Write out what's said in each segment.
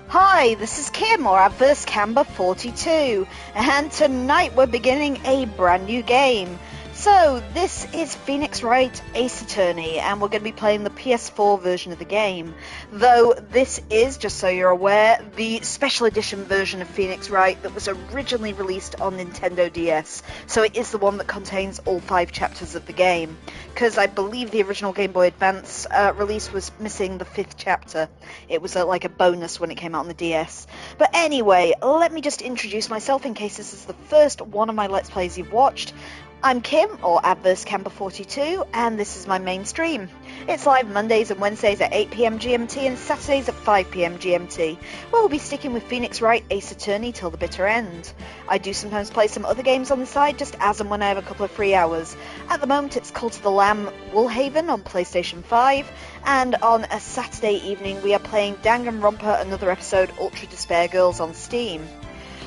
Hi, this is Kim, or Adverse Camber 42, and tonight we're beginning a brand new game. So, this is Phoenix Wright Ace Attorney, and we're going to be playing the PS4 version of the game. Though this is, just so you're aware, the special edition version of Phoenix Wright that was originally released on Nintendo DS. So it is the one that contains all 5 chapters of the game. Because I believe the original Game Boy Advance release was missing the 5th chapter. It was like a bonus when it came out on the DS. But anyway, let me just introduce myself in case this is the first one of my Let's Plays you've watched. I'm Kim, or Adverse Camber 42, and this is my main stream. It's live Mondays and Wednesdays at 8 PM GMT and Saturdays at 5 PM GMT, where we'll be sticking with Phoenix Wright Ace Attorney till the bitter end. I do sometimes play some other games on the side, just as and when I have a couple of free hours. At the moment it's Cult of the Lamb Woolhaven on PlayStation 5, and on a Saturday evening we are playing Danganronpa Another Episode Ultra Despair Girls on Steam.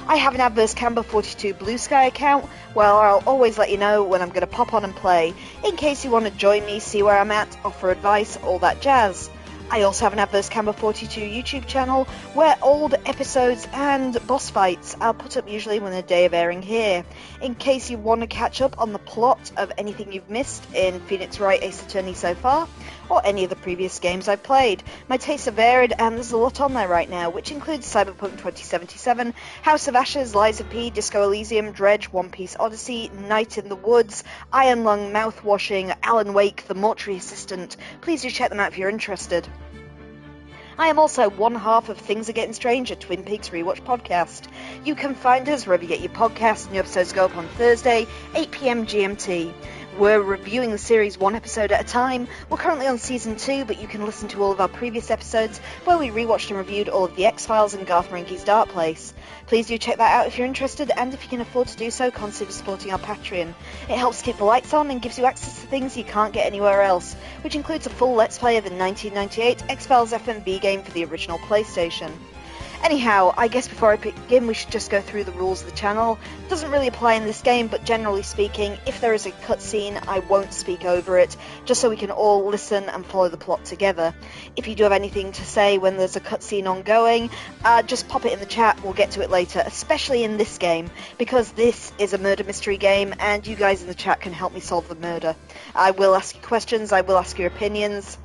I have an Adverse Camber 42 Blue Sky account, where I'll always let you know when I'm going to pop on and play, in case you want to join me, see where I'm at, offer advice, all that jazz. I also have an Adverse Camber 42 YouTube channel, where old episodes and boss fights are put up usually when the day of airing here, in case you want to catch up on the plot of anything you've missed in Phoenix Wright Ace Attorney so far, or any of the previous games I've played. My tastes are varied, and there's a lot on there right now, which includes Cyberpunk 2077, House of Ashes, Lies of P, Disco Elysium, Dredge, One Piece Odyssey, Night in the Woods, Iron Lung Mouthwashing, Alan Wake, The Mortuary Assistant. Please do check them out if you're interested. I am also one half of Things Are Getting Strange, a Twin Peaks Rewatch Podcast. You can find us wherever you get your podcasts. New episodes go up on Thursday, 8 PM GMT. We're reviewing the series one episode at a time. We're currently on Season 2, but you can listen to all of our previous episodes where we rewatched and reviewed all of the X-Files and Garth Marenghi's Dark Place. Please do check that out if you're interested, and if you can afford to do so, consider supporting our Patreon. It helps keep the lights on and gives you access to things you can't get anywhere else, which includes a full Let's Play of the 1998 X-Files FMV game for the original PlayStation. Anyhow, I guess before I begin we should just go through the rules of the channel. It doesn't really apply in this game, but generally speaking, if there is a cutscene, I won't speak over it, just so we can all listen and follow the plot together. If you do have anything to say when there's a cutscene ongoing, just pop it in the chat, we'll get to it later, especially in this game, because this is a murder mystery game, and you guys in the chat can help me solve the murder. I will ask you questions, I will ask your opinions.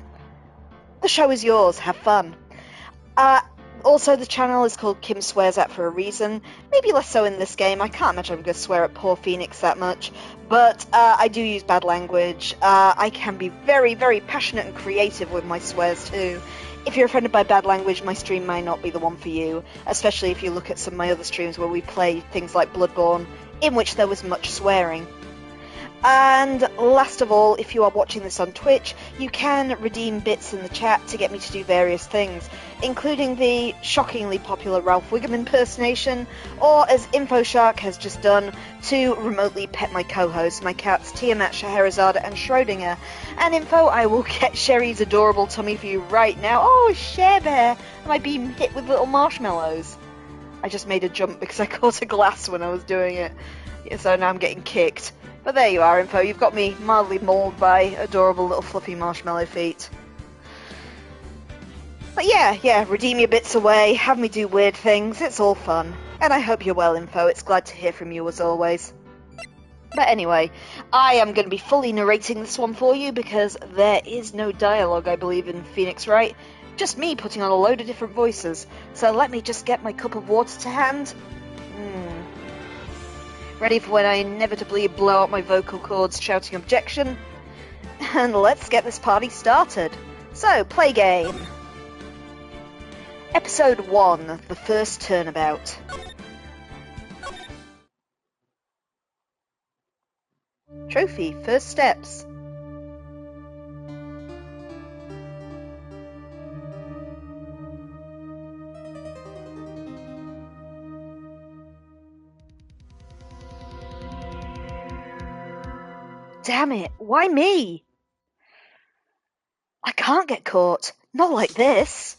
The show is yours, have fun. Also, the channel is called Kim Swears At for a reason. Maybe less so in this game. I can't imagine I'm going to swear at poor Phoenix that much. But I do use bad language. I can be very, very passionate and creative with my swears too. If you're offended by bad language, my stream may not be the one for you. Especially if you look at some of my other streams where we play things like Bloodborne, in which there was much swearing. And last of all, if you are watching this on Twitch, you can redeem bits in the chat to get me to do various things, including the shockingly popular Ralph Wiggum impersonation, or as InfoShark has just done, to remotely pet my co-hosts, my cats Tiamat, Scheherazade and Schrodinger. And Info, I will get Sherry's adorable tummy for you right now. Oh, Cher Bear! Am I being hit with little marshmallows? I just made a jump because I caught a glass when I was doing it, so now I'm getting kicked. But there you are, Info. You've got me mildly mauled by adorable little fluffy marshmallow feet. But yeah, redeem your bits away, have me do weird things, it's all fun. And I hope you're well, Info. It's glad to hear from you as always. But anyway, I am going to be fully narrating this one for you because there is no dialogue, I believe, in Phoenix Wright. Just me putting on a load of different voices. So let me just get my cup of water to hand. Ready for when I inevitably blow out my vocal cords shouting objection? And let's get this party started. So, play game. Episode 1, The First Turnabout. Trophy, First Steps. Damn it, why me? I can't get caught. Not like this.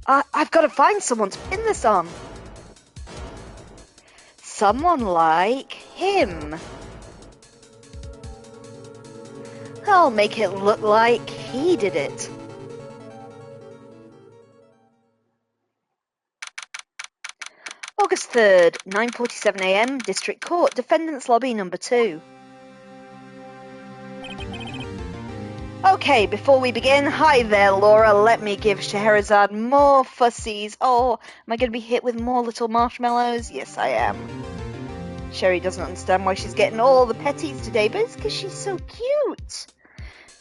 I've got to find someone to pin this on. Someone like him. I'll make it look like he did it. 3rd, 9:47 a.m, District Court, Defendant's Lobby number 2. Okay, before we begin, hi there, Laura. Let me give Scheherazade more fussies. Oh, am I going to be hit with more little marshmallows? Yes, I am. Sherry doesn't understand why she's getting all the petties today, but it's because she's so cute.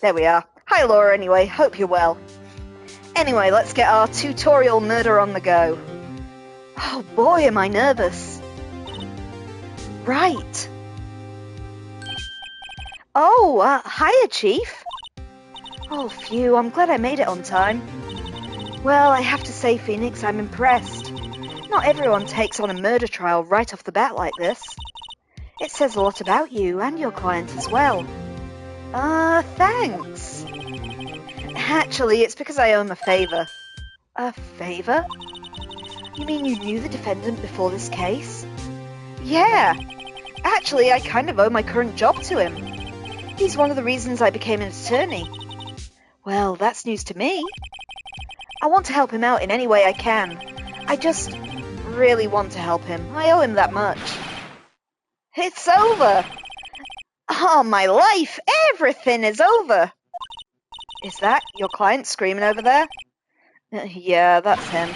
There we are. Hi, Laura, anyway. Hope you're well. Anyway, let's get our tutorial murder on the go. Oh, boy, am I nervous. Right. Oh, hiya, Chief. Oh, phew, I'm glad I made it on time. Well, I have to say, Phoenix, I'm impressed. Not everyone takes on a murder trial right off the bat like this. It says a lot about you and your client as well. Thanks. Actually, it's because I owe him a favor. A favor? You mean you knew the defendant before this case? Yeah. Actually, I kind of owe my current job to him. He's one of the reasons I became an attorney. Well, that's news to me. I want to help him out in any way I can. I just really want to help him. I owe him that much. It's over. Oh, my life. Everything is over. Is that your client screaming over there? Yeah, that's him.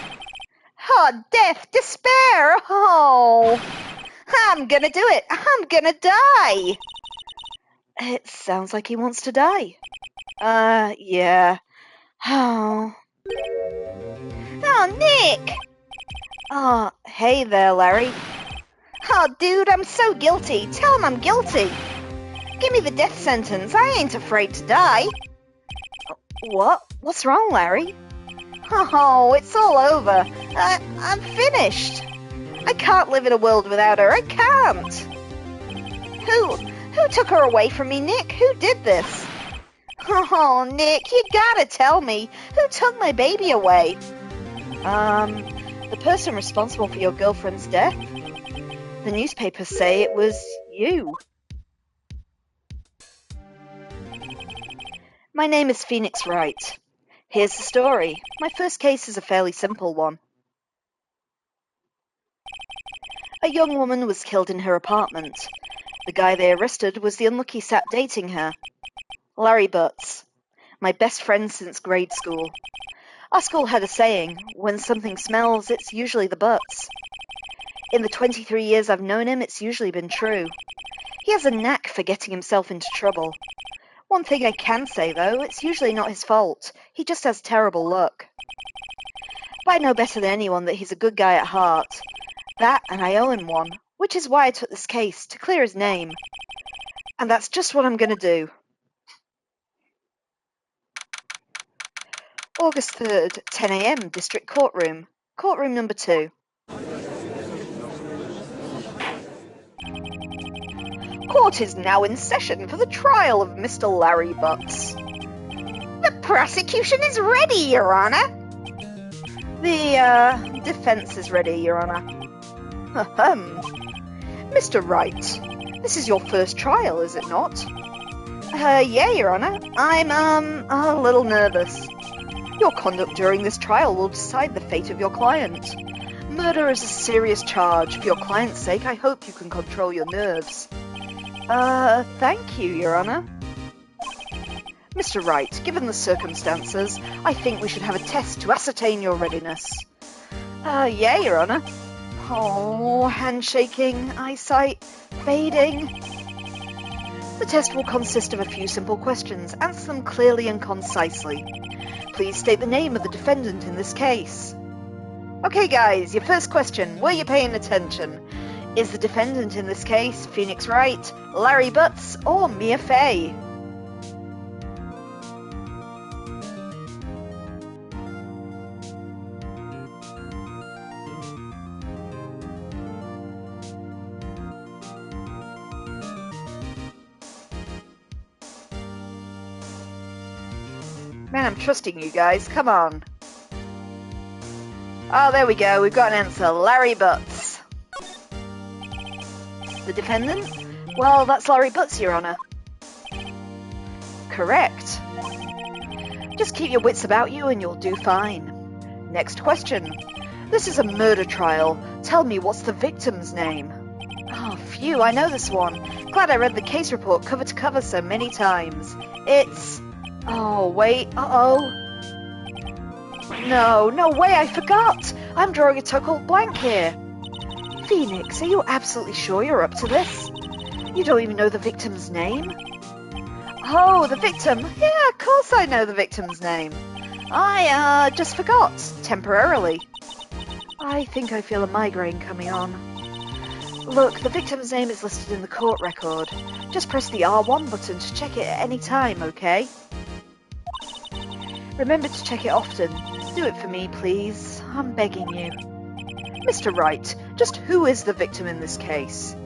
Oh, death, despair. Oh, I'm gonna do it. I'm gonna die. It sounds like he wants to die. Yeah. Oh. Oh, Nick! Oh, hey there, Larry. Oh, dude, I'm so guilty. Tell him I'm guilty. Give me the death sentence. I ain't afraid to die. What? What's wrong, Larry? Oh, it's all over. I'm finished. I can't live in a world without her. I can't. Who took her away from me, Nick? Who did this? Oh, Nick, you gotta tell me. Who took my baby away? The person responsible for your girlfriend's death. The newspapers say it was you. My name is Phoenix Wright. Here's the story. My first case is a fairly simple one. A young woman was killed in her apartment. The guy they arrested was the unlucky sap dating her. Larry Butts, my best friend since grade school. Our school had a saying, when something smells, it's usually the butts. In the 23 years I've known him, it's usually been true. He has a knack for getting himself into trouble. One thing I can say, though, it's usually not his fault. He just has terrible luck. But I know better than anyone that he's a good guy at heart. That, and I owe him one, which is why I took this case, to clear his name. And that's just what I'm going to do. August 3rd, 10 a.m, District Courtroom. Courtroom number 2. Court is now in session for the trial of Mr. Larry Butts. The prosecution is ready, Your Honor. The defense is ready, Your Honor. Mr. Wright, this is your first trial, is it not? Yeah, Your Honor. I'm, a little nervous. Your conduct during this trial will decide the fate of your client. Murder is a serious charge. For your client's sake, I hope you can control your nerves. Thank you, Your Honor. Mr. Wright, given the circumstances, I think we should have a test to ascertain your readiness. Yeah, Your Honor. Oh, handshaking, eyesight, fading. The test will consist of a few simple questions. Answer them clearly and concisely. Please state the name of the defendant in this case. Okay, guys, your first question. Were you paying attention? Is the defendant in this case Phoenix Wright, Larry Butts, or Mia Fey? Man, I'm trusting you guys. Come on. Oh, there we go. We've got an answer. Larry Butts. The defendant? Well, that's Larry Butts, Your Honor. Correct. Just keep your wits about you and you'll do fine. Next question. This is a murder trial. Tell me, what's the victim's name? Oh, phew, I know this one. Glad I read the case report cover to cover so many times. It's... Oh, wait, uh-oh. No way, I forgot! I'm drawing a total blank here. Phoenix, are you absolutely sure you're up to this? You don't even know the victim's name? Oh, the victim. Yeah, of course I know the victim's name. I, just forgot. Temporarily. I think I feel a migraine coming on. Look, the victim's name is listed in the court record. Just press the R1 button to check it at any time, okay? Remember to check it often. Do it for me, please. I'm begging you. Mr. Wright, just who is the victim in this case?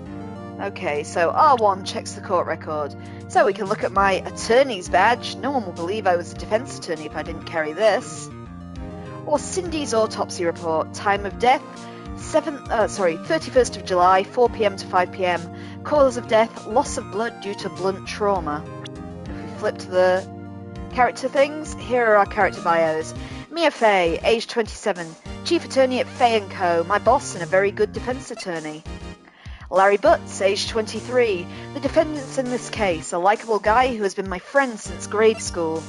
Okay, so R1 checks the court record. So we can look at my attorney's badge. No one will believe I was a defense attorney if I didn't carry this. Or Cindy's autopsy report. Time of death, 31st of July, 4 p.m. to 5 p.m. Cause of death, loss of blood due to blunt trauma. If we flip to the character things, here are our character bios. Mia Fey, age 27, chief attorney at Fey & Co., my boss and a very good defense attorney. Larry Butts, age 23, the defendants in this case, a likeable guy who has been my friend since grade school.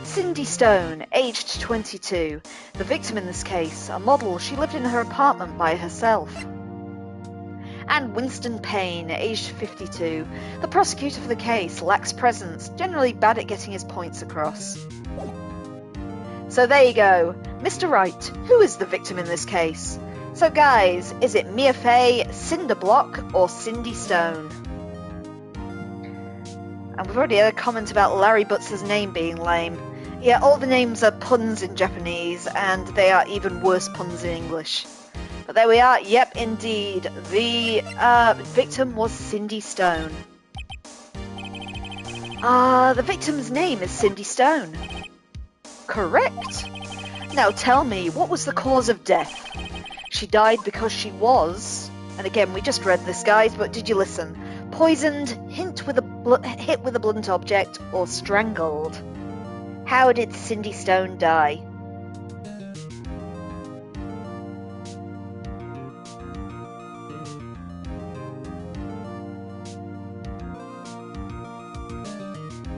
Cindy Stone, aged 22, the victim in this case, a model. She lived in her apartment by herself. And Winston Payne, aged 52, the prosecutor for the case, lacks presence, generally bad at getting his points across. So there you go. Mr. Wright, who is the victim in this case? So guys, is it Mia Fey, Cinder Block, or Cindy Stone? And we've already had a comment about Larry Butts' name being lame. Yeah, all the names are puns in Japanese, and they are even worse puns in English. But there we are. Yep, indeed. The victim was Cindy Stone. The victim's name is Cindy Stone. Correct. Now tell me, what was the cause of death? She died because she was, and again, we just read this, guys, but did you listen? Poisoned, hit with a blunt object, or strangled. How did Cindy Stone die?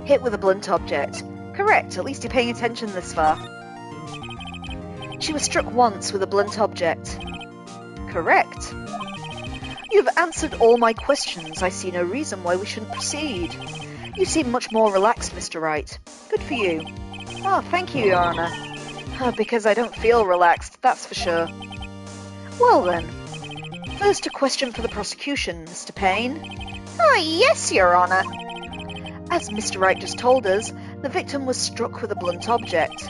Hit with a blunt object. Correct, at least you're paying attention this far. She was struck once with a blunt object. Correct. You've answered all my questions. I see no reason why we shouldn't proceed. You seem much more relaxed, Mr. Wright. Good for you. Oh, thank you, Your Honor. Because I don't feel relaxed, that's for sure. Well then, first a question for the prosecution, Mr. Payne. Oh, yes, Your Honor. As Mr. Wright just told us, the victim was struck with a blunt object.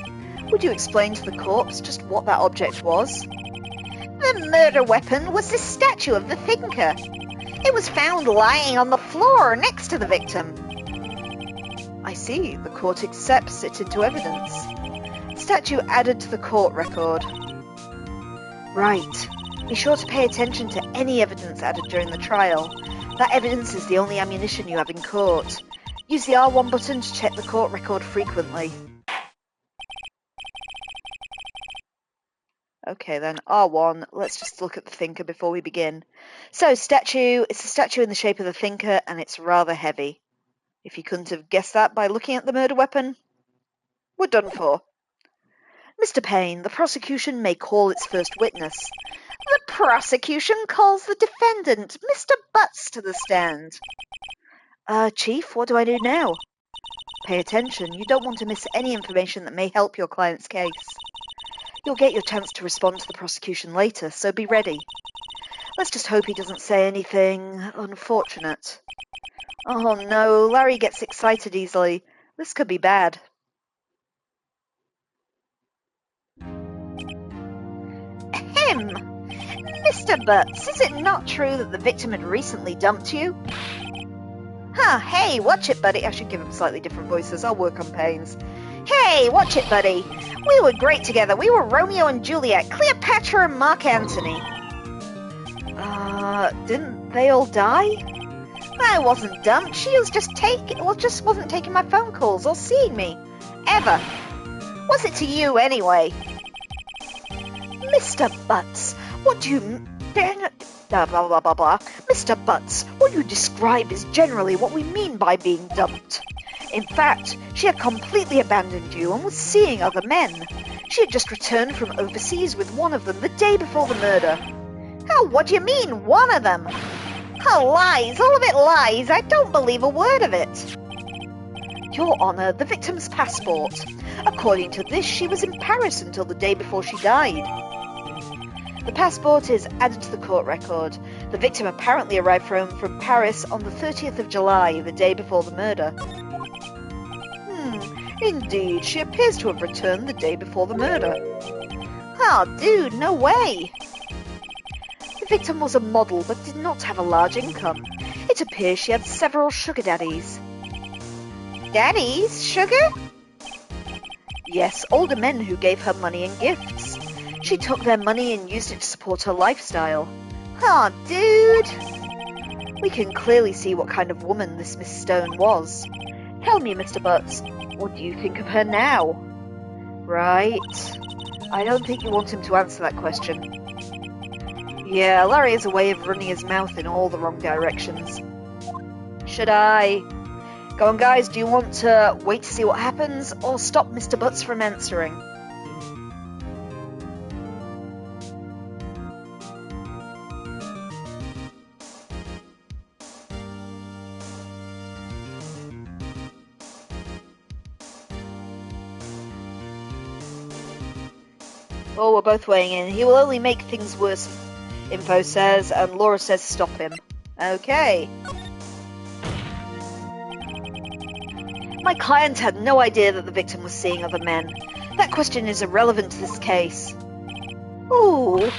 Would you explain to the corpse just what that object was? The murder weapon was the statue of the thinker. It was found lying on the floor next to the victim. I see. The court accepts it into evidence. Statue added to the court record. Right. Be sure to pay attention to any evidence added during the trial. That evidence is the only ammunition you have in court. Use the R1 button to check the court record frequently. Okay then, R1, let's just look at the thinker before we begin. So, statue, it's a statue in the shape of the thinker, and it's rather heavy. If you couldn't have guessed that by looking at the murder weapon, we're done for. Mr. Payne, the prosecution may call its first witness. The prosecution calls the defendant, Mr. Butts, to the stand. Chief, what do I do now? Pay attention, you don't want to miss any information that may help your client's case. You'll get your chance to respond to the prosecution later, so be ready. Let's just hope he doesn't say anything unfortunate. Oh no, Larry gets excited easily. This could be bad. Ahem! Mr. Butts, is it not true that the victim had recently dumped you? Hey, watch it, buddy. I should give him slightly different voices. I'll work on Payne's. Hey, watch it, buddy. We were great together. We were Romeo and Juliet, Cleopatra and Mark Antony. Didn't they all die? I wasn't dumped. She was just wasn't taking my phone calls or seeing me. Ever. Was it to you, anyway? Mr. Butts, what do you... blah, blah, blah, blah. Mr. Butts, what you describe is generally what we mean by being dumped. In fact, she had completely abandoned you and was seeing other men. She had just returned from overseas with one of them the day before the murder. Oh, what do you mean, one of them? Oh, lies, all of it lies. I don't believe a word of it. Your Honour, the victim's passport. According to this, she was in Paris until the day before she died. The passport is added to the court record. The victim apparently arrived from Paris on the 30th of July, the day before the murder. Indeed, she appears to have returned the day before the murder. Oh, dude, no way. The victim was a model but did not have a large income. It appears she had several sugar daddies. Daddies? Sugar? Yes, older men who gave her money and gifts. She took their money and used it to support her lifestyle. Oh, dude. We can clearly see what kind of woman this Miss Stone was. Tell me, Mr. Butts, what do you think of her now? Right. I don't think you want him to answer that question. Yeah, Larry has a way of running his mouth in all the wrong directions. Should I... Go on, guys, do you want to wait to see what happens, or stop Mr. Butts from answering? Oh, we're both weighing in. He will only make things worse, Info says, and Laura says stop him. Okay. My client had no idea that the victim was seeing other men. That question is irrelevant to this case. Ooh.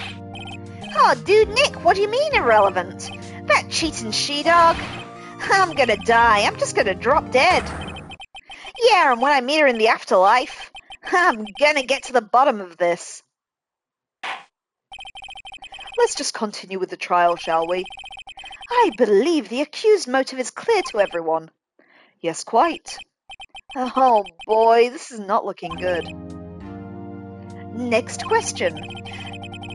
Oh, dude, Nick, what do you mean irrelevant? That cheating she-dog? I'm gonna die. I'm just gonna drop dead. Yeah, and when I meet her in the afterlife, I'm gonna get to the bottom of this. Let's just continue with the trial, shall we? I believe the accused motive is clear to everyone. Yes, quite. Oh boy, this is not looking good. Next question.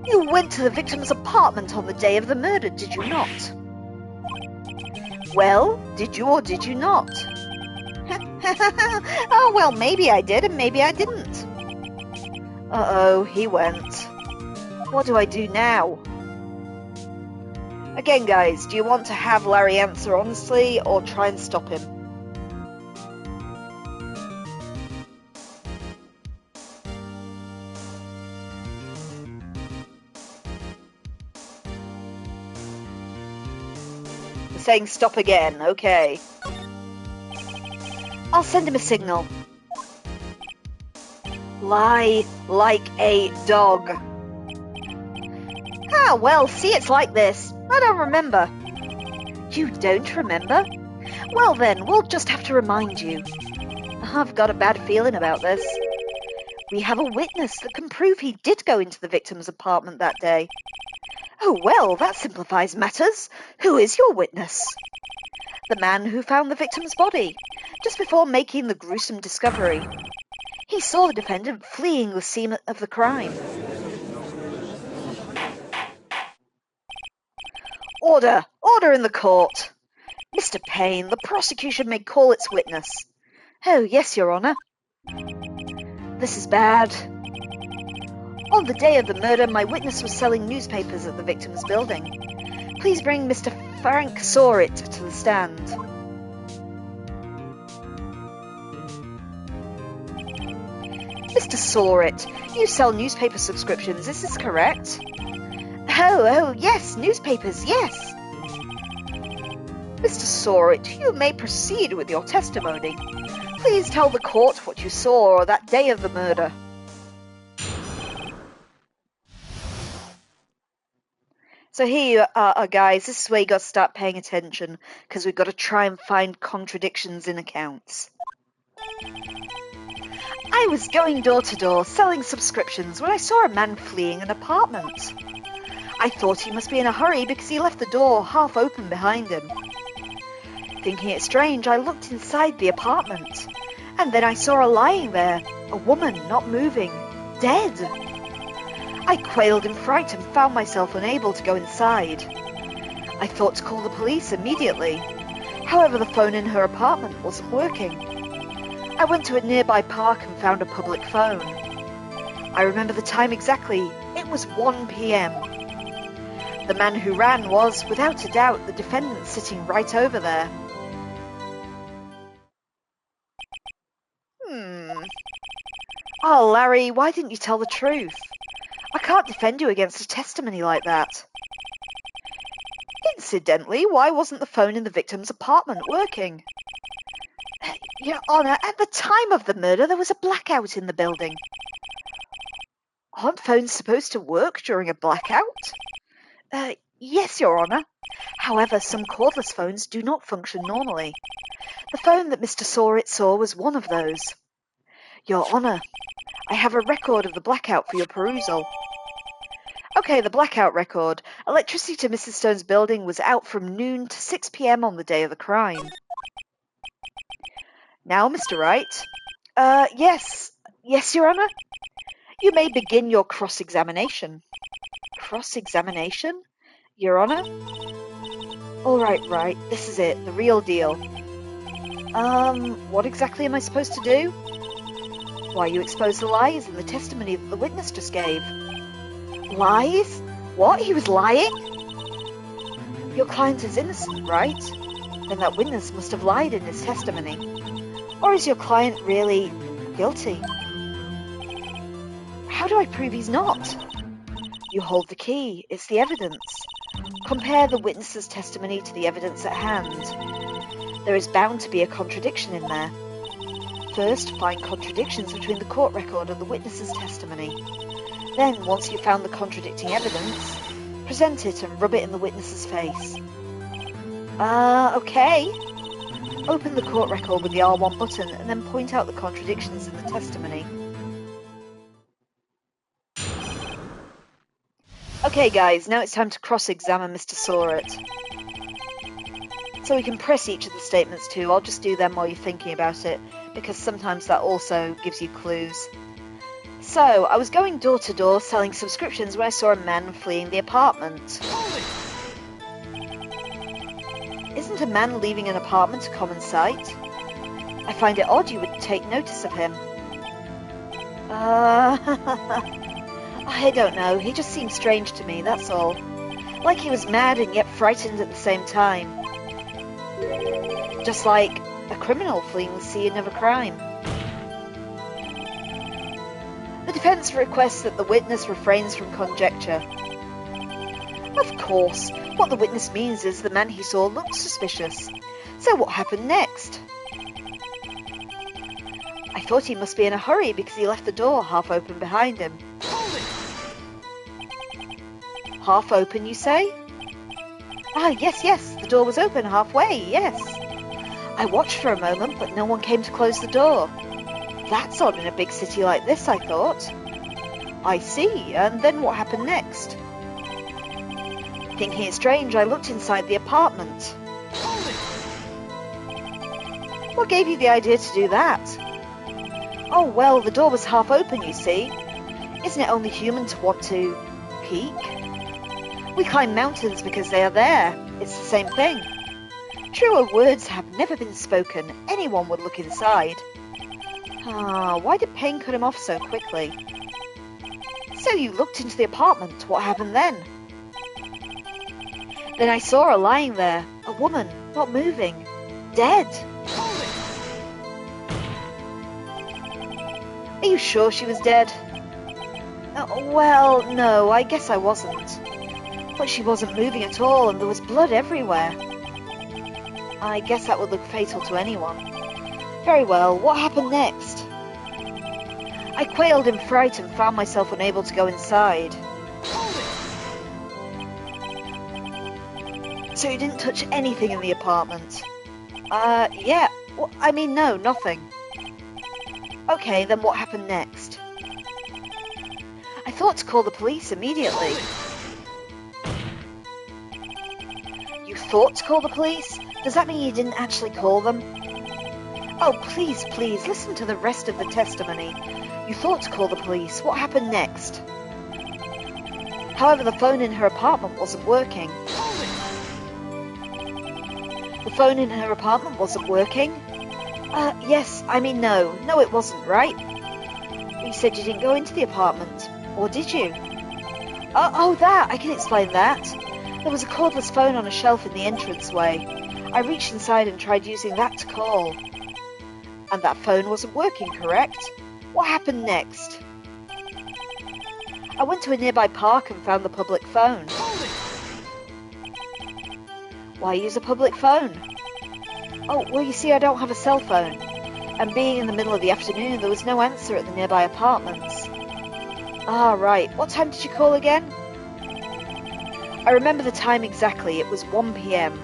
You went to the victim's apartment on the day of the murder, did you not? Well, did you or did you not? Oh, well, maybe I did and maybe I didn't. Uh-oh, he went. What do I do now? Again, guys, do you want to have Larry answer honestly or try and stop him? We're saying stop again, okay. I'll send him a signal. Lie like a dog. Ah, well, see, it's like this. I don't remember. You don't remember? Well then, we'll just have to remind you. I've got a bad feeling about this. We have a witness that can prove he did go into the victim's apartment that day. Oh well, that simplifies matters. Who is your witness? The man who found the victim's body, just before making the gruesome discovery. He saw the defendant fleeing the scene of the crime. Order! Order in the court! Mr. Payne, the prosecution may call its witness. Oh, yes, Your Honour. This is bad. On the day of the murder, my witness was selling newspapers at the victim's building. Please bring Mr. Frank Sawit to the stand. Mr. Sawit, you sell newspaper subscriptions, is this correct? Oh, yes, newspapers, yes. Mr. Sawit, you may proceed with your testimony. Please tell the court what you saw that day of the murder. So here you are, guys. This is where you got to start paying attention, because we've got to try and find contradictions in accounts. I was going door to door selling subscriptions when I saw a man fleeing an apartment. I thought he must be in a hurry because he left the door half open behind him. Thinking it strange, I looked inside the apartment, and then I saw her lying there, a woman not moving, dead. I quailed in fright and found myself unable to go inside. I thought to call the police immediately. However, the phone in her apartment wasn't working. I went to a nearby park and found a public phone. I remember the time exactly. It was 1 p.m. The man who ran was, without a doubt, the defendant sitting right over there. Oh, Larry, why didn't you tell the truth? I can't defend you against a testimony like that. Incidentally, why wasn't the phone in the victim's apartment working? Your Honour, at the time of the murder, there was a blackout in the building. Aren't phones supposed to work during a blackout? Yes, Your Honour. However, some cordless phones do not function normally. The phone that Mr. Sawrit saw was one of those. Your Honour, I have a record of the blackout for your perusal. Okay, the blackout record. Electricity to Mrs. Stone's building was out from noon to 6 p.m. on the day of the crime. Now, Mr. Wright. Yes, Your Honour. You may begin your cross-examination. Cross-examination? Your Honour? All right, this is it, the real deal. What exactly am I supposed to do? Why, you expose the lies in the testimony that the witness just gave. Lies? What? He was lying? Your client is innocent, right? Then that witness must have lied in his testimony. Or is your client really guilty? How do I prove he's not? You hold the key. It's the evidence. Compare the witness's testimony to the evidence at hand. There is bound to be a contradiction in there. First, find contradictions between the court record and the witness's testimony. Then, once you've found the contradicting evidence, present it and rub it in the witness's face. Okay. Open the court record with the R1 button and then point out the contradictions in the testimony. Okay guys, now it's time to cross-examine Mr. Sawrit. So we can press each of the statements too. I'll just do them while you're thinking about it, because sometimes that also gives you clues. So, I was going door to door selling subscriptions when I saw a man fleeing the apartment. Isn't a man leaving an apartment a common sight? I find it odd you would take notice of him. I don't know, he just seemed strange to me, that's all. Like he was mad and yet frightened at the same time. Just like a criminal fleeing the scene of a crime. The defence requests that the witness refrains from conjecture. Of course, what the witness means is the man he saw looked suspicious. So what happened next? I thought he must be in a hurry because he left the door half open behind him. Half open, you say? Ah, yes, the door was open halfway, yes. I watched for a moment, but no one came to close the door. That's odd in a big city like this, I thought. I see, and then what happened next? Thinking it strange, I looked inside the apartment. What gave you the idea to do that? Oh, well, the door was half open, you see. Isn't it only human to want to peek? We climb mountains because they are there. It's the same thing. Truer words have never been spoken. Anyone would look inside. Why did Payne cut him off so quickly? So you looked into the apartment. What happened then? Then I saw her lying there. A woman, not moving. Dead. Are you sure she was dead? Well, no, I guess I wasn't. But she wasn't moving at all and there was blood everywhere. I guess that would look fatal to anyone. Very well, what happened next? I quailed in fright and found myself unable to go inside. So you didn't touch anything in the apartment? Yeah. Well, I mean, no, nothing. Okay, then what happened next? I thought to call the police immediately. You thought to call the police? Does that mean you didn't actually call them? Oh, please, listen to the rest of the testimony. You thought to call the police. What happened next? However, the phone in her apartment wasn't working. The phone in her apartment wasn't working? Yes, I mean no. No, it wasn't, right? You said you didn't go into the apartment. Or did you? Oh, that! I can explain that. There was a cordless phone on a shelf in the entranceway. I reached inside and tried using that to call. And that phone wasn't working, correct? What happened next? I went to a nearby park and found the public phone. Why use a public phone? Oh, well, you see, I don't have a cell phone. And being in the middle of the afternoon, there was no answer at the nearby apartments. Ah, right. What time did you call again? I remember the time exactly. It was 1 p.m.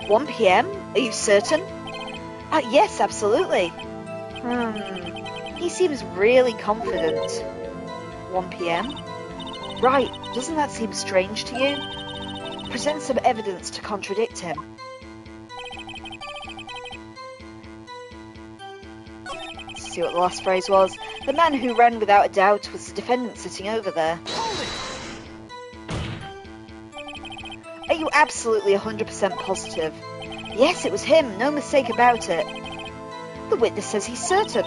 1 p.m.? Are you certain? Yes, absolutely. He seems really confident. 1 p.m.? Right, doesn't that seem strange to you? Present some evidence to contradict him. Let's see what the last phrase was. The man who ran without a doubt was the defendant sitting over there. Are you absolutely 100% positive? Yes, it was him, no mistake about it. The witness says he's certain.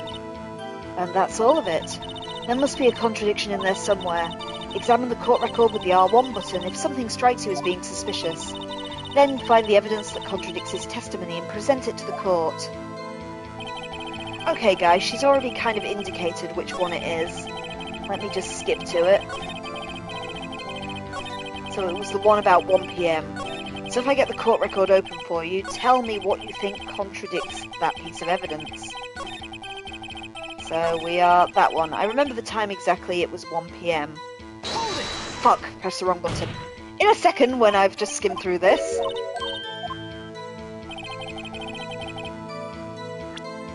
And that's all of it. There must be a contradiction in there somewhere. Examine the court record with the R1 button if something strikes you as being suspicious. Then find the evidence that contradicts his testimony and present it to the court. Okay guys, she's already kind of indicated which one it is. Let me just skip to it. So it was the one about 1 p.m. So if I get the court record open for you, tell me what you think contradicts that piece of evidence. So we are that one. I remember the time exactly, it was 1 p.m. Fuck, pressed the wrong button. In a second when I've just skimmed through this.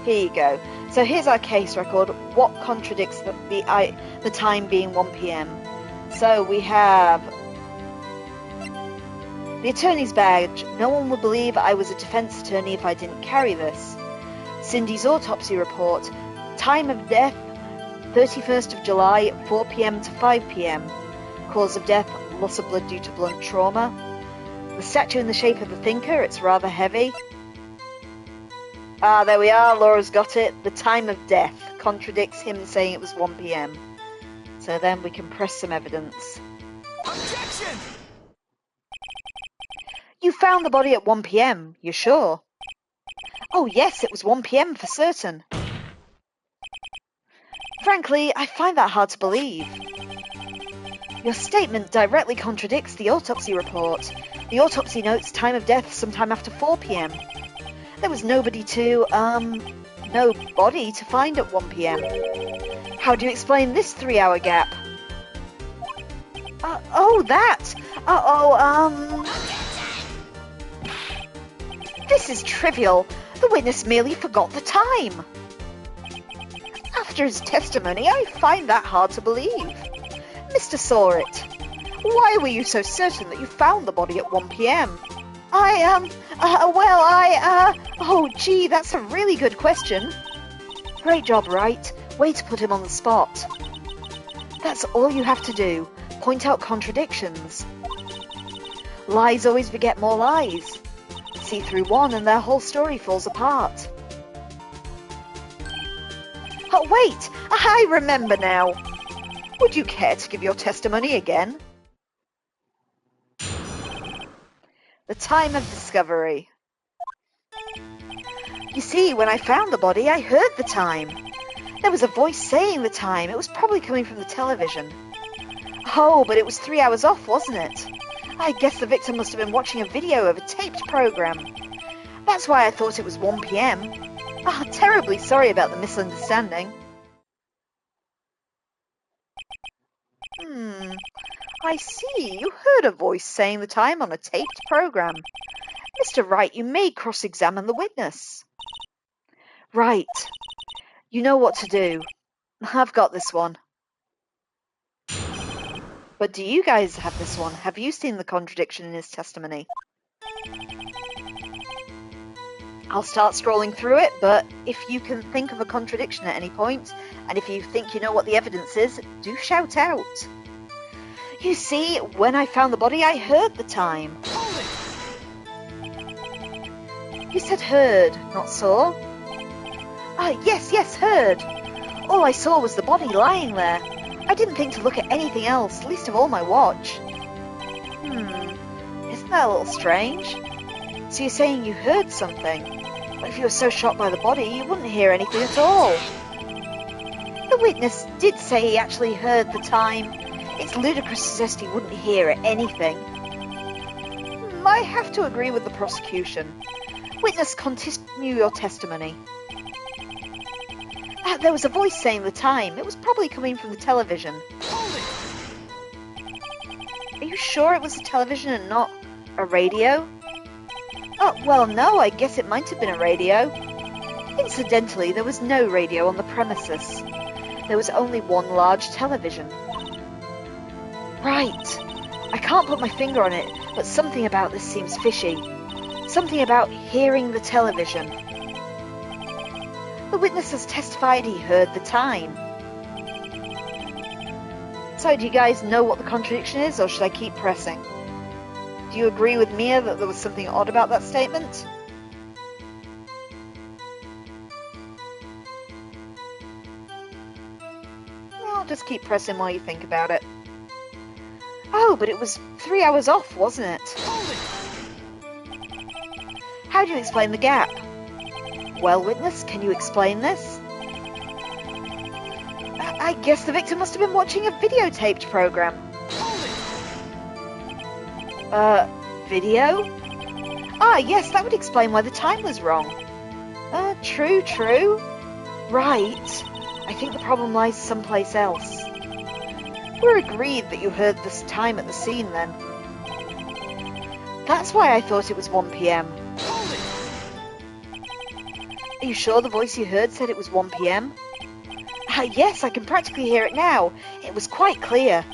Here you go. So here's our case record. What contradicts the time being 1 p.m. So we have the attorney's badge. No one would believe I was a defense attorney if I didn't carry this. Cindy's autopsy report. Time of death, 31st of July, 4 p.m. to 5 p.m. Cause of death, loss of blood due to blunt trauma. The statue in the shape of a thinker. It's rather heavy. Ah, there we are. Laura's got it. The time of death contradicts him saying it was 1 p.m. So then we can press some evidence. Objection! You found the body at 1 p.m. You sure? Oh yes, it was 1 p.m. for certain. Frankly, I find that hard to believe. Your statement directly contradicts the autopsy report. The autopsy notes time of death sometime after 4 p.m. There was no body to find at 1 p.m. How do you explain this 3-hour gap? This is trivial. The witness merely forgot the time. After his testimony, I find that hard to believe. Mr. Sawit, why were you so certain that you found the body at 1 p.m.? Oh gee, that's a really good question. Great job, Wright. Way to put him on the spot. That's all you have to do. Point out contradictions. Lies always beget more lies. See through one and their whole story falls apart. Oh wait, I remember now. Would you care to give your testimony again? The time of discovery. You see, when I found the body, I heard the time. There was a voice saying the time. It was probably coming from the television. Oh, but it was 3 hours off, wasn't it? I guess the victim must have been watching a video of a taped program. That's why I thought it was 1 p.m. Ah, terribly sorry about the misunderstanding. I see. You heard a voice saying the time on a taped program. Mr. Wright, you may cross-examine the witness. Right. You know what to do. I've got this one. But do you guys have this one? Have you seen the contradiction in his testimony? I'll start scrolling through it, but if you can think of a contradiction at any point, and if you think you know what the evidence is, do shout out. You see, when I found the body, I heard the time. You said heard, not saw? Yes, heard. All I saw was the body lying there. I didn't think to look at anything else, least of all my watch. Isn't that a little strange? So you're saying you heard something? But if you were so shocked by the body, you wouldn't hear anything at all. The witness did say he actually heard the time. It's ludicrous to suggest he wouldn't hear anything. I have to agree with the prosecution. Witness, continue your testimony. There was a voice saying the time. It was probably coming from the television. Are you sure it was the television and not a radio? Oh, well, no, I guess it might have been a radio. Incidentally, there was no radio on the premises. There was only one large television. Right. I can't put my finger on it, but something about this seems fishy. Something about hearing the television. The witness has testified he heard the time. So, do you guys know what the contradiction is, or should I keep pressing? Do you agree with Mia that there was something odd about that statement? I'll just keep pressing while you think about it. Oh, but it was 3 hours off, wasn't it? How do you explain the gap? Well, witness, can you explain this? I guess the victim must have been watching a videotaped program. Video? Yes, that would explain why the time was wrong. True. Right. I think the problem lies someplace else. We're agreed that you heard this time at the scene, then. That's why I thought it was 1 p.m. Are you sure the voice you heard said it was 1 p.m? Yes, I can practically hear it now. It was quite clear.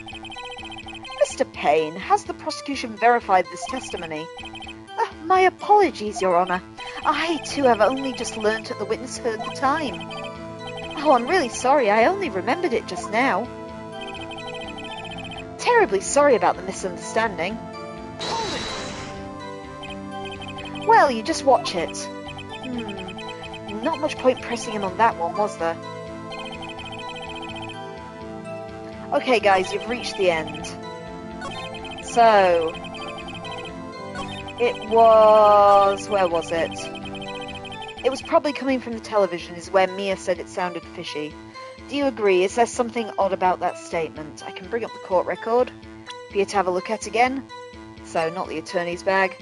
Mr. Payne, has the prosecution verified this testimony? My apologies, Your Honour. I, too, have only just learnt that the witness heard the time. Oh, I'm really sorry. I only remembered it just now. Terribly sorry about the misunderstanding. Well, you just watch it. Not much point pressing him on that one, was there? Okay, guys, you've reached the end. So, it was... where was it? It was probably coming from the television, is where Mia said it sounded fishy. Do you agree? Is there something odd about that statement? I can bring up the court record for you to have a look at again. So, not the attorney's bag.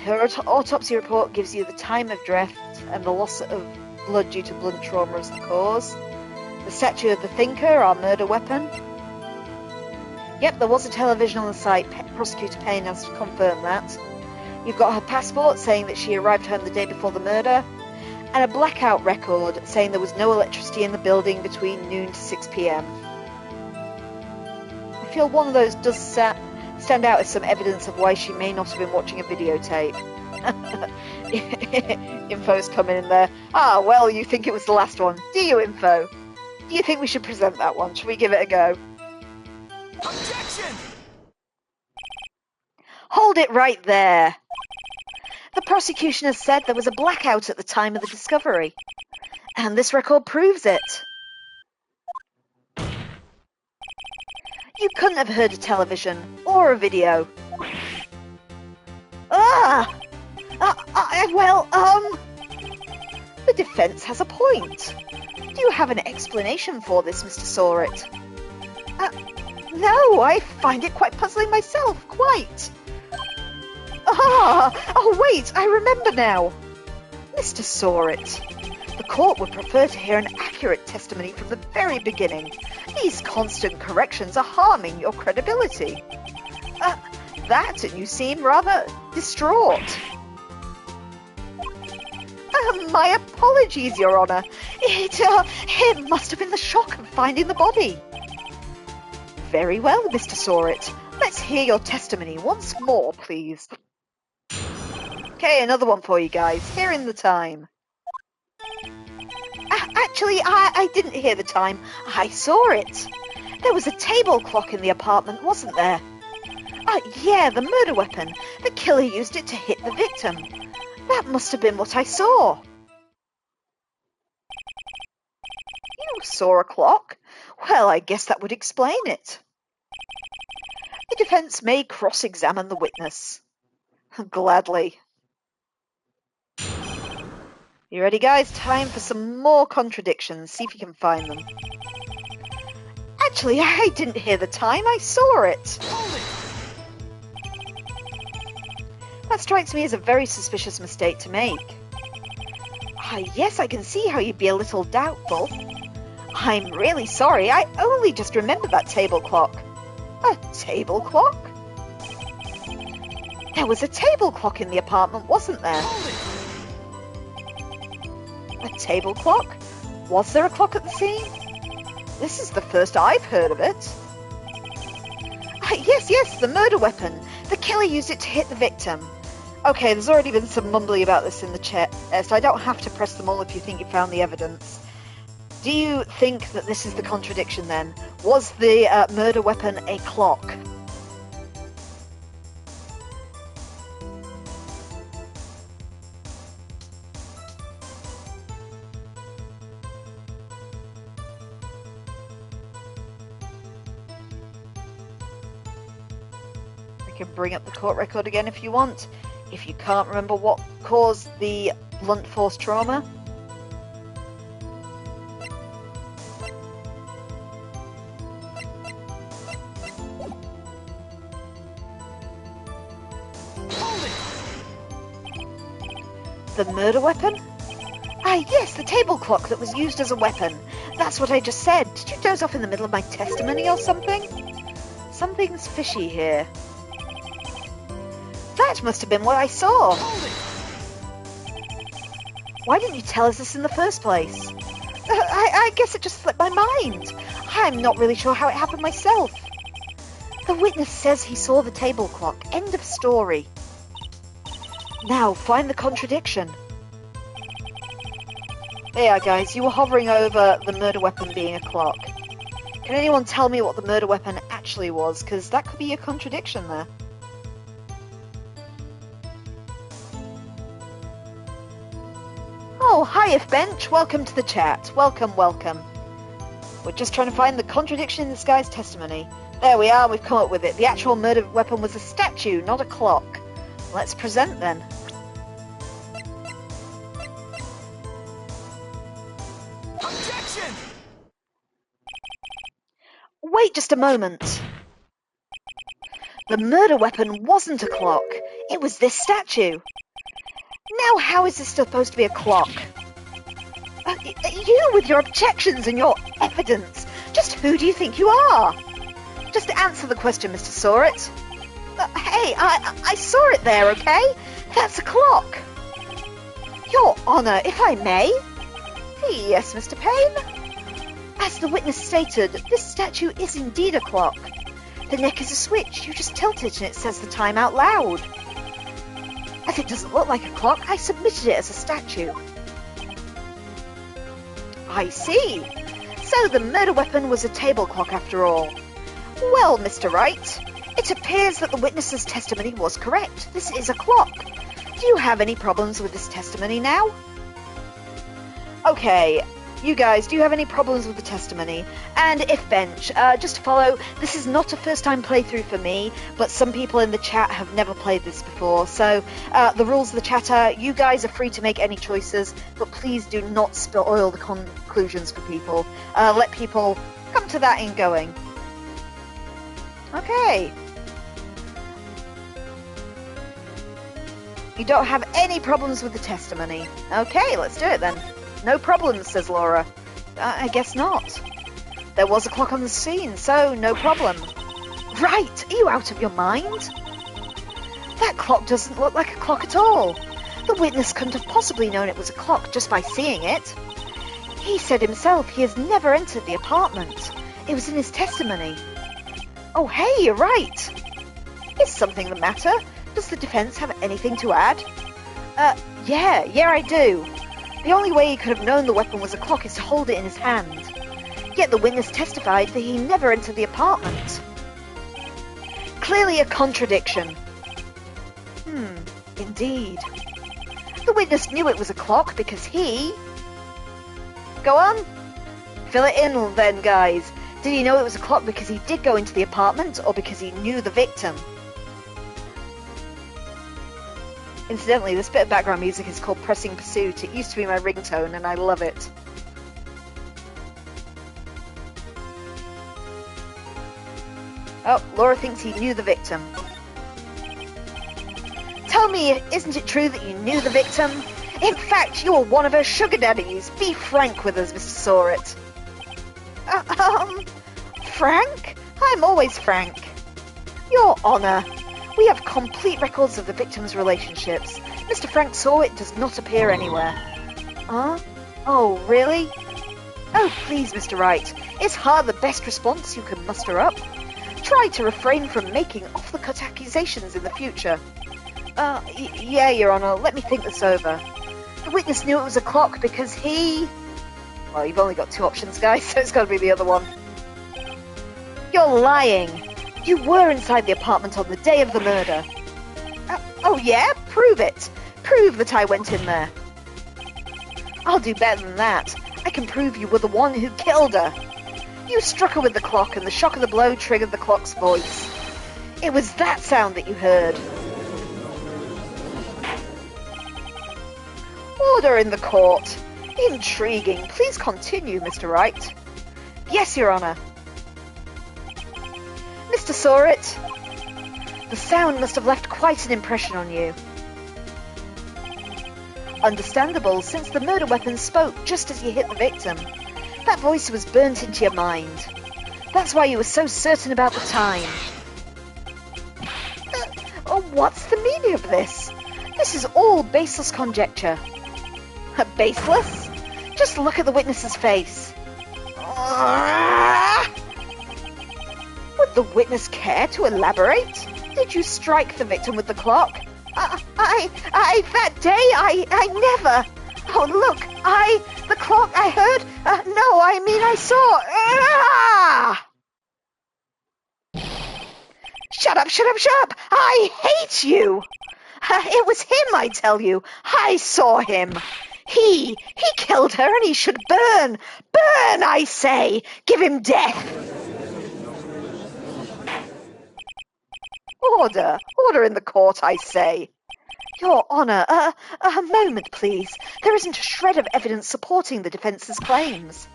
Her autopsy report gives you the time of death and the loss of blood due to blunt trauma as the cause. The statue of the thinker, our murder weapon. Yep, there was a television on the site. Prosecutor Payne has confirmed that. You've got her passport saying that she arrived home the day before the murder, and a blackout record saying there was no electricity in the building between noon to 6 p.m. I feel one of those does stand out as some evidence of why she may not have been watching a videotape. Info's coming in there. Well, you think it was the last one. Do you, Info? Do you think we should present that one? Should we give it a go? Objection! Hold it right there. The prosecution has said there was a blackout at the time of the discovery. And this record proves it. You couldn't have heard a television or a video. The defense has a point. Do you have an explanation for this, Mr. Sawrit? No, I find it quite puzzling myself, quite. Wait, I remember now. Mr. Sawrit, the court would prefer to hear an accurate testimony from the very beginning. These constant corrections are harming your credibility. And you seem rather distraught. My apologies, Your Honour. It must have been the shock of finding the body. Very well, Mr. Sawrit. Let's hear your testimony once more, please. Okay, another one for you guys. Hearing the time. Actually, I didn't hear the time. I saw it. There was a table clock in the apartment, wasn't there? Yeah, the murder weapon. The killer used it to hit the victim. That must have been what I saw. You saw a clock? Well, I guess that would explain it. The defense may cross-examine the witness. Gladly. You ready, guys? Time for some more contradictions. See if you can find them. Actually, I didn't hear the time. I saw it. That strikes me as a very suspicious mistake to make. Yes, I can see how you'd be a little doubtful. I'm really sorry. I only just remembered that table clock. A table clock? There was a table clock in the apartment, wasn't there? A table clock? Was there a clock at the scene? This is the first I've heard of it. Yes, the murder weapon. The killer used it to hit the victim. Okay, there's already been some mumbling about this in the chat, so I don't have to press them all if you think you found the evidence. Do you think that this is the contradiction then? Was the murder weapon a clock? I can bring up the court record again if you want. If you can't remember what caused the blunt force trauma. The murder weapon? Yes, the table clock that was used as a weapon. That's what I just said. Did you doze off in the middle of my testimony or something? Something's fishy here. That must have been what I saw. Why didn't you tell us this in the first place? I guess it just slipped my mind. I'm not really sure how it happened myself. The witness says he saw the table clock. End of story. Now, find the contradiction. There you are, guys. You were hovering over the murder weapon being a clock. Can anyone tell me what the murder weapon actually was? Because that could be a contradiction there. Oh, hi, If Bench. Welcome to the chat. Welcome, welcome. We're just trying to find the contradiction in this guy's testimony. There we are. We've come up with it. The actual murder weapon was a statue, not a clock. Let's present then. Objection! Wait just a moment. The murder weapon wasn't a clock. It was this statue. Now how is this supposed to be a clock? You with your objections and your evidence. Just who do you think you are? Just answer the question, Mr. Saw It. Hey, I saw it there, okay? That's a clock. Your Honour, if I may. Yes, Mr. Payne. As the witness stated, this statue is indeed a clock. The neck is a switch. You just tilt it and it says the time out loud. As it doesn't look like a clock, I submitted it as a statue. I see. So the murder weapon was a table clock after all. Well, Mr. Wright, it appears that the witness's testimony was correct. This is a clock. Do you have any problems with this testimony now? Okay, you guys, do you have any problems with the testimony? And If Bench, just to follow, this is not a first-time playthrough for me, but some people in the chat have never played this before. So the rules of the chat are, you guys are free to make any choices, but please do not spoil the conclusions for people. Let people come to that in going. Okay. You don't have any problems with the testimony. Okay, let's do it then. No problems, says Laura. I guess not. There was a clock on the scene, so no problem. Right, are you out of your mind? That clock doesn't look like a clock at all. The witness couldn't have possibly known it was a clock just by seeing it. He said himself he has never entered the apartment. It was in his testimony. Oh, hey, you're right. Is something the matter? Does the defense have anything to add? Yeah, I do. The only way he could have known the weapon was a clock is to hold it in his hand. Yet the witness testified that he never entered the apartment. Clearly a contradiction. Indeed. The witness knew it was a clock because he... Go on. Fill it in then, guys. Did he know it was a clock because he did go into the apartment, or because he knew the victim? Incidentally, this bit of background music is called Pressing Pursuit. It used to be my ringtone, and I love it. Oh, Laura thinks he knew the victim. Tell me, isn't it true that you knew the victim? In fact, you were one of her sugar daddies. Be frank with us, Mr. Sawrit. Frank? I'm always frank. Your Honour, we have complete records of the victim's relationships. Mr. Frank Sawrit does not appear anywhere. Huh? Oh, really? Oh, please, Mr. Wright. Is Ha the best response you can muster up? Try to refrain from making off-the-cut accusations in the future. Yeah, Your Honour, let me think this over. The witness knew it was a clock because he... Well, you've only got two options, guys, so it's got to be the other one. You're lying. You were inside the apartment on the day of the murder. Oh yeah? Prove it. Prove that I went in there. I'll do better than that. I can prove you were the one who killed her. You struck her with the clock, and the shock of the blow triggered the clock's voice. It was that sound that you heard. Order in the court. Intriguing. Please continue, Mr. Wright. Yes, Your Honour. Mr. Sawrit, the sound must have left quite an impression on you. Understandable, since the murder weapon spoke just as you hit the victim. That voice was burnt into your mind. That's why you were so certain about the time. What's the meaning of this? This is all baseless conjecture. Baseless? Just look at the witness's face. Would the witness care to elaborate? Did you strike the victim with the clock? That day, I never... Oh, look, the clock, I heard... No, I mean, I saw... Shut up! I hate you! It was him, I tell you. I saw him. He killed her, and he should burn. Burn, I say! Give him death! Order in the court, I say. Your Honour, a moment, please. There isn't a shred of evidence supporting the defence's claims.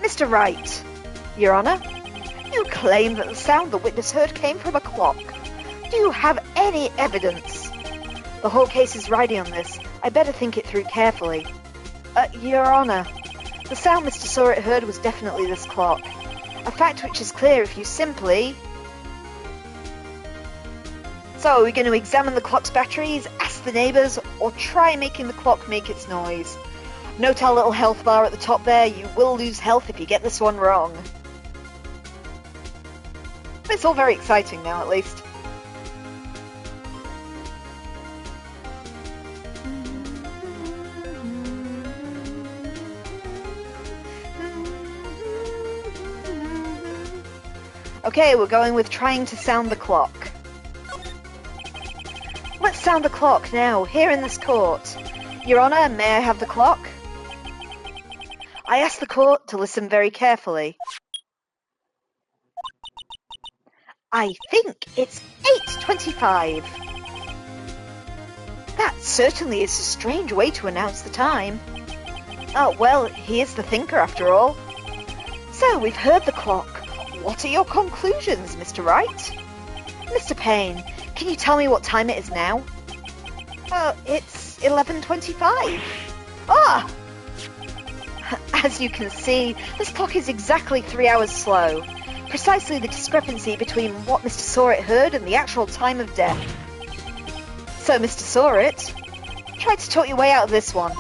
Mr. Wright, Your Honour, you claim that the sound the witness heard came from a clock. Do you have any evidence? The whole case is riding on this. I better think it through carefully. Your Honour, the sound Mr. Sawrit heard was definitely this clock. A fact which is clear if you simply... So, are we going to examine the clock's batteries, ask the neighbours, or try making the clock make its noise? Note our little health bar at the top there. You will lose health if you get this one wrong. It's all very exciting now, at least. Okay, we're going with trying to sound the clock. Let's sound the clock now, here in this court. Your Honour, may I have the clock? I ask the court to listen very carefully. I think it's 8:25. That certainly is a strange way to announce the time. Oh, well, he is the thinker after all. So, we've heard the clock. What are your conclusions, Mr. Wright? Mr. Payne, can you tell me what time it is now? It's 11:25. Ah! As you can see, this clock is exactly 3 hours slow. Precisely the discrepancy between what Mr. Sawrit heard and the actual time of death. So, Mr. Sawrit, try to talk your way out of this one.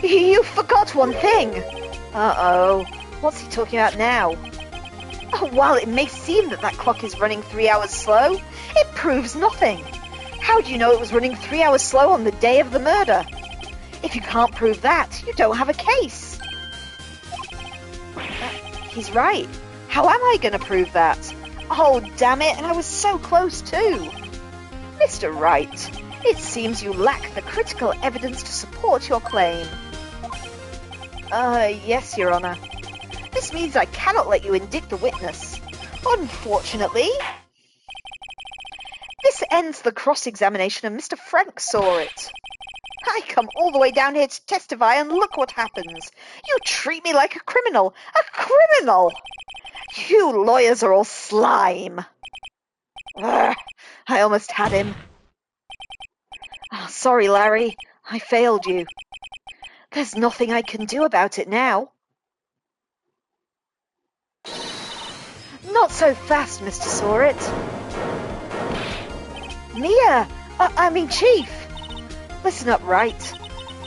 You forgot one thing. Uh-oh. What's he talking about now? Oh, while it may seem that clock is running 3 hours slow, It proves nothing. How do you know it was running 3 hours slow on the day of the murder? If you can't prove that, you don't have a case. He's right. How am I going to prove that? Oh, damn it, and I was so close too. Mr. Wright, it seems you lack the critical evidence to support your claim. Yes, Your Honor. This means I cannot let you indict the witness. Unfortunately, this ends the cross-examination and Mr. Frank saw it. I come all the way down here to testify and look what happens. You treat me like a criminal. A criminal! You lawyers are all slime. Ugh, I almost had him. Oh, sorry, Larry. I failed you. There's nothing I can do about it now. Not so fast, Mr. Sawit. Mia! I mean, Chief! Listen up, Wright.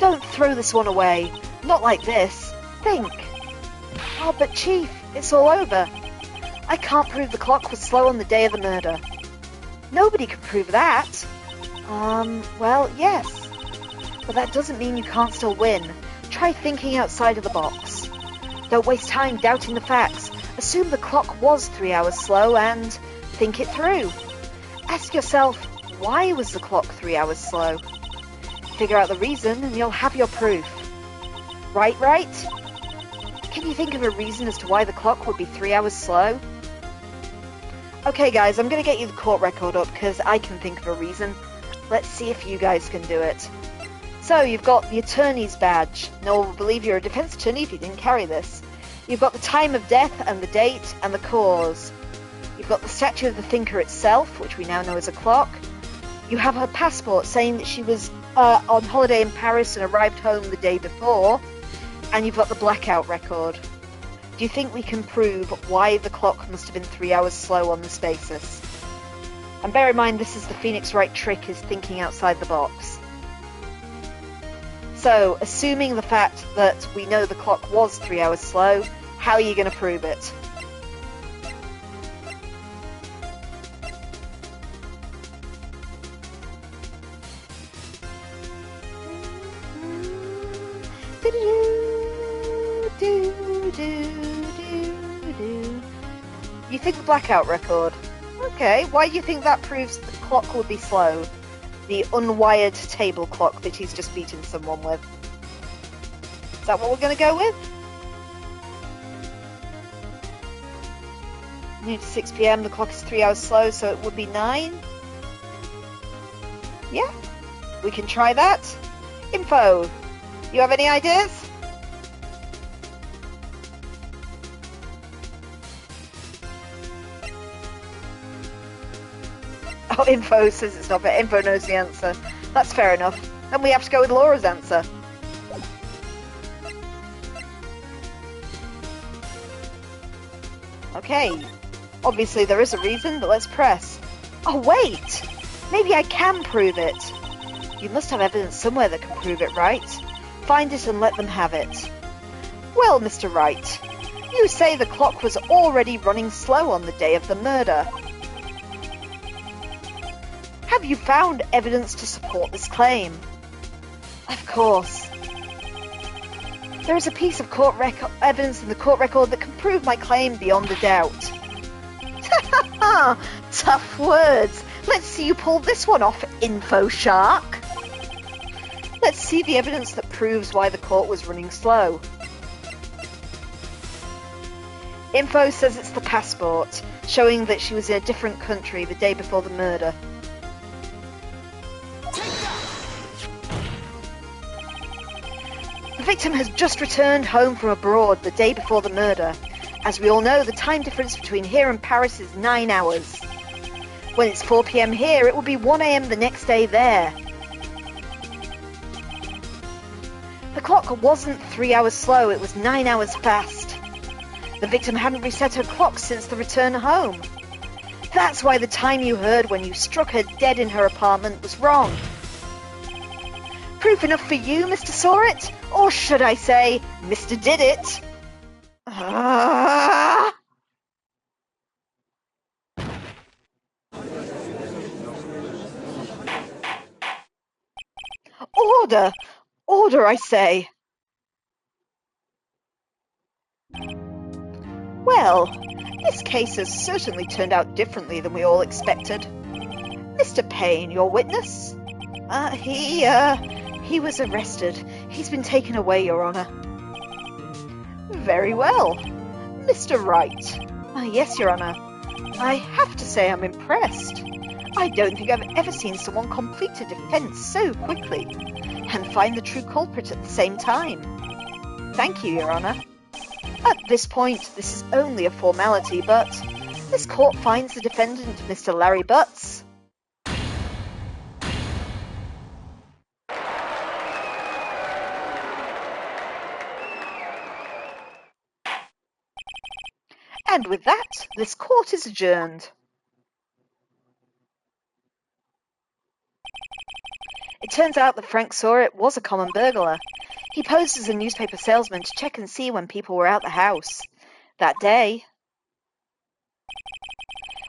Don't throw this one away. Not like this. Think. Oh, but Chief, it's all over. I can't prove the clock was slow on the day of the murder. Nobody can prove that. Well, yes. But that doesn't mean you can't still win. Try thinking outside of the box. Don't waste time doubting the facts. Assume the clock was 3 hours slow and think it through. Ask yourself, why was the clock 3 hours slow? Figure out the reason and you'll have your proof. Right? Can you think of a reason as to why the clock would be 3 hours slow? Okay guys, I'm going to get you the court record up because I can think of a reason. Let's see if you guys can do it. So, you've got the attorney's badge. No one will believe you're a defense attorney if you didn't carry this. You've got the time of death and the date and the cause. You've got the statue of the thinker itself, which we now know is a clock. You have her passport saying that she was on holiday in Paris and arrived home the day before. And you've got the blackout record. Do you think we can prove why the clock must have been 3 hours slow on this basis? And bear in mind, this is the Phoenix Wright trick, is thinking outside the box. So, assuming the fact that we know the clock was 3 hours slow, how are you going to prove it? You think the blackout record? Okay, why do you think that proves the clock would be slow? The unwired table clock that he's just beaten someone with. Is that what we're going to go with? Noon to 6 PM, the clock is 3 hours slow, so it would be 9. Yeah, we can try that. Info, you have any ideas? Oh, Info says it's not, but Info knows the answer. That's fair enough. Then we have to go with Laura's answer. Okay. Obviously there is a reason, but let's press. Oh, wait! Maybe I can prove it. You must have evidence somewhere that can prove it, right? Find it and let them have it. Well, Mr. Wright, you say the clock was already running slow on the day of the murder. Have you found evidence to support this claim? Of course. There is a piece of court evidence in the court record that can prove my claim beyond a doubt. Tough words. Let's see you pull this one off, Info Shark. Let's see the evidence that proves why the court was running slow. Info says it's the passport, showing that she was in a different country the day before the murder. The victim has just returned home from abroad the day before the murder. As we all know, the time difference between here and Paris is 9 hours. When it's 4 PM here, it will be 1 AM the next day there. The clock wasn't 3 hours slow, it was 9 hours fast. The victim hadn't reset her clock since the return home. That's why the time you heard when you struck her dead in her apartment was wrong. Proof enough for you, Mr. Saw It? Or should I say, Mr. Did It? Order! Order, I say! Well, this case has certainly turned out differently than we all expected. Mr. Payne, your witness? He was arrested. He's been taken away, Your Honor. Very well. Mr. Wright? Yes, Your Honor. I have to say I'm impressed. I don't think I've ever seen someone complete a defense so quickly and find the true culprit at the same time. Thank you, Your Honor. At this point, this is only a formality, but this court finds the defendant, Mr. Larry Butts. And with that, this court is adjourned. It turns out that Frank Sawyer was a common burglar. He posed as a newspaper salesman to check and see when people were out the house. That day,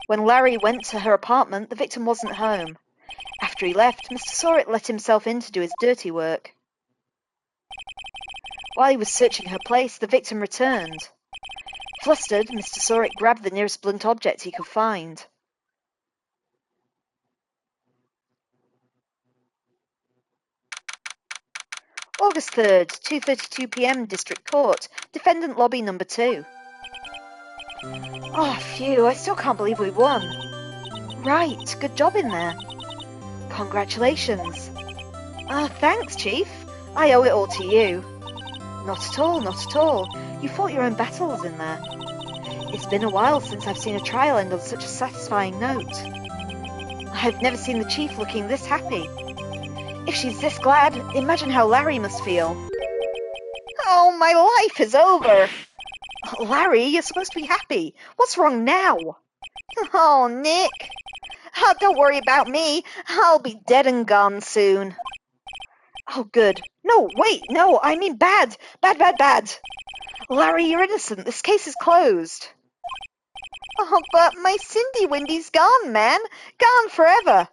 when Larry went to her apartment, the victim wasn't home. After he left, Mr. Sawyer let himself in to do his dirty work. While he was searching her place, the victim returned. Flustered, Mr. Sawyer grabbed the nearest blunt object he could find. August 3rd, 2:32 p.m. District Court, Defendant Lobby Number 2. Oh, phew, I still can't believe we won. Right, good job in there. Congratulations. Thanks, Chief. I owe it all to you. Not at all, not at all. You fought your own battles in there. It's been a while since I've seen a trial end on such a satisfying note. I've never seen the Chief looking this happy. If she's this glad, imagine how Larry must feel. Oh, my life is over. Larry, you're supposed to be happy. What's wrong now? Oh, Nick. Don't worry about me. I'll be dead and gone soon. Oh, good. No, wait, no, I mean bad. Bad. Larry, you're innocent. This case is closed. Oh, but my Cindy Windy's gone, man. Gone forever.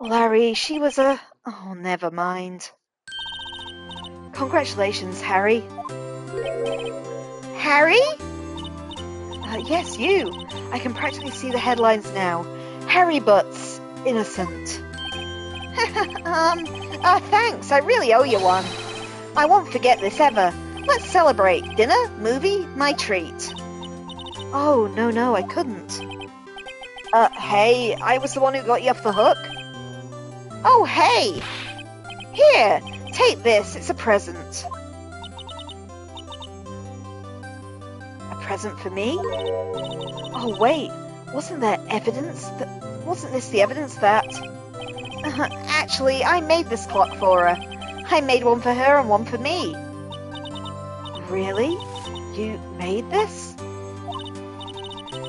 Larry, she was a... Oh, never mind. Congratulations, Harry. Harry? Yes, you. I can practically see the headlines now. Harry Butts, innocent. Thanks. I really owe you one. I won't forget this ever. Let's celebrate. Dinner? Movie? My treat. Oh, no, I couldn't. Hey, I was the one who got you off the hook. Oh, hey! Here, take this. It's a present. A present for me? Oh, wait. Wasn't this the evidence that... Actually, I made this clock for her. I made one for her and one for me. Really? You made this?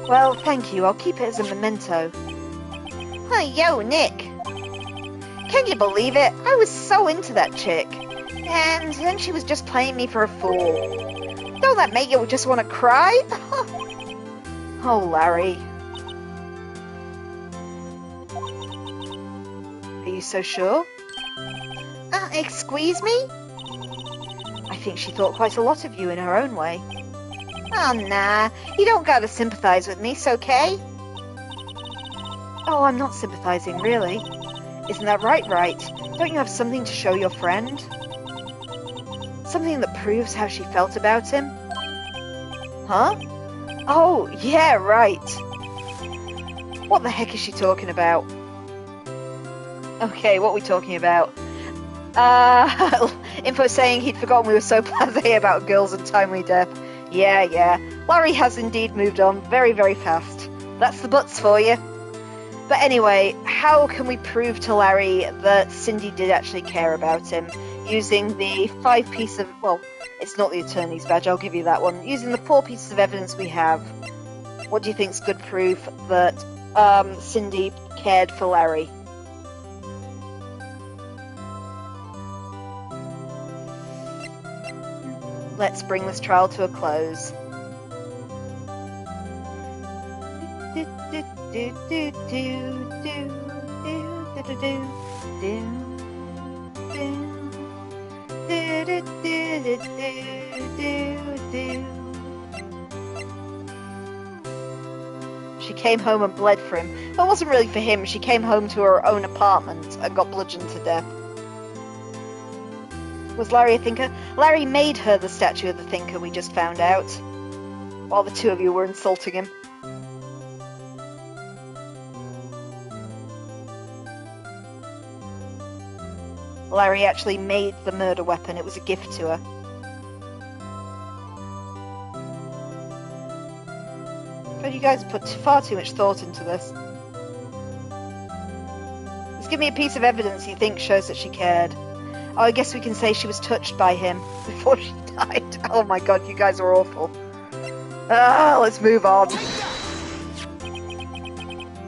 Well, thank you. I'll keep it as a memento. Yo, Nick. Can you believe it? I was so into that chick. And then she was just playing me for a fool. Don't that make you just want to cry? Oh, Larry. Are you so sure? Excuse me? I think she thought quite a lot of you in her own way. Oh, nah. You don't gotta sympathize with me, so okay? Oh, I'm not sympathizing, really. Isn't that right? Don't you have something to show your friend? Something that proves how she felt about him? Huh? Oh, yeah, right. What the heck is she talking about? Okay, what are we talking about? Info saying he'd forgotten we were so blasé about girls and timely death. Yeah. Larry has indeed moved on very, very fast. That's the Butts for you. But anyway, how can we prove to Larry that Cindy did actually care about him? Using the 5 pieces of... Well, it's not the attorney's badge, I'll give you that one. Using the 4 pieces of evidence we have. What do you think's good proof that Cindy cared for Larry? Let's bring this trial to a close. She came home and bled for him. It wasn't really for him. She came home to her own apartment and got bludgeoned to death. Was Larry a thinker? Larry made her the statue of the thinker, we just found out, while the two of you were insulting him. Larry actually made the murder weapon. It was a gift to her. But you guys put far too much thought into this. Just give me a piece of evidence you think shows that she cared. Oh, I guess we can say she was touched by him before she died. Oh my god, you guys are awful. Let's move on.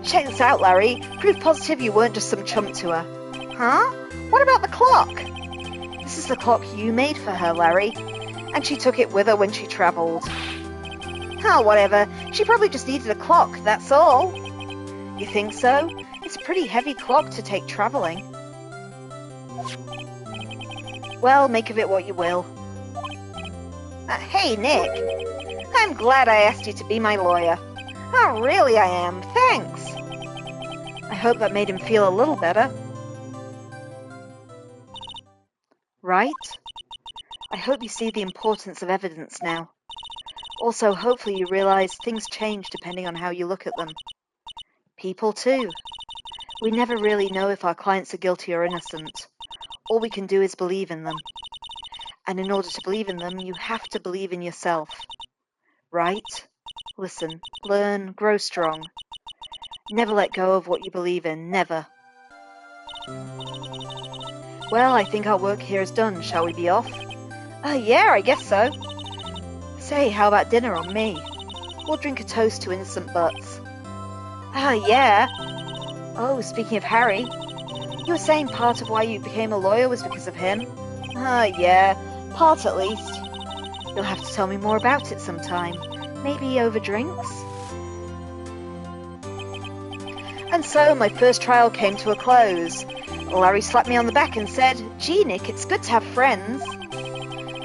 Check this out, Larry. Proof positive you weren't just some chump to her. Huh? What about the clock? This is the clock you made for her, Larry. And she took it with her when she travelled. Oh, whatever. She probably just needed a clock, that's all. You think so? It's a pretty heavy clock to take travelling. Well, make of it what you will. Hey, Nick. I'm glad I asked you to be my lawyer. Oh, really I am. Thanks. I hope that made him feel a little better. Right? I hope you see the importance of evidence now. Also, hopefully you realize things change depending on how you look at them. People too. We never really know if our clients are guilty or innocent. All we can do is believe in them. And in order to believe in them, you have to believe in yourself. Right? Listen, learn, grow strong. Never let go of what you believe in, never. Well, I think our work here is done. Shall we be off? Yeah, I guess so. Say, how about dinner on me? We'll drink a toast to innocent butts. Yeah. Oh, speaking of Harry, you were saying part of why you became a lawyer was because of him? Yeah, part at least. You'll have to tell me more about it sometime. Maybe over drinks? And so my first trial came to a close. Larry slapped me on the back and said, "Gee, Nick, it's good to have friends."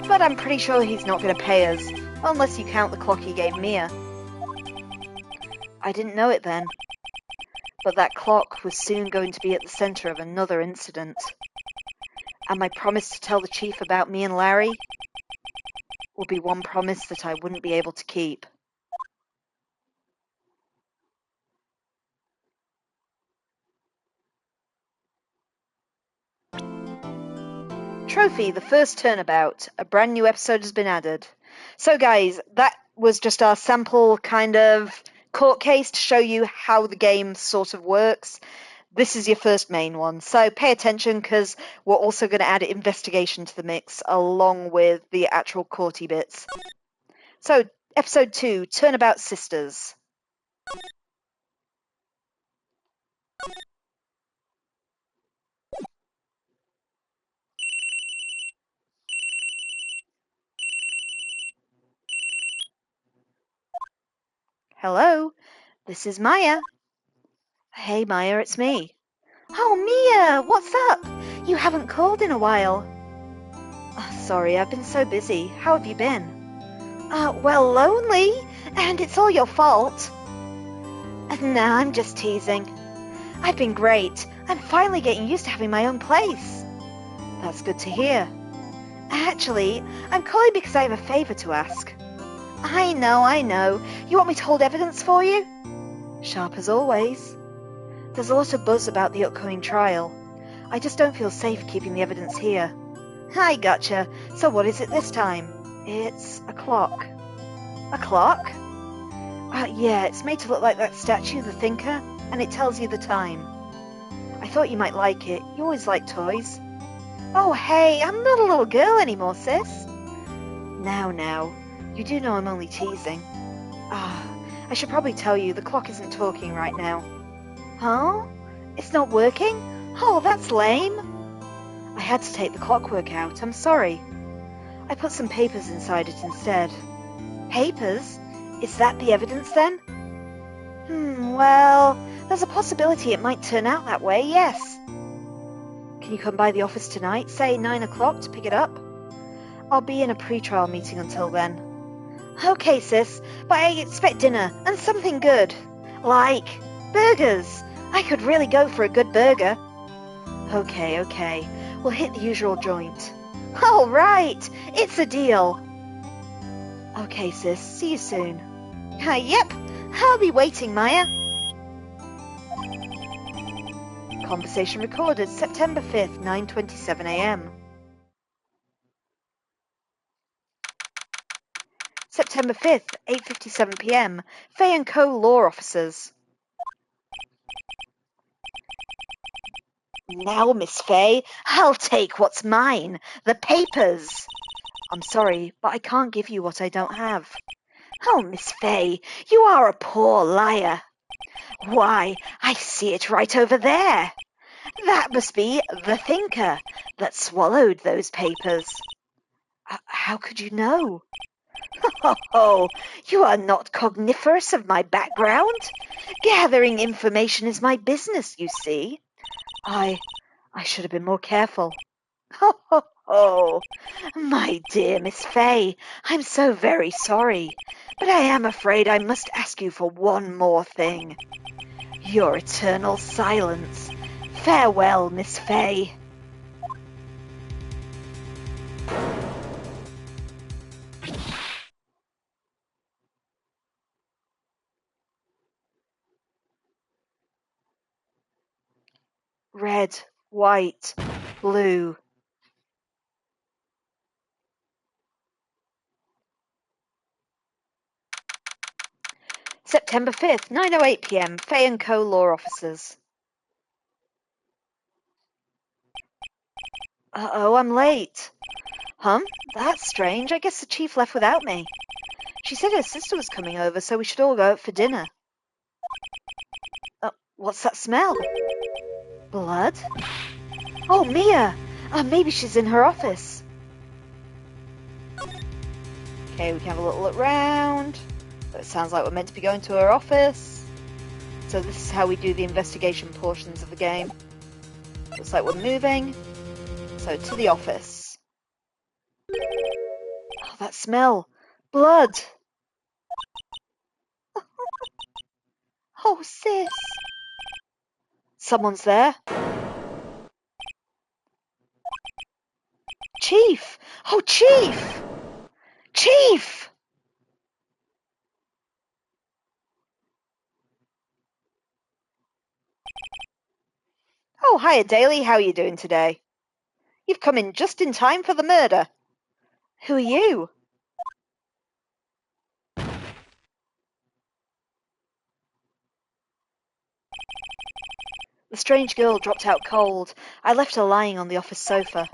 But I'm pretty sure he's not going to pay us, unless you count the clock he gave Mia. I didn't know it then, but that clock was soon going to be at the center of another incident. And my promise to tell the chief about me and Larry will be one promise that I wouldn't be able to keep. Trophy, the first Turnabout. A brand new episode has been added. So guys, that was just our sample kind of court case to show you how the game sort of works. This is your first main one, so pay attention because we're also going to add investigation to the mix along with the actual courty bits. So, episode 2, Turnabout Sisters. Hello, this is Maya. Hey Maya, it's me. Oh Mia, what's up? You haven't called in a while. Sorry, I've been so busy. How have you been? Well, lonely, and it's all your fault. No, I'm just teasing. I've been great. I'm finally getting used to having my own place. That's good to hear. Actually, I'm calling because I have a favor to ask. I know. You want me to hold evidence for you? Sharp as always. There's a lot of buzz about the upcoming trial. I just don't feel safe keeping the evidence here. I gotcha. So what is it this time? It's a clock. A clock? Yeah, it's made to look like that statue, the Thinker, and it tells you the time. I thought you might like it. You always like toys. Oh, hey, I'm not a little girl anymore, sis. Now. You do know I'm only teasing. I should probably tell you, the clock isn't talking right now. Huh? It's not working? Oh, that's lame. I had to take the clockwork out, I'm sorry. I put some papers inside it instead. Papers? Is that the evidence then? Well, there's a possibility it might turn out that way, yes. Can Can you come by the office tonight, say 9 o'clock, to pick it up? I'll be in a pre-trial meeting until then. Okay, sis, but I expect dinner and something good. Like burgers. I could really go for a good burger. Okay. We'll hit the usual joint. All right, it's a deal. Okay, sis, see you soon. Yep, I'll be waiting, Maya. Conversation recorded September 5th, 9:27 a.m. September 5th, 8:57 p.m. Fay & Co. law officers. Now, Miss Fay, I'll take what's mine. The papers. I'm sorry, but I can't give you what I don't have. Oh, Miss Fay, you are a poor liar. Why, I see it right over there. That must be the thinker that swallowed those papers. How could you know? Oh, you are not cogniferous of my background. Gathering information is my business, you see. I should have been more careful. Oh, my dear Miss Fay, I'm so very sorry, but I am afraid I must ask you for one more thing. Your eternal silence. Farewell, Miss Fay. Red, white, blue. September 5th, 9:08 p.m. Fay & Co. law officers. Uh-oh, I'm late. That's strange. I guess the chief left without me. She said her sister was coming over, so we should all go out for dinner. What's that smell? Blood? Oh, Mia! Maybe she's in her office. Okay, we can have a little look round. It sounds like we're meant to be going to her office. So this is how we do the investigation portions of the game. Looks like we're moving. So to the office. Oh, that smell. Blood. Oh, sis. Someone's there. Chief! Oh, Chief! Chief! Oh, hiya, Daly. How are you doing today? You've come in just in time for the murder. Who are you? The strange girl dropped out cold. I left her lying on the office sofa.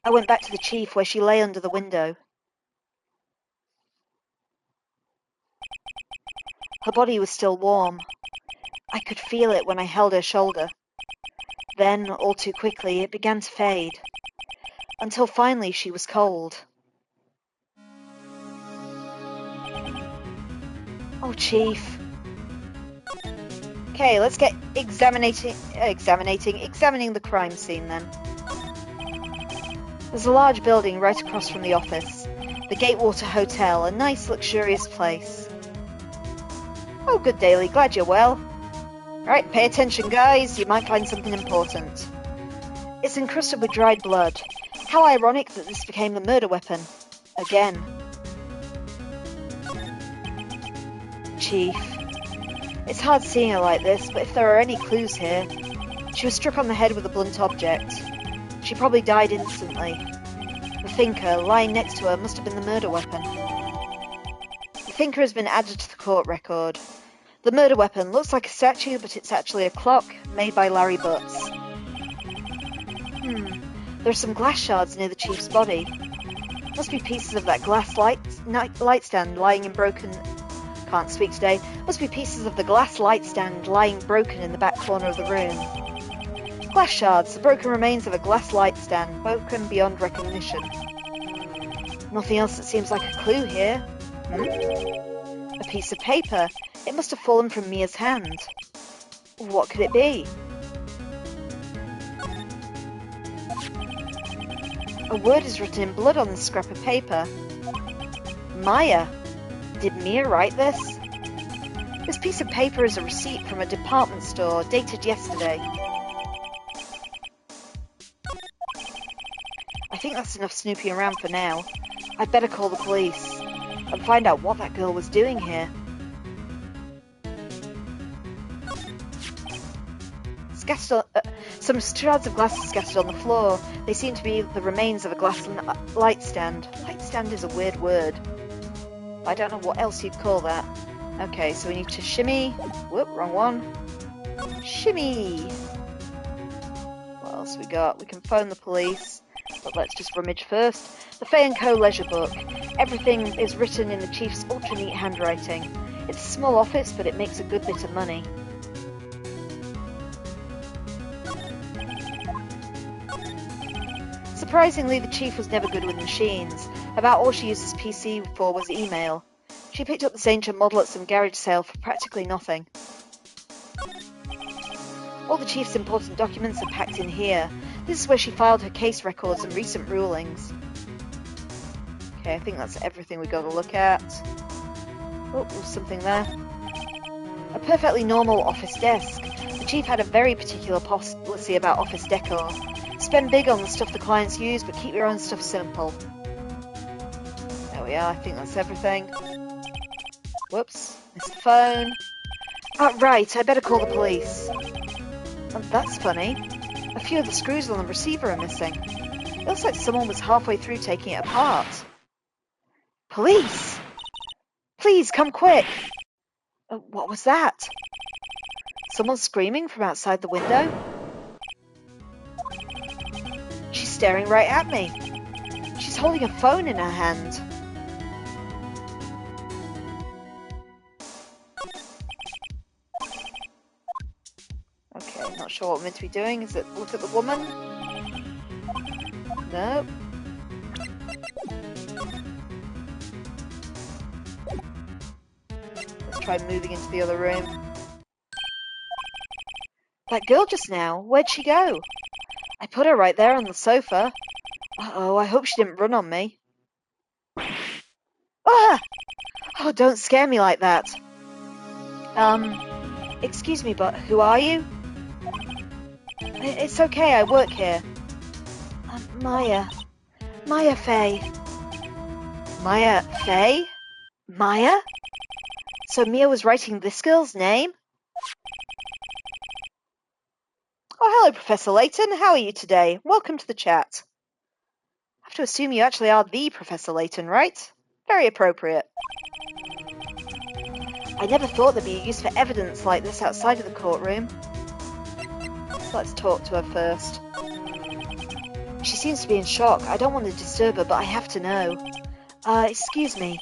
I went back to the chief where she lay under the window. Her body was still warm. I could feel it when I held her shoulder. Then, all too quickly, it began to fade. Until finally she was cold. Oh, Chief. Okay, let's get examining the crime scene then. There's a large building right across from the office. The Gatewater Hotel, a nice, luxurious place. Oh, good, Daly. Glad you're well. Right, pay attention, guys. You might find something important. It's encrusted with dried blood. How ironic that this became the murder weapon. Again. Chief. It's hard seeing her like this, but if there are any clues here... She was struck on the head with a blunt object. She probably died instantly. The thinker, lying next to her, must have been the murder weapon. The thinker has been added to the court record. The murder weapon looks like a statue, but it's actually a clock made by Larry Butts. There are some glass shards near the chief's body. Must be pieces of that glass light stand lying in broken... Can't speak today. Must be pieces of the glass light stand lying broken in the back corner of the room. Glass shards, the broken remains of a glass light stand, broken beyond recognition. Nothing else that seems like a clue here. A piece of paper. It must have fallen from Mia's hand. What could it be? A word is written in blood on this scrap of paper. Maya. Did Mia write this? This piece of paper is a receipt from a department store dated yesterday. I think that's enough snooping around for now. I'd better call the police and find out what that girl was doing here. Some shards of glass are scattered on the floor. They seem to be the remains of a glass light stand. Light stand is a weird word. I don't know what else you'd call that. Okay, so we need to shimmy. Whoop, wrong one. Shimmy! What else we got? We can phone the police. But let's just rummage first. The Fay & Co. leisure book. Everything is written in the chief's ultra-neat handwriting. It's a small office, but it makes a good bit of money. Surprisingly, the chief was never good with machines. About all she used his PC for was email. She picked up this ancient model at some garage sale for practically nothing. All the chief's important documents are packed in here. This is where she filed her case records and recent rulings. Okay, I think that's everything we got to look at. Oh, there's something there. A perfectly normal office desk. The chief had a very particular policy about office decor. Spend big on the stuff the clients use, but keep your own stuff simple. There we are, I think that's everything. Whoops, missed the phone. Right, I better call the police. Oh, that's funny. A few of the screws on the receiver are missing. It looks like someone was halfway through taking it apart. Police! Please, come quick! What was that? Someone screaming from outside the window? She's staring right at me. She's holding a phone in her hand. Okay, not sure what we're meant to be doing. Is it look at the woman? Nope. Let's try moving into the other room. That girl just now, where'd she go? I put her right there on the sofa. Uh-oh, I hope she didn't run on me. Ah! Oh, don't scare me like that. Excuse me, but who are you? It's okay, I work here. Maya. Maya Fay. Maya Fay? Maya? So Mia was writing this girl's name? Oh, hello, Professor Layton. How are you today? Welcome to the chat. I have to assume you actually are the Professor Layton, right? Very appropriate. I never thought there'd be a use for evidence like this outside of the courtroom. Let's talk to her first. She seems to be in shock. I don't want to disturb her, but I have to know. Excuse me.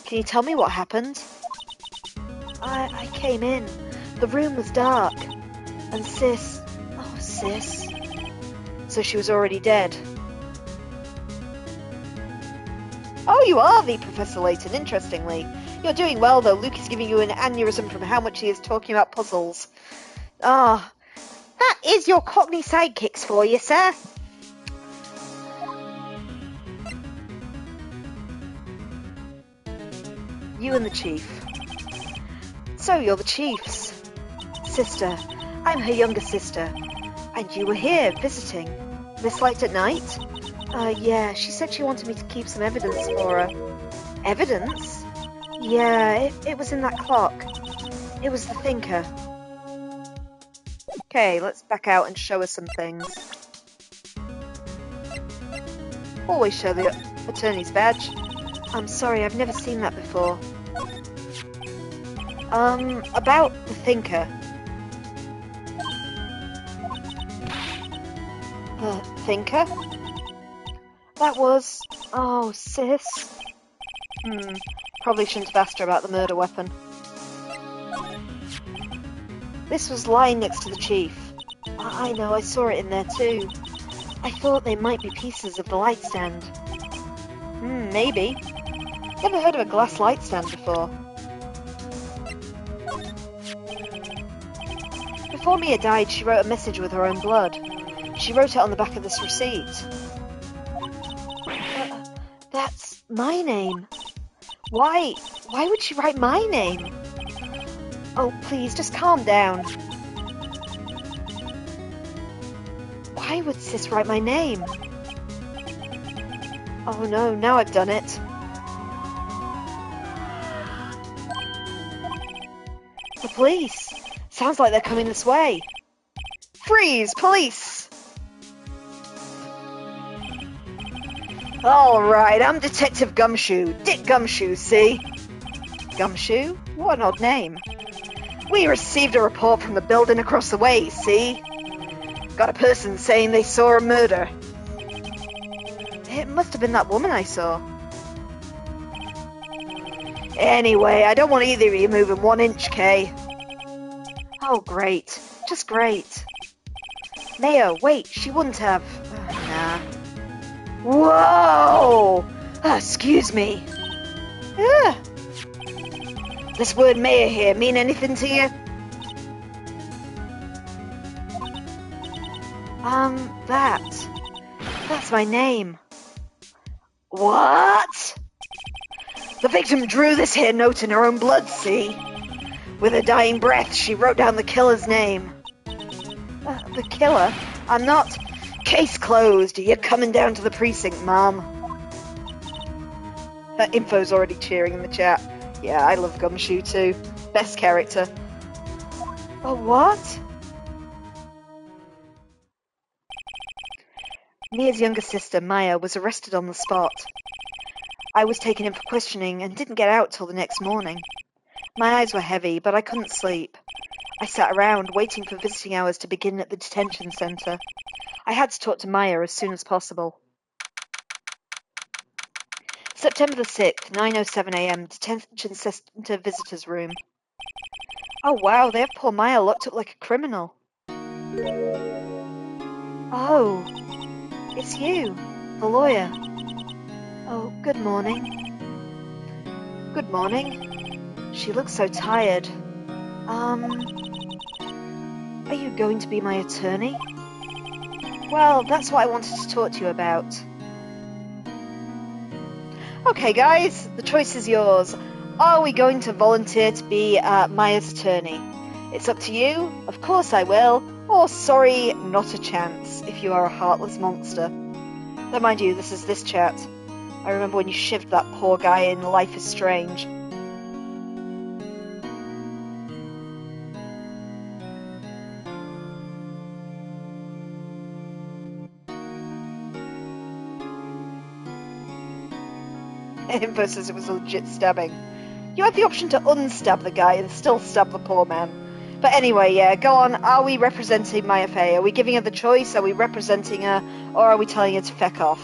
Can you tell me what happened? I came in. The room was dark. And Sis... Oh, Sis... So she was already dead. Oh, you are the Professor Layton, interestingly. You're doing well, though. Luke is giving you an aneurysm from how much he is talking about puzzles. Ah... That is your Cockney sidekicks for you, sir. You and the chief. So you're the chief's sister. I'm her younger sister. And you were here, visiting. This late at night? Yeah, she said she wanted me to keep some evidence for her. Evidence? Yeah, it was in that clock. It was the thinker. Okay, let's back out and show her some things. Always show the attorney's badge. I'm sorry, I've never seen that before. About the thinker. The thinker? That was... Oh, Sis. Probably shouldn't have asked her about the murder weapon. This was lying next to the chief. I know, I saw it in there too. I thought they might be pieces of the light stand. Maybe. Never heard of a glass light stand before. Before Mia died, she wrote a message with her own blood. She wrote it on the back of this receipt. That's my name. Why would she write my name? Oh, please, just calm down. Why would Sis write my name? Oh no, now I've done it. The police! Sounds like they're coming this way. Freeze! Police! Alright, I'm Detective Gumshoe. Dick Gumshoe, see? Gumshoe? What an odd name. We received a report from the building across the way, see? Got a person saying they saw a murder. It must have been that woman I saw. Anyway, I don't want either of you moving 1 inch, Kay. Oh, great. Just great. Mayo, wait, she wouldn't have... nah. Whoa! Excuse me. This word Mayo here mean anything to you? That's my name. What? The victim drew this here note in her own blood, see? With her dying breath, she wrote down the killer's name. The killer? I'm not... Case closed. You're coming down to the precinct, Mom. Info's already cheering in the chat. Yeah, I love Gumshoe too. Best character. Oh, what? Mia's younger sister, Maya, was arrested on the spot. I was taken in for questioning and didn't get out till the next morning. My eyes were heavy, but I couldn't sleep. I sat around, waiting for visiting hours to begin at the detention centre. I had to talk to Maya as soon as possible. September the 6th, 9:07 a.m, detention centre visitors room. Oh wow, they have poor Maya locked up like a criminal. Oh, it's you, the lawyer. Oh, good morning. Good morning. She looks so tired. Are you going to be my attorney? Well, that's what I wanted to talk to you about. Okay, guys, the choice is yours. Are we going to volunteer to be Maya's attorney? It's up to you. Of course I will. Or sorry, not a chance, if you are a heartless monster. Though mind you, this is this chat. I remember when you shivved that poor guy in Life is Strange. Info says it was a legit stabbing. You had the option to unstab the guy and still stab the poor man. But anyway, yeah, go on. Are we representing Maya Fey? Are we giving her the choice? Are we representing her? Or are we telling her to feck off?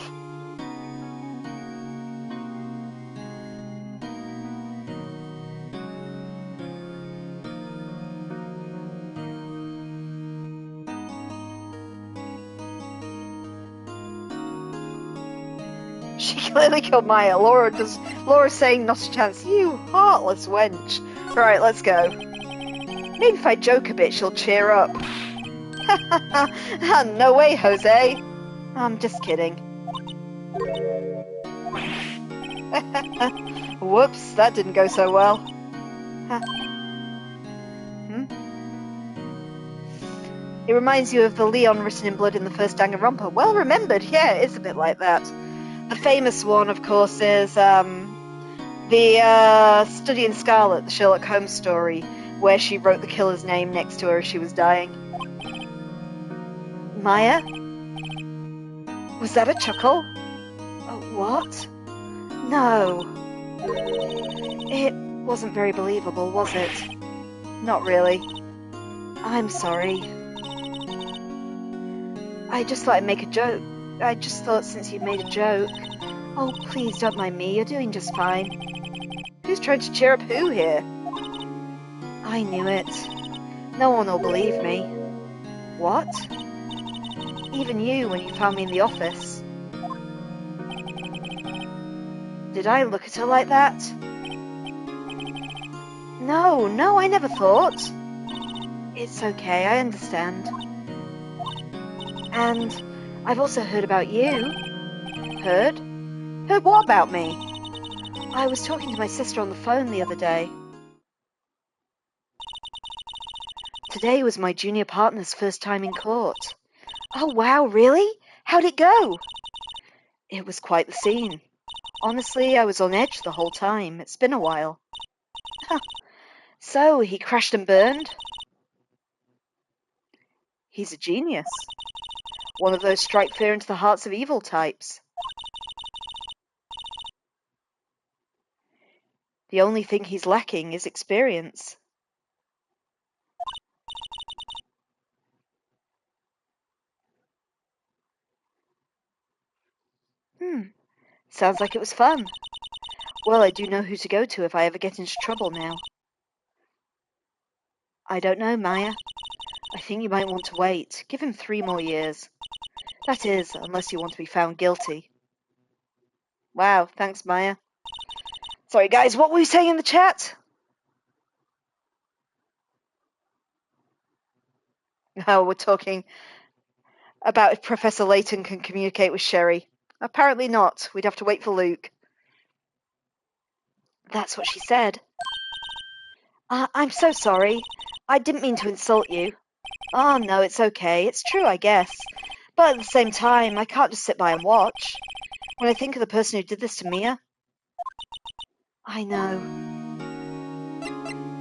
She clearly killed Maya. Laura's saying not a chance. You heartless wench. Right, let's go. Maybe if I joke a bit, she'll cheer up. No way, Jose. I'm just kidding. Whoops, that didn't go so well. It reminds you of the Leon written in blood in the first Danganronpa. Well remembered, yeah, it is a bit like that. The famous one, of course, is the Study in Scarlet, the Sherlock Holmes story, where she wrote the killer's name next to her as she was dying. Maya? Was that a chuckle? Oh, what? No. It wasn't very believable, was it? Not really. I'm sorry. I just thought I'd make a joke. I just thought since you'd made a joke... Oh, please don't mind me, you're doing just fine. Who's trying to cheer up who here? I knew it. No one will believe me. What? Even you when you found me in the office. Did I look at her like that? No, I never thought. It's okay, I understand. And I've also heard about you. Heard? Heard what about me? I was talking to my sister on the phone the other day. Today was my junior partner's first time in court. Oh wow, really? How'd it go? It was quite the scene. Honestly, I was on edge the whole time. It's been a while. So, he crashed and burned? He's a genius. One of those strike fear into the hearts of evil types. The only thing he's lacking is experience. Sounds like it was fun. Well, I do know who to go to if I ever get into trouble now. I don't know, Maya. I think you might want to wait. Give him 3 more years. That is, unless you want to be found guilty. Wow, thanks, Maya. Sorry, guys, what were you saying in the chat? Oh, we're talking about if Professor Layton can communicate with Sherry. Apparently not. We'd have to wait for Luke. That's what she said. I'm so sorry. I didn't mean to insult you. Oh, no, it's okay. It's true, I guess. But at the same time, I can't just sit by and watch. When I think of the person who did this to Mia. I know.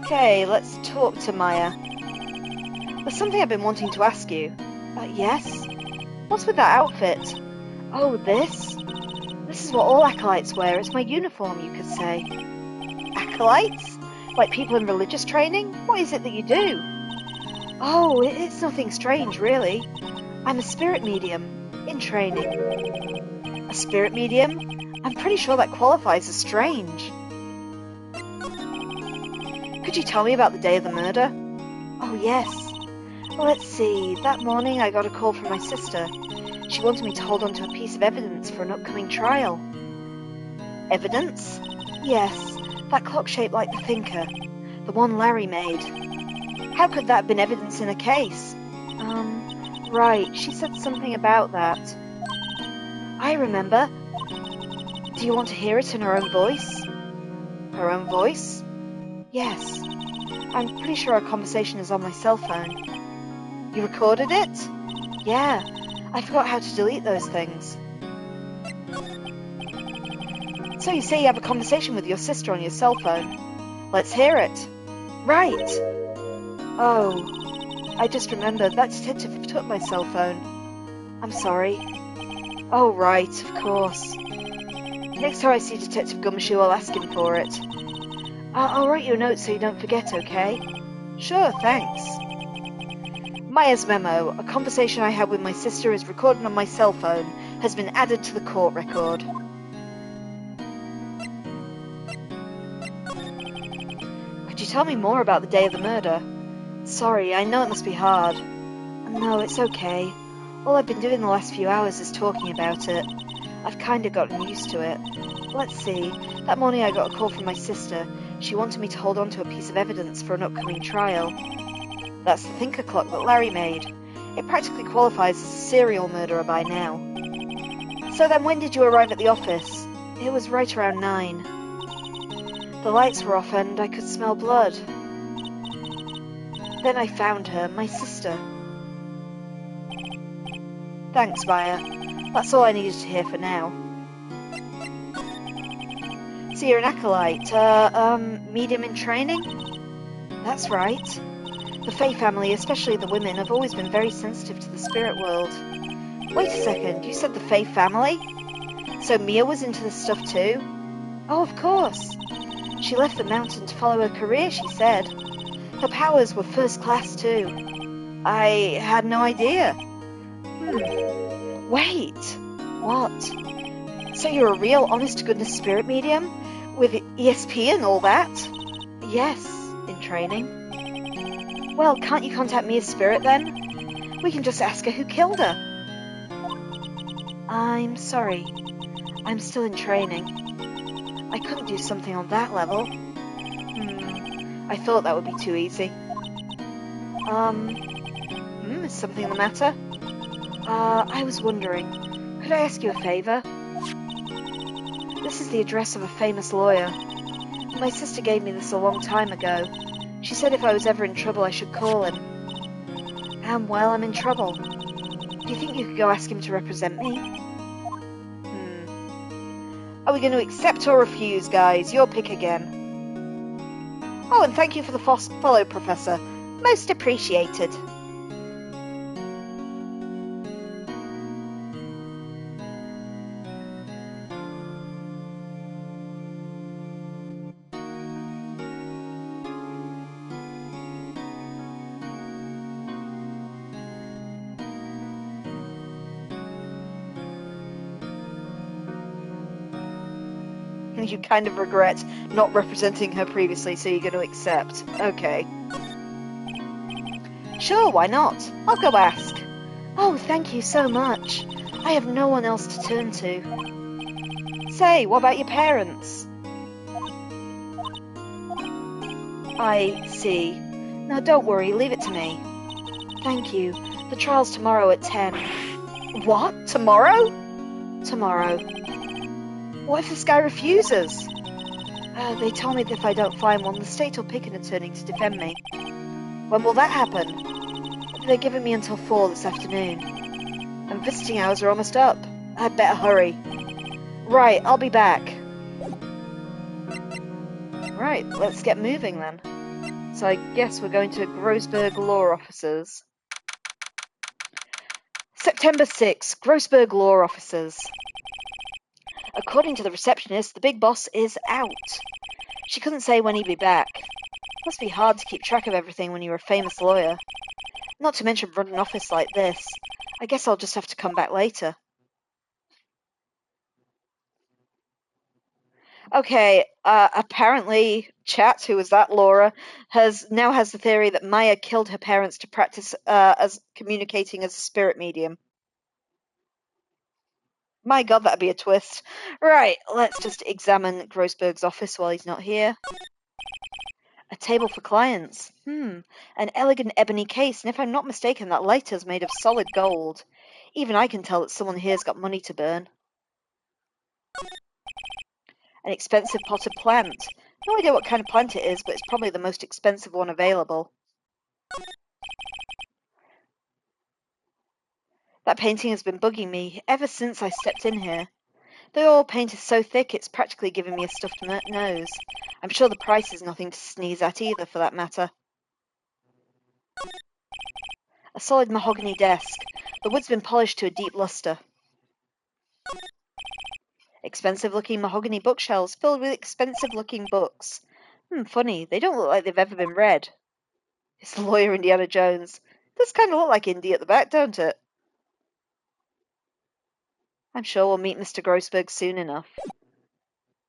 Okay, let's talk to Maya. There's something I've been wanting to ask you. Yes? What's with that outfit? Oh, this? This is what all acolytes wear. It's my uniform, you could say. Acolytes? Like people in religious training? What is it that you do? Oh, it's nothing strange, really. I'm a spirit medium, in training. A spirit medium? I'm pretty sure that qualifies as strange. Could you tell me about the day of the murder? Oh, yes. Well, let's see. That morning I got a call from my sister. She wanted me to hold on to a piece of evidence for an upcoming trial. Evidence? Yes, that clock shaped like the thinker. The one Larry made. How could that have been evidence in a case? Right, she said something about that. I remember. Do you want to hear it in her own voice? Her own voice? Yes. I'm pretty sure our conversation is on my cell phone. You recorded it? Yeah. I forgot how to delete those things. So you say you have a conversation with your sister on your cell phone. Let's hear it. Right. Oh, I just remembered that detective took my cell phone. I'm sorry. Oh, right, of course. Next time I see Detective Gumshoe, I'll ask him for it. I'll write you a note so you don't forget, okay? Sure, thanks. Maya's memo, a conversation I had with my sister is recorded on my cell phone, has been added to the court record. Could you tell me more about the day of the murder? Sorry, I know it must be hard. No, it's okay. All I've been doing the last few hours is talking about it. I've kinda gotten used to it. Let's see. That morning I got a call from my sister. She wanted me to hold on to a piece of evidence for an upcoming trial. That's the thinker clock that Larry made. It practically qualifies as a serial murderer by now. So then when did you arrive at the office? It was right around 9. The lights were off and I could smell blood. Then I found her, my sister. Thanks, Maya. That's all I needed to hear for now. So you're an acolyte, medium in training? That's right. The Fae family, especially the women, have always been very sensitive to the spirit world. Wait a second, you said the Fae family? So Mia was into this stuff too? Oh, of course. She left the mountain to follow her career, she said. Her powers were first class too. I had no idea. Wait, what? So you're a real honest-to-goodness spirit medium? With ESP and all that? Yes, in training. Well, can't you contact Mia's spirit then? We can just ask her who killed her. I'm sorry. I'm still in training. I couldn't do something on that level. I thought that would be too easy. Is something the matter? I was wondering, could I ask you a favor? This is the address of a famous lawyer. My sister gave me this a long time ago. She said if I was ever in trouble, I should call him. And well, I'm in trouble. Do you think you could go ask him to represent me? Are we going to accept or refuse, guys? Your pick again. Oh, and thank you for the follow, Professor. Most appreciated. You kind of regret not representing her previously, so you're going to accept. Okay. Sure, why not? I'll go ask. Oh, thank you so much. I have no one else to turn to. Say, what about your parents? I see. No, don't worry, leave it to me. Thank you. The trial's tomorrow at 10. What? Tomorrow? Tomorrow. What if this guy refuses? They told me that if I don't find one, the state will pick an attorney to defend me. When will that happen? They're giving me until 4 this afternoon. And visiting hours are almost up. I'd better hurry. Right, I'll be back. Right, let's get moving then. So I guess we're going to Grossberg Law Offices. September 6th, Grossberg Law Offices. According to the receptionist, the big boss is out. She couldn't say when he'd be back. Must be hard to keep track of everything when you're a famous lawyer. Not to mention run an office like this. I guess I'll just have to come back later. Okay, apparently Chat, who was that Laura, now has the theory that Maya killed her parents to practice as communicating as a spirit medium. My God, that'd be a twist. Right, let's just examine Grossberg's office while he's not here. A table for clients. An elegant ebony case, and if I'm not mistaken, that lighter's made of solid gold. Even I can tell that someone here's got money to burn. An expensive potted plant. No idea what kind of plant it is, but it's probably the most expensive one available. That painting has been bugging me ever since I stepped in here. The oil paint is so thick it's practically giving me a stuffed nose. I'm sure the price is nothing to sneeze at either, for that matter. A solid mahogany desk. The wood's been polished to a deep luster. Expensive-looking mahogany bookshelves filled with expensive-looking books. Funny, they don't look like they've ever been read. It's Lawyer Indiana Jones. Does kind of look like Indy at the back, don't it? I'm sure we'll meet Mr. Grossberg soon enough.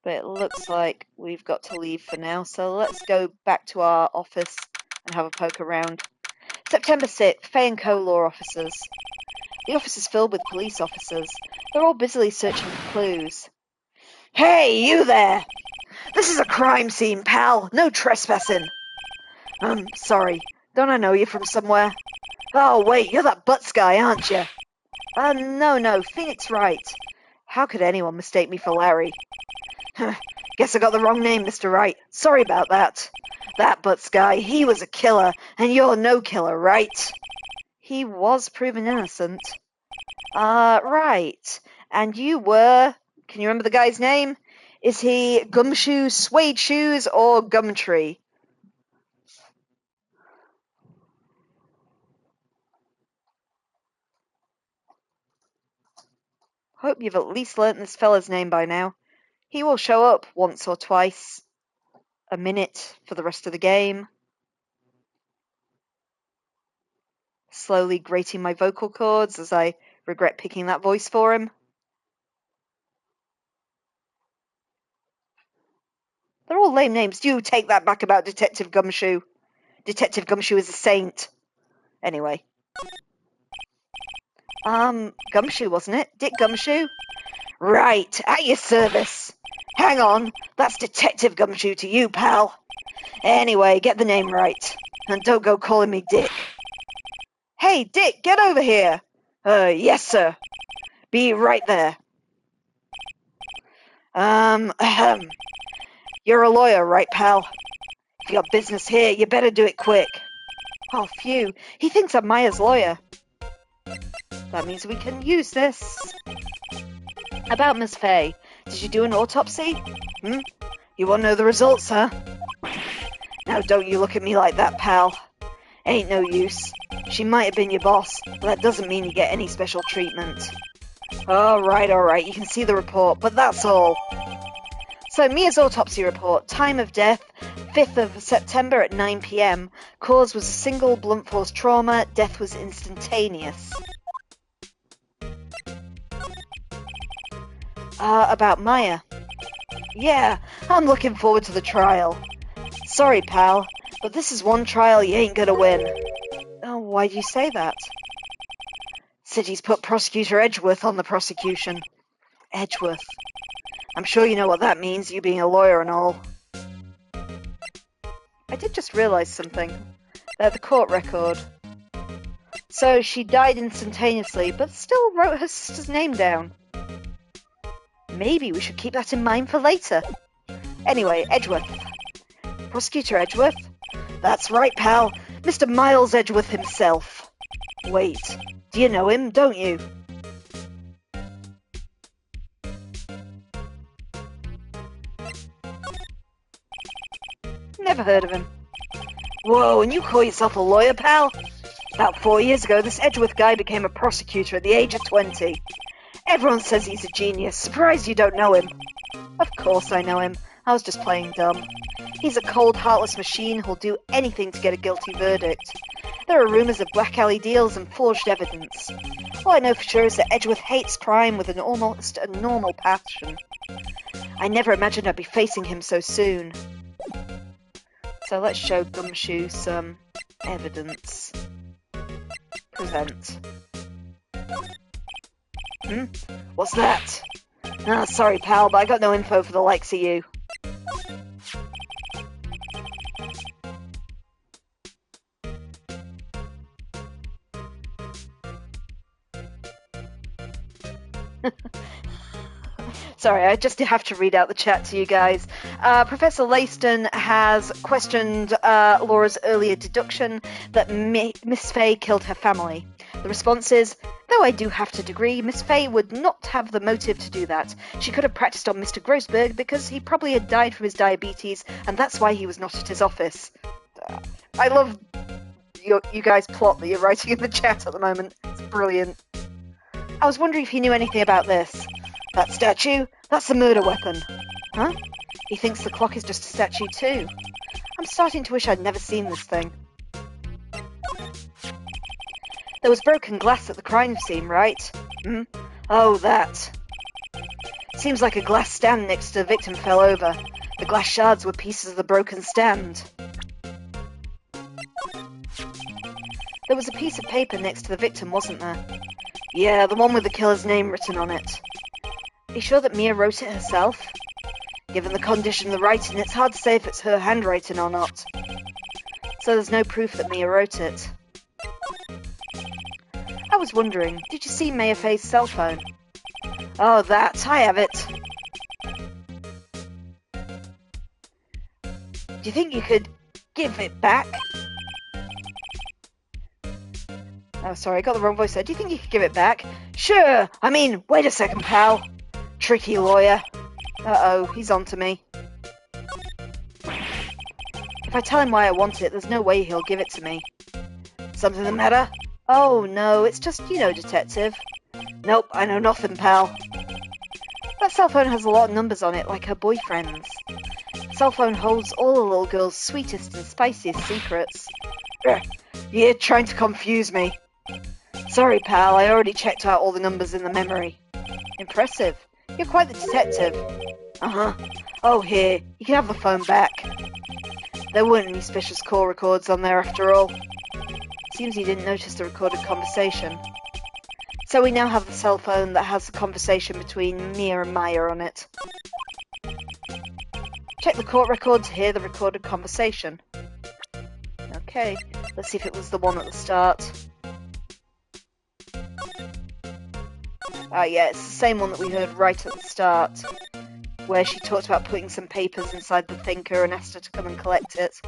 But it looks like we've got to leave for now, so let's go back to our office and have a poke around. September 6th, Fay & Co. Law Officers. The office is filled with police officers. They're all busily searching for clues. Hey, you there! This is a crime scene, pal. No trespassing. Sorry. Don't I know you from somewhere? Oh, wait, you're that Butts guy, aren't you? No, Phoenix Wright. How could anyone mistake me for Larry? Guess I got the wrong name, Mr. Wright. Sorry about that. That Butts guy, he was a killer, and you're no killer, right? He was proven innocent. Right. And you were... Can you remember the guy's name? Is he Gumshoe, Suede Shoes, or Gumtree? Hope you've at least learnt this fella's name by now. He will show up once or twice a minute for the rest of the game. Slowly grating my vocal cords as I regret picking that voice for him. They're all lame names. Do take that back about Detective Gumshoe. Detective Gumshoe is a saint. Anyway. Gumshoe, wasn't it? Dick Gumshoe? Right, at your service. Hang on, that's Detective Gumshoe to you, pal. Anyway, get the name right. And don't go calling me Dick. Hey, Dick, get over here. Yes, sir. Be right there. You're a lawyer, right, pal? If you got business here, you better do it quick. Oh, phew. He thinks I'm Maya's lawyer. That means we can use this. About Miss Fay. Did you do an autopsy? You want to know the results, huh? Now don't you look at me like that, pal. Ain't no use. She might have been your boss, but that doesn't mean you get any special treatment. Alright, you can see the report, but that's all. So, Mia's autopsy report. Time of death, 5th of September at 9 p.m. Cause was a single blunt force trauma. Death was instantaneous. About Maya. Yeah, I'm looking forward to the trial. Sorry, pal, but this is one trial you ain't gonna win. Oh, why do you say that? City's put Prosecutor Edgeworth on the prosecution. Edgeworth. I'm sure you know what that means, you being a lawyer and all. I did just realise something. The court record. So she died instantaneously, but still wrote her sister's name down. Maybe we should keep that in mind for later. Anyway, Edgeworth. Prosecutor Edgeworth? That's right, pal. Mr. Miles Edgeworth himself. Wait, do you know him, don't you? Never heard of him. Whoa, and you call yourself a lawyer, pal? About 4 years ago, this Edgeworth guy became a prosecutor at the age of 20. Everyone says he's a genius. Surprised you don't know him. Of course I know him. I was just playing dumb. He's a cold, heartless machine who'll do anything to get a guilty verdict. There are rumours of back alley deals and forged evidence. All I know for sure is that Edgeworth hates crime with an almost a normal passion. I never imagined I'd be facing him so soon. So let's show Gumshoe some evidence. Present. What's that? Sorry, pal, but I got no info for the likes of you. Sorry, I just have to read out the chat to you guys. Professor Layston has questioned Laura's earlier deduction that Miss Fay killed her family. The response is, though I do have to agree, Miss Fay would not have the motive to do that. She could have practiced on Mr. Grossberg because he probably had died from his diabetes, and that's why he was not at his office. I love you guys' plot that you're writing in the chat at the moment. It's brilliant. I was wondering if he knew anything about this. That statue? That's the murder weapon. Huh? He thinks the clock is just a statue too. I'm starting to wish I'd never seen this thing. There was broken glass at the crime scene, right? Oh, that. Seems like a glass stand next to the victim fell over. The glass shards were pieces of the broken stand. There was a piece of paper next to the victim, wasn't there? Yeah, the one with the killer's name written on it. Are you sure that Mia wrote it herself? Given the condition of the writing, it's hard to say if it's her handwriting or not. So there's no proof that Mia wrote it. I was wondering, did you see Maya Fay's cell phone? Oh, that. I have it. Do you think you could give it back? Oh, sorry, I got the wrong voice there. Do you think you could give it back? Sure. I mean, wait a second, pal. Tricky lawyer. Uh-oh, he's on to me. If I tell him why I want it, there's no way he'll give it to me. Something the matter? Oh, no, it's just, detective. Nope, I know nothing, pal. That cell phone has a lot of numbers on it, like her boyfriend's. The cell phone holds all the little girl's sweetest and spiciest secrets. You're trying to confuse me. Sorry, pal, I already checked out all the numbers in the memory. Impressive. You're quite the detective. Uh-huh. Oh, here. You can have the phone back. There weren't any suspicious call records on there after all. Seems you didn't notice the recorded conversation. So we now have the cell phone that has the conversation between Mia and Maya on it. Check the court record to hear the recorded conversation. Okay, let's see if it was the one at the start. Yeah, it's the same one that we heard right at the start, where she talked about putting some papers inside the thinker and asked her to come and collect it.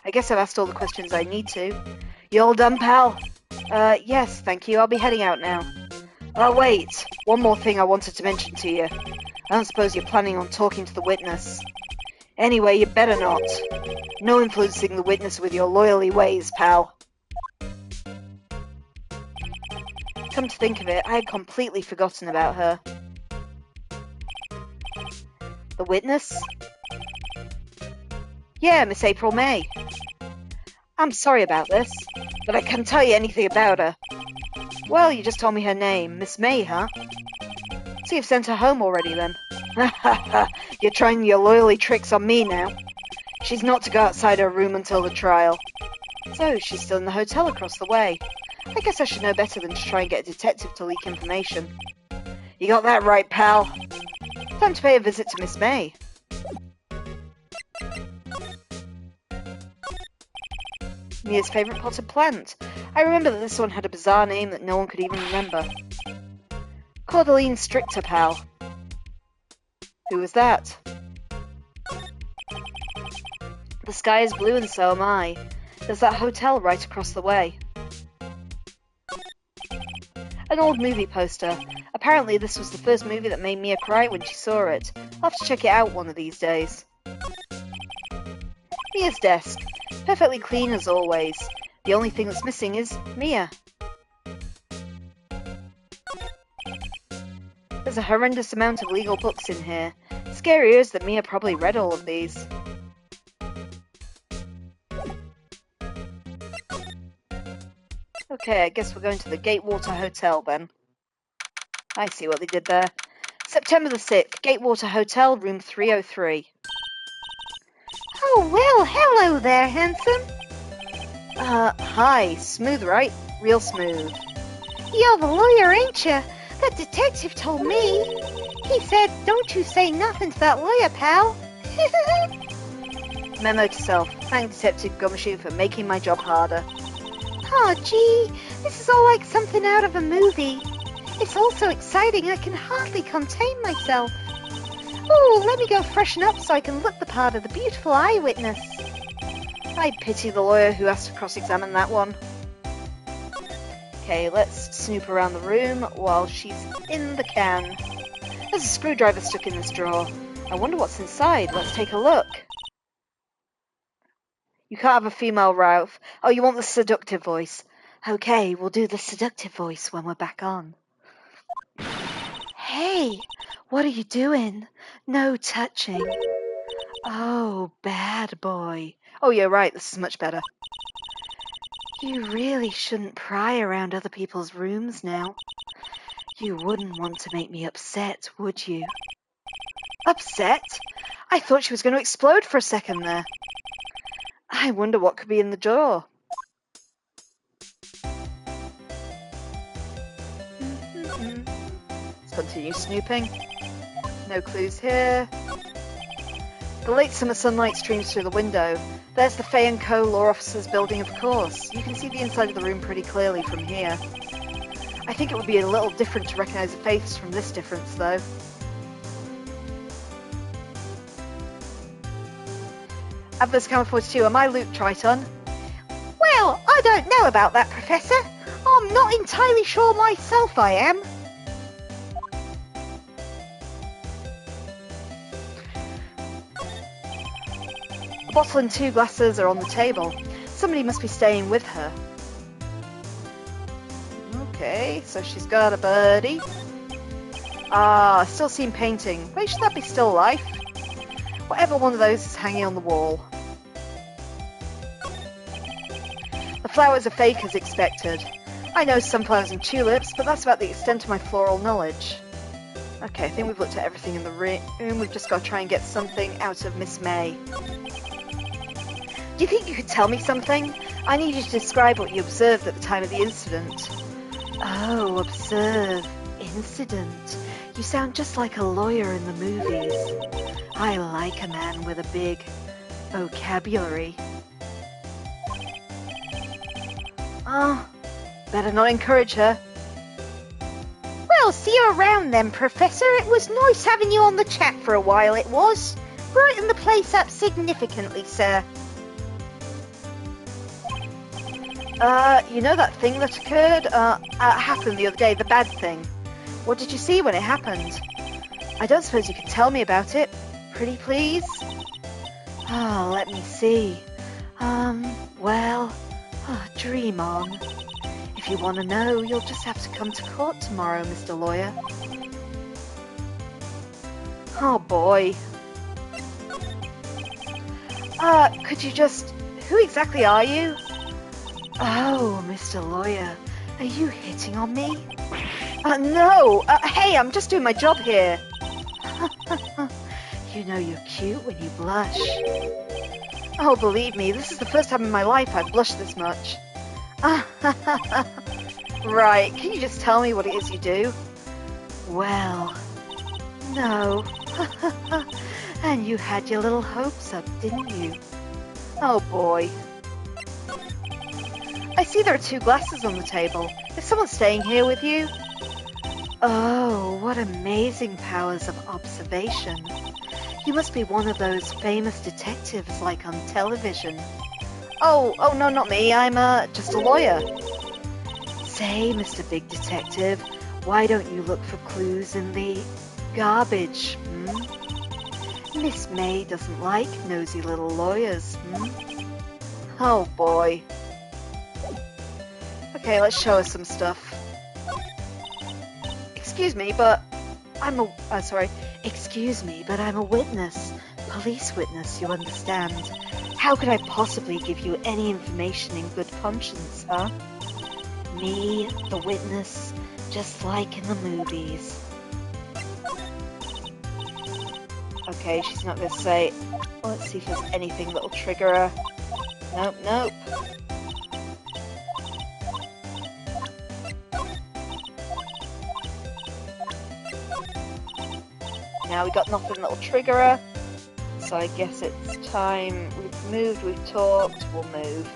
I guess I've asked all the questions I need to. You all done, pal? Yes, thank you. I'll be heading out now. Oh, wait. One more thing I wanted to mention to you. I don't suppose you're planning on talking to the witness. Anyway, you better not. No influencing the witness with your loyally ways, pal. Come to think of it, I had completely forgotten about her. The witness? Yeah, Miss April May. I'm sorry about this, but I can't tell you anything about her. Well, you just told me her name, Miss May, huh? So you've sent her home already, then? You're trying your loyalty tricks on me now. She's not to go outside her room until the trial. So, she's still in the hotel across the way. I guess I should know better than to try and get a detective to leak information. You got that right, pal. Time to pay a visit to Miss May. Mia's favourite potted plant. I remember that this one had a bizarre name that no one could even remember. Cordeline Stricter, pal. Who was that? The sky is blue and so am I. There's that hotel right across the way. An old movie poster. Apparently this was the first movie that made Mia cry when she saw it. I'll have to check it out one of these days. Mia's desk. Perfectly clean as always. The only thing that's missing is Mia. There's a horrendous amount of legal books in here. Scarier is that Mia probably read all of these. Okay, I guess we're going to the Gatewater Hotel then. I see what they did there. September the 6th, Gatewater Hotel, room 303. Oh, well, hello there, handsome. Hi. Smooth, right? Real smooth. You're the lawyer, ain't you? That detective told me. He said, don't you say nothing to that lawyer, pal. Memo to self. Thank Detective Gumshoe for making my job harder. Oh, gee, this is all like something out of a movie. It's all so exciting I can hardly contain myself. Oh, let me go freshen up so I can look the part of the beautiful eyewitness. I pity the lawyer who has to cross-examine that one. Okay, let's snoop around the room while she's in the can. There's a screwdriver stuck in this drawer. I wonder what's inside. Let's take a look. You can't have a female Ralph. Oh, you want the seductive voice. Okay, we'll do the seductive voice when we're back on. Hey, what are you doing? No touching. Oh, bad boy. Oh, you're right. This is much better. You really shouldn't pry around other people's rooms now. You wouldn't want to make me upset, would you? Upset? I thought she was going to explode for a second there. I wonder what could be in the door. Let's continue snooping. No clues here. The late summer sunlight streams through the window. There's the Fay & Co. Law Officers building, of course. You can see the inside of the room pretty clearly from here. I think it would be a little different to recognise the faces from this difference, though. Adverse Camera 42, am I Luke Triton? Well, I don't know about that, Professor. I'm not entirely sure myself I am. A bottle and 2 glasses are on the table. Somebody must be staying with her. Okay, so she's got a birdie. Ah, still seen painting. Wait, should that be still life? Whatever one of those is hanging on the wall. The flowers are fake as expected. I know sunflowers and tulips, but that's about the extent of my floral knowledge. Okay, I think we've looked at everything in the room. We've just got to try and get something out of Miss May. Do you think you could tell me something? I need you to describe what you observed at the time of the incident. Oh, observe. Incident. You sound just like a lawyer in the movies. I like a man with a big vocabulary. Ah, better not encourage her. Well, see you around then, Professor. It was nice having you on the chat for a while, it was. Brightened the place up significantly, sir. You know that thing that occurred? Happened the other day, the bad thing. What did you see when it happened? I don't suppose you can tell me about it. Pretty please? Let me see. Dream on. If you want to know, you'll just have to come to court tomorrow, Mr. Lawyer. Oh boy. Could you just... Who exactly are you? Oh, Mr. Lawyer, are you hitting on me? No! Hey, I'm just doing my job here. You know you're cute when you blush. Oh, believe me, this is the first time in my life I've blushed this much. Right, can you just tell me what it is you do? Well, no. And you had your little hopes up, didn't you? Oh boy. I see there are 2 glasses on the table. Is someone staying here with you? Oh, what amazing powers of observation. You must be one of those famous detectives like on television. Oh, no, not me. I'm, just a lawyer. Say, Mr. Big Detective, why don't you look for clues in the garbage, Miss May doesn't like nosy little lawyers, Oh, boy. Okay, let's show us some stuff. Excuse me, but I'm a witness. Police witness, you understand. How could I possibly give you any information in good conscience, huh? Me, the witness, just like in the movies. Okay, she's not going to say... Well, let's see if there's anything that'll trigger her. Nope. Now we got nothing that'll trigger her. So I guess it's time. We've moved, we've talked, we'll move.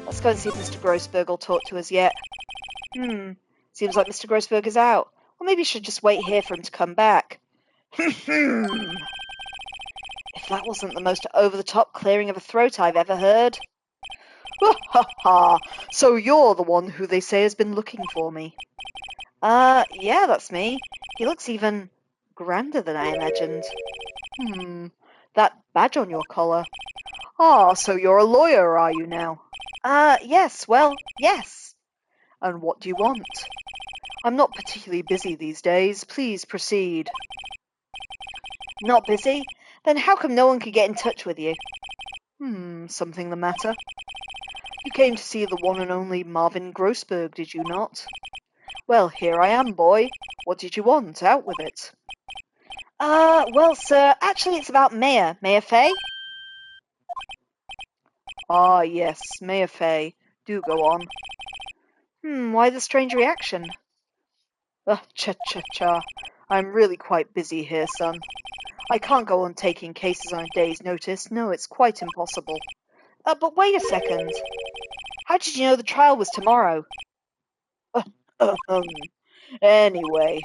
Let's go and see if Mr. Grossberg will talk to us yet. Seems like Mr. Grossberg is out. Or maybe we should just wait here for him to come back. If that wasn't the most over-the-top clearing of a throat I've ever heard. So you're the one who they say has been looking for me. Yeah, that's me. He looks even grander than I imagined. That badge on your collar. So you're a lawyer, are you now? Yes. And what do you want? I'm not particularly busy these days. Please proceed. Not busy? Then how come no one could get in touch with you? Something the matter? You came to see the one and only Marvin Grossberg, did you not? Well, here I am, boy. What did you want? Out with it. Well, sir, actually it's about Mayor Fay. Yes, Mayor Fay. Do go on. Why the strange reaction? Cha. I'm really quite busy here, son. I can't go on taking cases on a day's notice. No, it's quite impossible. But wait a second. How did you know the trial was tomorrow? Anyway,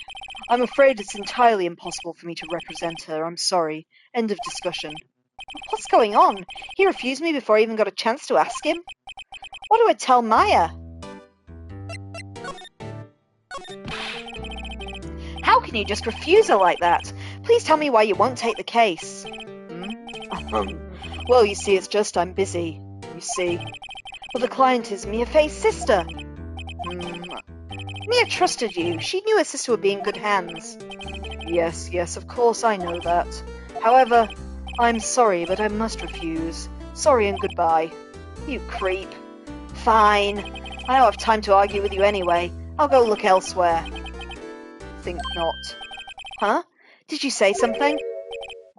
I'm afraid it's entirely impossible for me to represent her. I'm sorry. End of discussion. What's going on? He refused me before I even got a chance to ask him? What do I tell Maya? How can you just refuse her like that? Please tell me why you won't take the case. Well, you see, it's just I'm busy. You see. Well, the client is Mia Fay's sister. Mia trusted you. She knew her sister would be in good hands. Yes, of course, I know that. However, I'm sorry, but I must refuse. Sorry and goodbye. You creep. Fine. I don't have time to argue with you anyway. I'll go look elsewhere. Think not. Huh? Did you say something?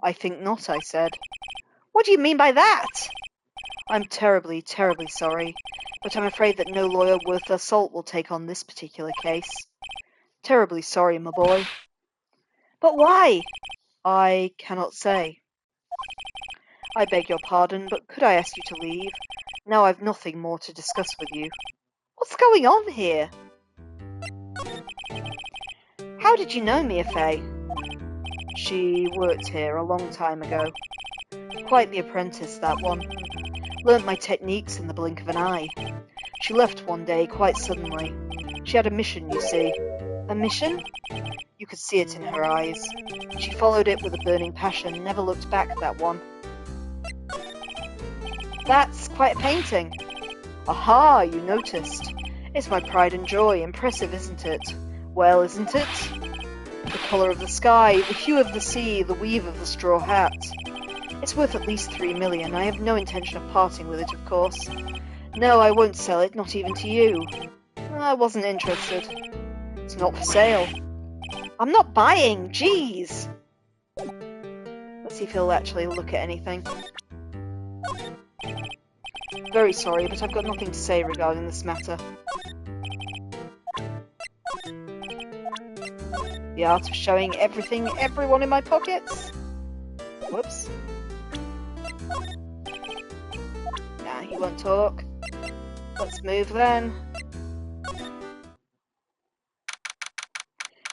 I think not, I said. What do you mean by that? I'm terribly, terribly sorry, but I'm afraid that no lawyer worth their salt will take on this particular case. Terribly sorry, my boy. But why? I cannot say. I beg your pardon, but could I ask you to leave? Now I've nothing more to discuss with you. What's going on here? How did you know Mia Fey? She worked here a long time ago. Quite the apprentice, that one. Learnt my techniques in the blink of an eye. She left one day, quite suddenly. She had a mission, you see. A mission? You could see it in her eyes. She followed it with a burning passion, never looked back, that one. That's quite a painting. Aha, you noticed. It's my pride and joy. Impressive, isn't it? Well, isn't it? The colour of the sky, the hue of the sea, the weave of the straw hat. It's worth at least 3 million. I have no intention of parting with it, of course. No, I won't sell it, not even to you. I wasn't interested. It's not for sale. I'm not buying, jeez! Let's see if he'll actually look at anything. Very sorry, but I've got nothing to say regarding this matter. The art of showing everyone in my pockets? Whoops. Nah, he won't talk. Let's move then.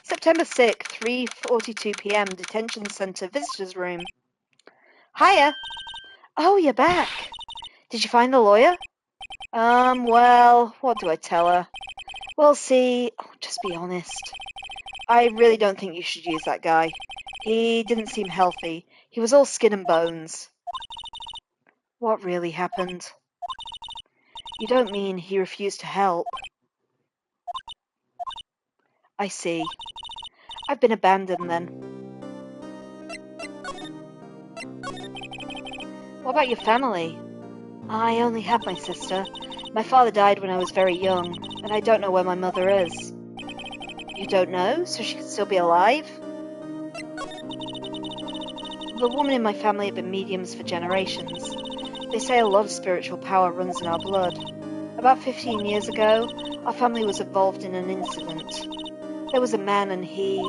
September 6th, 3:42 p.m. Detention Center Visitors Room. Hiya! Oh, you're back. Did you find the lawyer? Well, what do I tell her? Well, see, just be honest. I really don't think you should use that guy. He didn't seem healthy. He was all skin and bones. What really happened? You don't mean he refused to help? I see. I've been abandoned then. What about your family? I only have my sister. My father died when I was very young, and I don't know where my mother is. You don't know? So she could still be alive? The women in my family have been mediums for generations. They say a lot of spiritual power runs in our blood. About 15 years ago, our family was involved in an incident. There was a man and he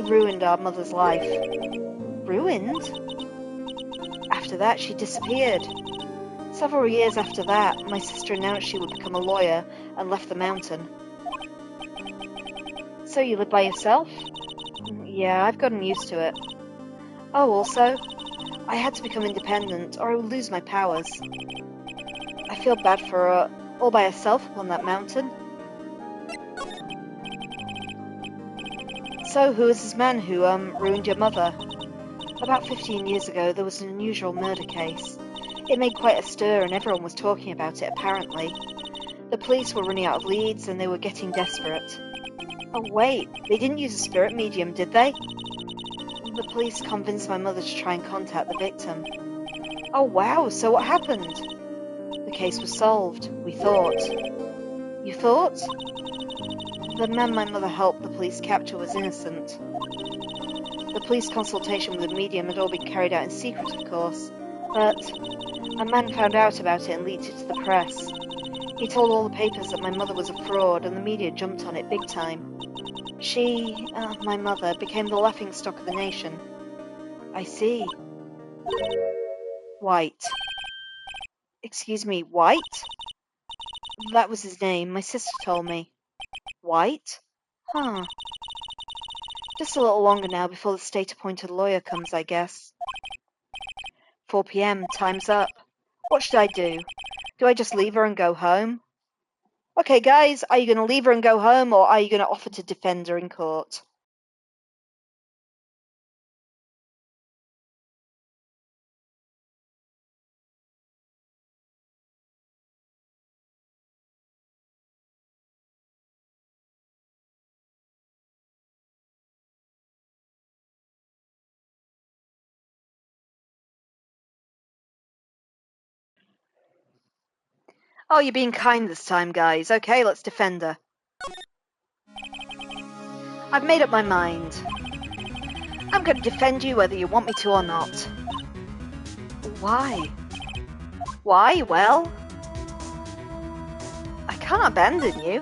ruined our mother's life. Ruined? After that, she disappeared. Several years after that, my sister announced she would become a lawyer and left the mountain. So you live by yourself? Yeah, I've gotten used to it. Oh, also, I had to become independent or I would lose my powers. I feel bad for her, all by herself up on that mountain. So, who is this man who, ruined your mother? About 15 years ago, there was an unusual murder case. It made quite a stir and everyone was talking about it, apparently. The police were running out of leads and they were getting desperate. Oh wait, they didn't use a spirit medium, did they? The police convinced my mother to try and contact the victim. Oh wow, so what happened? The case was solved, we thought. You thought? The man my mother helped the police capture was innocent. The police consultation with the medium had all been carried out in secret, of course, but a man found out about it and leaked it to the press. He told all the papers that my mother was a fraud and the media jumped on it big time. She, my mother, became the laughingstock of the nation. I see. White. Excuse me, White? That was his name, my sister told me. White? Huh. Just a little longer now before the state-appointed lawyer comes, I guess. 4 p.m, time's up. What should I do? Do I just leave her and go home? Okay, guys, are you going to leave her and go home, or are you going to offer to defend her in court? Oh, you're being kind this time, guys. Okay, let's defend her. I've made up my mind. I'm going to defend you whether you want me to or not. Why? Why? Well, I can't abandon you.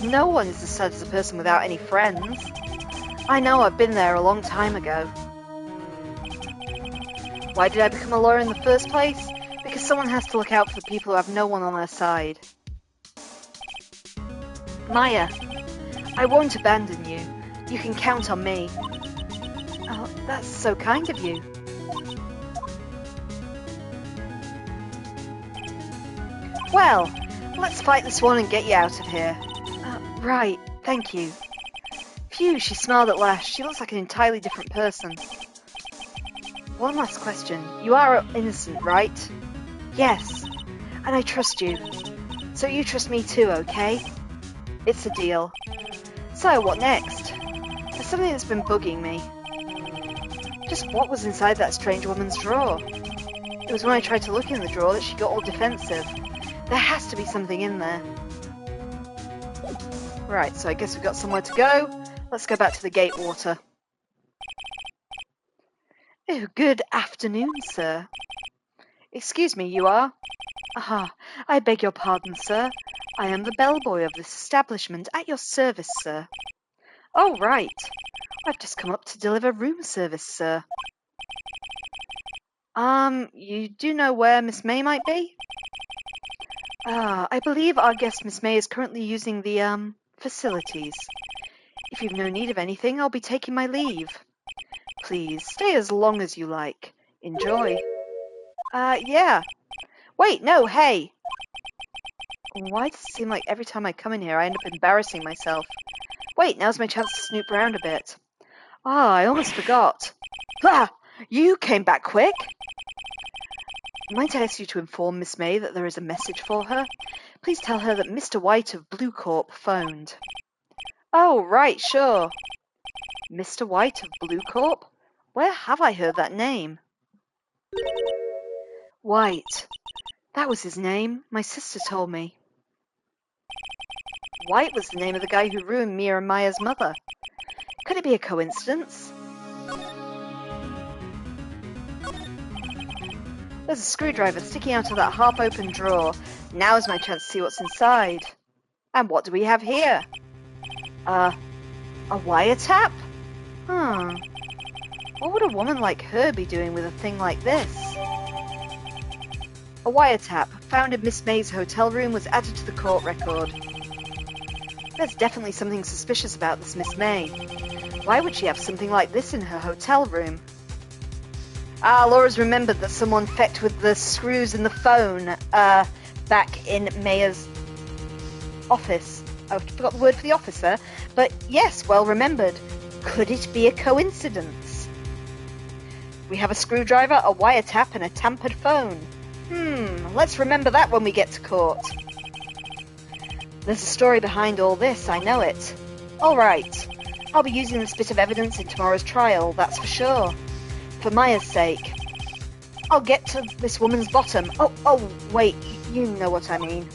No one is as sad as a person without any friends. I know, I've been there a long time ago. Why did I become a lawyer in the first place? because someone has to look out for the people who have no one on their side. Maya, I won't abandon you. You can count on me. Oh, that's so kind of you. Well, let's fight this one and get you out of here. Right, thank you. Phew, she smiled at last. She looks like an entirely different person. One last question. You are innocent, right? Yes, and I trust you. So you trust me too, okay? It's a deal. So, what next? There's something that's been bugging me. Just what was inside that strange woman's drawer? It was when I tried to look in the drawer that she got all defensive. There has to be something in there. Right, so I guess we've got somewhere to go. Let's go back to the Gatewater. Oh, good afternoon, sir. Excuse me, you are? Ah, I beg your pardon, sir. I am the bellboy of this establishment, at your service, sir. Oh, right. I've just come up to deliver room service, sir. You do know where Miss May might be? I believe our guest Miss May is currently using the, facilities. If you've no need of anything, I'll be taking my leave. Please, stay as long as you like. Enjoy. Yeah. Wait, no, hey! Why does it seem like every time I come in here I end up embarrassing myself? Wait, now's my chance to snoop around a bit. I almost forgot. Ah! You came back quick! Might I ask you to inform Miss May that there is a message for her? Please tell her that Mr. White of Blue Corp phoned. Oh, right, sure. Mr. White of Blue Corp? Where have I heard that name? White. That was his name. My sister told me. White was the name of the guy who ruined Mia and Maya's mother. Could it be a coincidence? There's a screwdriver sticking out of that half-open drawer. Now's my chance to see what's inside. And what do we have here? A wiretap? What would a woman like her be doing with a thing like this? A wiretap found in Miss May's hotel room was added to the court record. There's definitely something suspicious about this Miss May. Why would she have something like this in her hotel room? Laura's remembered that someone fecked with the screws in the phone, back in Maya's office. I forgot the word for the officer, but yes, well remembered. Could it be a coincidence? We have a screwdriver, a wiretap, and a tampered phone. Let's remember that when we get to court. There's a story behind all this, I know it. Alright, I'll be using this bit of evidence in tomorrow's trial, that's for sure. For Maya's sake. I'll get to this woman's bottom. Oh, wait, you know what I mean.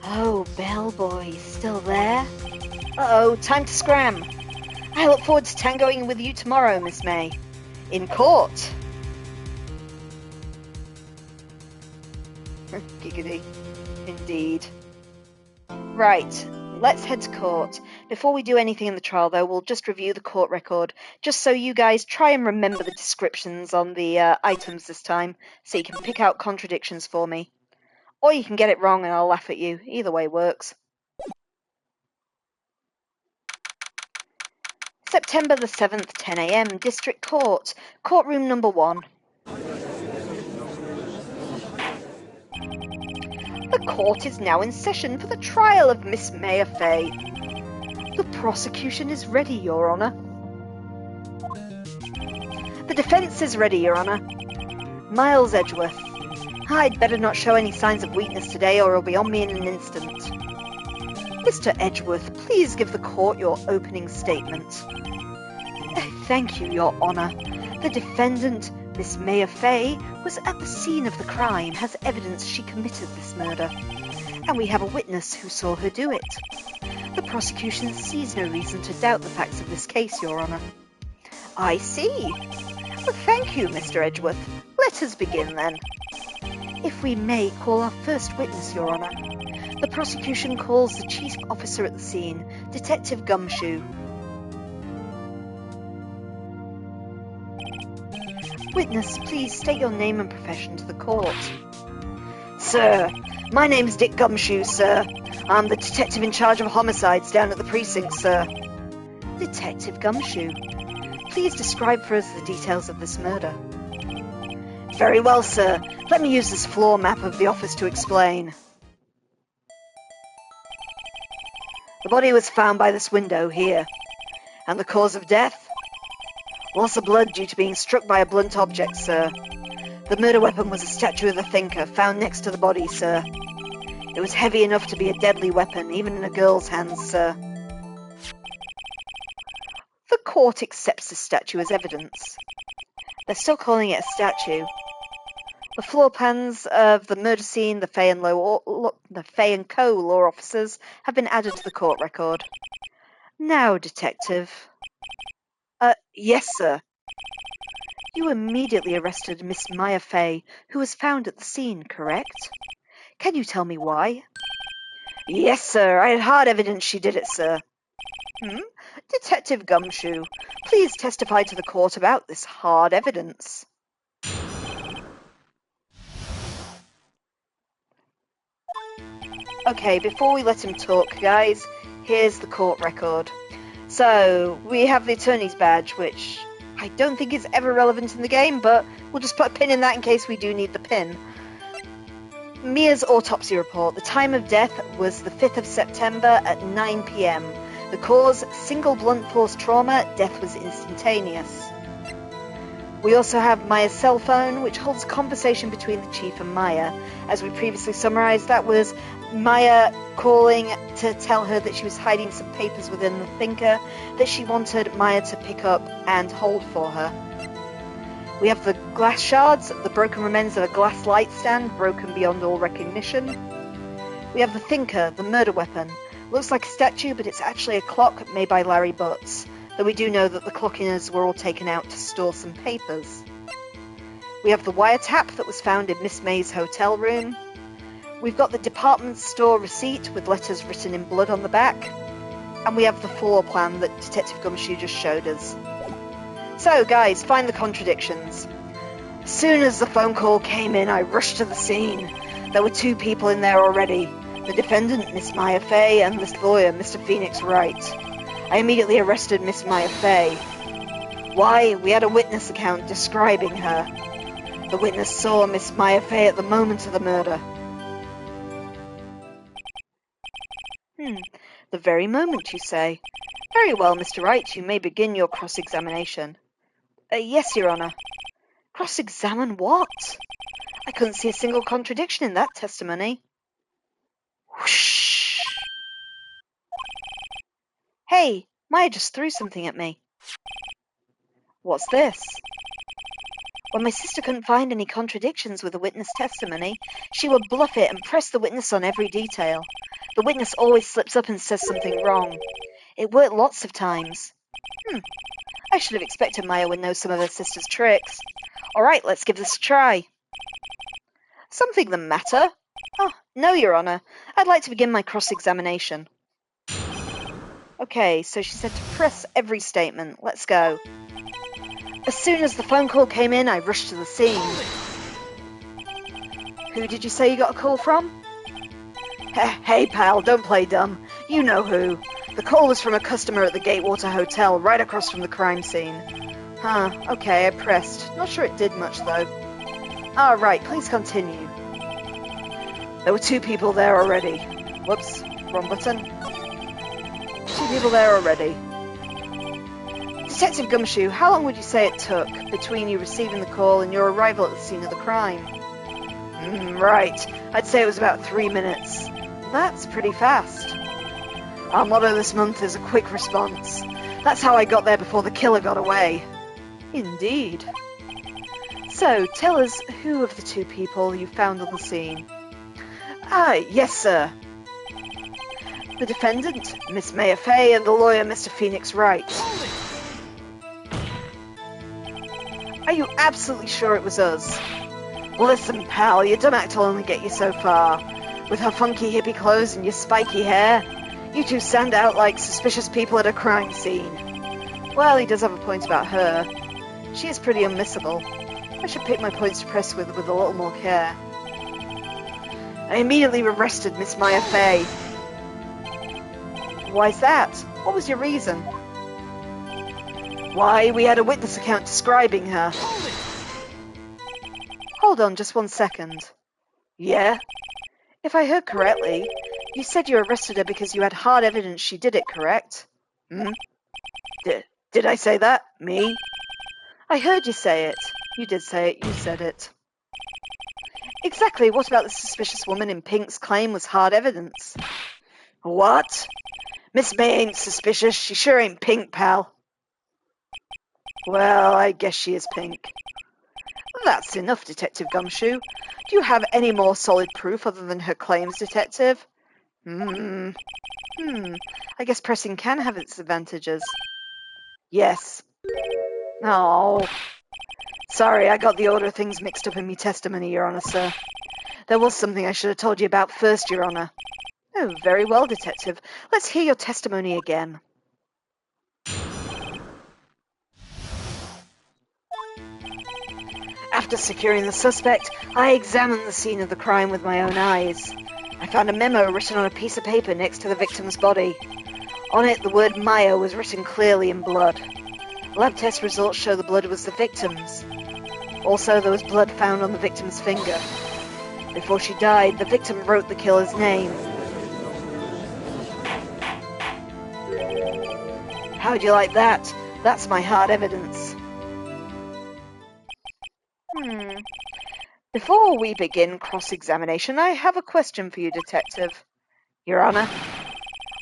Oh, bellboy, still there? Uh-oh, time to scram. I look forward to tangoing with you tomorrow, Miss May. In court. Giggity. Indeed. Right, let's head to court. Before we do anything in the trial, though, we'll just review the court record, just so you guys try and remember the descriptions on the items this time, so you can pick out contradictions for me. Or you can get it wrong and I'll laugh at you. Either way works. September the 7th, 10 a.m, District Court, Courtroom number 1. The court is now in session for the trial of Miss Maya Fay. The prosecution is ready, Your Honour. The defence is ready, Your Honour. Miles Edgeworth. I'd better not show any signs of weakness today or he'll be on me in an instant. Mr. Edgeworth, please give the court your opening statement. Thank you, Your Honour. The defendant, Miss Maya Fay, was at the scene of the crime, has evidence she committed this murder. And we have a witness who saw her do it. The prosecution sees no reason to doubt the facts of this case, Your Honour. I see. Well, thank you, Mr. Edgeworth. Let us begin, then. If we may call our first witness, Your Honour. The prosecution calls the chief officer at the scene, Detective Gumshoe. Witness, please state your name and profession to the court. Sir, my name's Dick Gumshoe, sir. I'm the detective in charge of homicides down at the precinct, sir. Detective Gumshoe, please describe for us the details of this murder. Very well, sir. Let me use this floor map of the office to explain. The body was found by this window here. And the cause of death? Loss of blood due to being struck by a blunt object, sir. The murder weapon was a statue of the thinker found next to the body, sir. It was heavy enough to be a deadly weapon, even in a girl's hands, sir. The court accepts the statue as evidence. They're still calling it a statue. The floor plans of the murder scene, the Fay and Co. law officers have been added to the court record. Now, Detective. Yes, sir. You immediately arrested Miss Maya Fay, who was found at the scene, correct? Can you tell me why? Yes, sir. I had hard evidence she did it, sir. Detective Gumshoe, please testify to the court about this hard evidence. Okay, before we let him talk, guys, here's the court record. So, we have the attorney's badge, which I don't think is ever relevant in the game, but we'll just put a pin in that in case we do need the pin. Mia's autopsy report. The time of death was the 5th of September at 9 p.m. The cause, single blunt force trauma. Death was instantaneous. We also have Maya's cell phone, which holds a conversation between the chief and Maya. As we previously summarized, that was Maya calling to tell her that she was hiding some papers within the thinker that she wanted Maya to pick up and hold for her. We have the glass shards, the broken remains of a glass light stand, broken beyond all recognition. We have the thinker, the murder weapon. Looks like a statue, but it's actually a clock made by Larry Butts, though we do know that the clockers were all taken out to store some papers. We have the wiretap that was found in Miss May's hotel room. We've got the department store receipt with letters written in blood on the back. And we have the floor plan that Detective Gumshoe just showed us. So, guys, find the contradictions. As soon as the phone call came in, I rushed to the scene. There were 2 people in there already. The defendant, Miss Maya Fay, and this lawyer, Mr. Phoenix Wright. I immediately arrested Miss Maya Fay. Why? We had a witness account describing her. The witness saw Miss Maya Fay at the moment of the murder. The very moment, you say? Very well, Mr. Wright, you may begin your cross-examination. Yes, Your Honour. Cross-examine what? I couldn't see a single contradiction in that testimony. Whoosh! Hey, Maya just threw something at me. What's this? When my sister couldn't find any contradictions with the witness testimony, she would bluff it and press the witness on every detail. The witness always slips up and says something wrong. It worked lots of times. I should have expected Maya would know some of her sister's tricks. Alright, let's give this a try. Something the matter? Oh, no, Your Honour. I'd like to begin my cross-examination. Okay, so she said to press every statement. Let's go. As soon as the phone call came in, I rushed to the scene. Who did you say you got a call from? Hey, pal, don't play dumb. You know who. The call was from a customer at the Gatewater Hotel, right across from the crime scene. Okay, I pressed. Not sure it did much, though. Right, please continue. There were 2 people there already. Whoops, wrong button. 2 people there already. Detective Gumshoe, how long would you say it took between you receiving the call and your arrival at the scene of the crime? Right. I'd say it was about 3 minutes. That's pretty fast. Our motto this month is a quick response. That's how I got there before the killer got away. Indeed. So, tell us who of the 2 people you found on the scene. Yes, sir. The defendant, Miss Maya Fay, and the lawyer, Mr. Phoenix Wright. Are you absolutely sure it was us? Listen, pal, your dumb act will only get you so far. With her funky hippie clothes and your spiky hair, you 2 stand out like suspicious people at a crime scene. Well, he does have a point about her. She is pretty unmissable. I should pick my points to press with a little more care. I immediately arrested Miss Maya Fey. Why's that? What was your reason? Why, we had a witness account describing her. Hold on just 1 second. Yeah? If I heard correctly, you said you arrested her because you had hard evidence she did it, correct? Hmm? Did I say that? Me? I heard you say it. You did say it. You said it. Exactly. What about the suspicious woman in pink's claim was hard evidence? What? Miss May ain't suspicious. She sure ain't pink, pal. Well, I guess she is pink. That's enough, Detective Gumshoe. Do you have any more solid proof other than her claims, Detective? I guess pressing can have its advantages. Yes. Oh. Sorry, I got the order of things mixed up in me testimony, Your Honour, sir. There was something I should have told you about first, Your Honour. Oh, very well, Detective. Let's hear your testimony again. After securing the suspect, I examined the scene of the crime with my own eyes. I found a memo written on a piece of paper next to the victim's body. On it, the word Maya was written clearly in blood. Lab test results show the blood was the victim's. Also, there was blood found on the victim's finger. Before she died, the victim wrote the killer's name. How'd you like that? That's my hard evidence. Before we begin cross-examination, I have a question for you, Detective. Your Honour,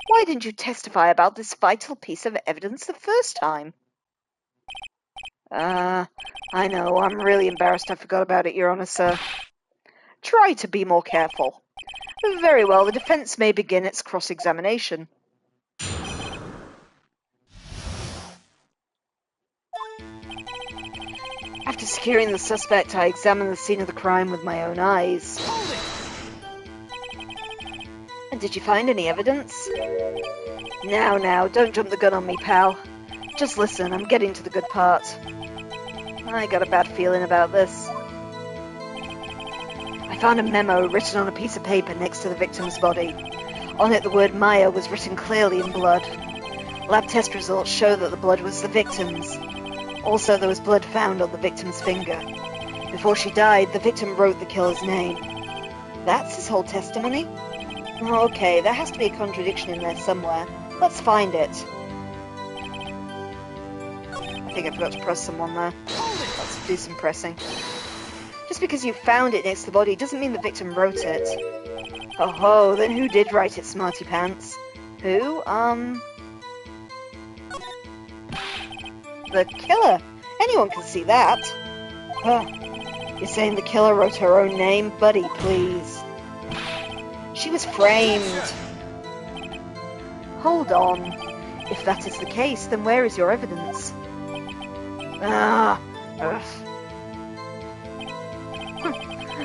why didn't you testify about this vital piece of evidence the first time? I know, I'm really embarrassed I forgot about it, Your Honour, sir. Try to be more careful. Very well, the defence may begin its cross-examination. After securing the suspect, I examined the scene of the crime with my own eyes. And did you find any evidence? Now, don't jump the gun on me, pal. Just listen, I'm getting to the good part. I got a bad feeling about this. I found a memo written on a piece of paper next to the victim's body. On it, the word Maya was written clearly in blood. Lab test results show that the blood was the victim's. Also, there was blood found on the victim's finger. Before she died, the victim wrote the killer's name. That's his whole testimony? Okay, there has to be a contradiction in there somewhere. Let's find it. I think I forgot to press someone there. Let's do some pressing. Just because you found it next to the body doesn't mean the victim wrote it. Oh, then who did write it, Smarty Pants? Who? The killer. Anyone can see that. You're saying the killer wrote her own name? Buddy, please. She was framed. Hold on. If that is the case, then where is your evidence?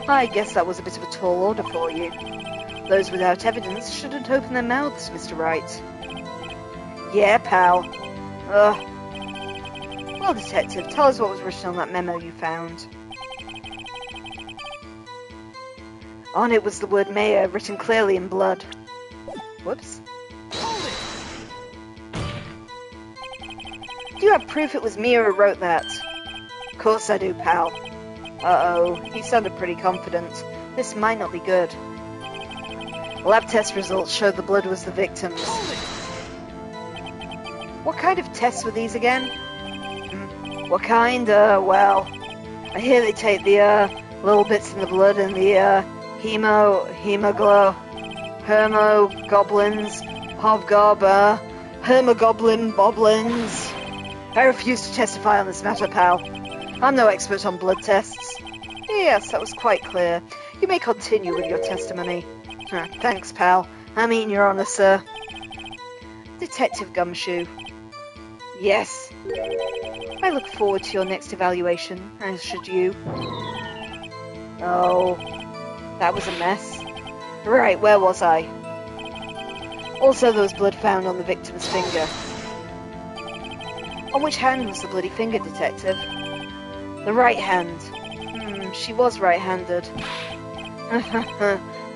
I guess that was a bit of a tall order for you. Those without evidence shouldn't open their mouths, Mr. Wright. Yeah, pal. Well, Detective, tell us what was written on that memo you found. On it was the word Maya written clearly in blood. Whoops. Do you have proof it was Mia who wrote that? Of course I do, pal. Uh-oh, you sounded pretty confident. This might not be good. Lab test results showed the blood was the victim's. What kind of tests were these again? What kind? Well, I hear they take the, little bits in the blood and the, hemoglobins, hermogoblin boblins. I refuse to testify on this matter, pal. I'm no expert on blood tests. Yes, that was quite clear. You may continue with your testimony. Thanks, pal. I mean, Your Honour, sir. Detective Gumshoe. Yes. I look forward to your next evaluation, as should you. Oh, that was a mess. Right, where was I? Also, there was blood found on the victim's finger. On which hand was the bloody finger, Detective? The right hand. she was right-handed.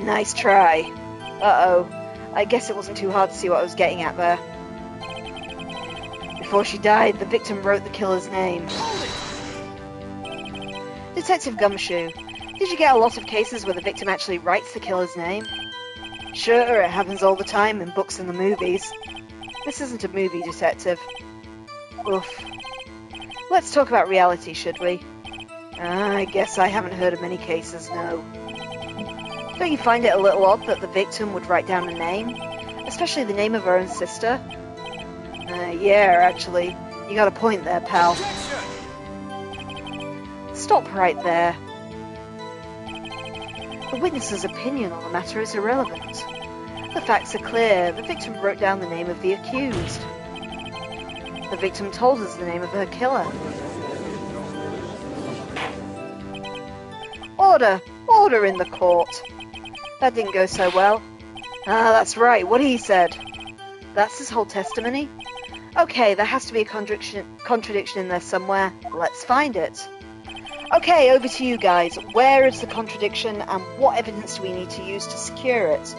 Nice try. Uh-oh. I guess it wasn't too hard to see what I was getting at there. Before she died, the victim wrote the killer's name. Detective Gumshoe, did you get a lot of cases where the victim actually writes the killer's name? Sure, it happens all the time in books and the movies. This isn't a movie, Detective. Oof. Let's talk about reality, should we? I guess I haven't heard of many cases, no. Don't you find it a little odd that the victim would write down a name? Especially the name of her own sister? Yeah, actually. You got a point there, pal. Stop right there. The witness's opinion on the matter is irrelevant. The facts are clear. The victim wrote down the name of the accused. The victim told us the name of her killer. Order! Order in the court! That didn't go so well. Ah, that's right, what he said. That's his whole testimony? Okay, there has to be a contradiction in there somewhere. Let's find it. Okay, over to you guys. Where is the contradiction and what evidence do we need to use to secure it?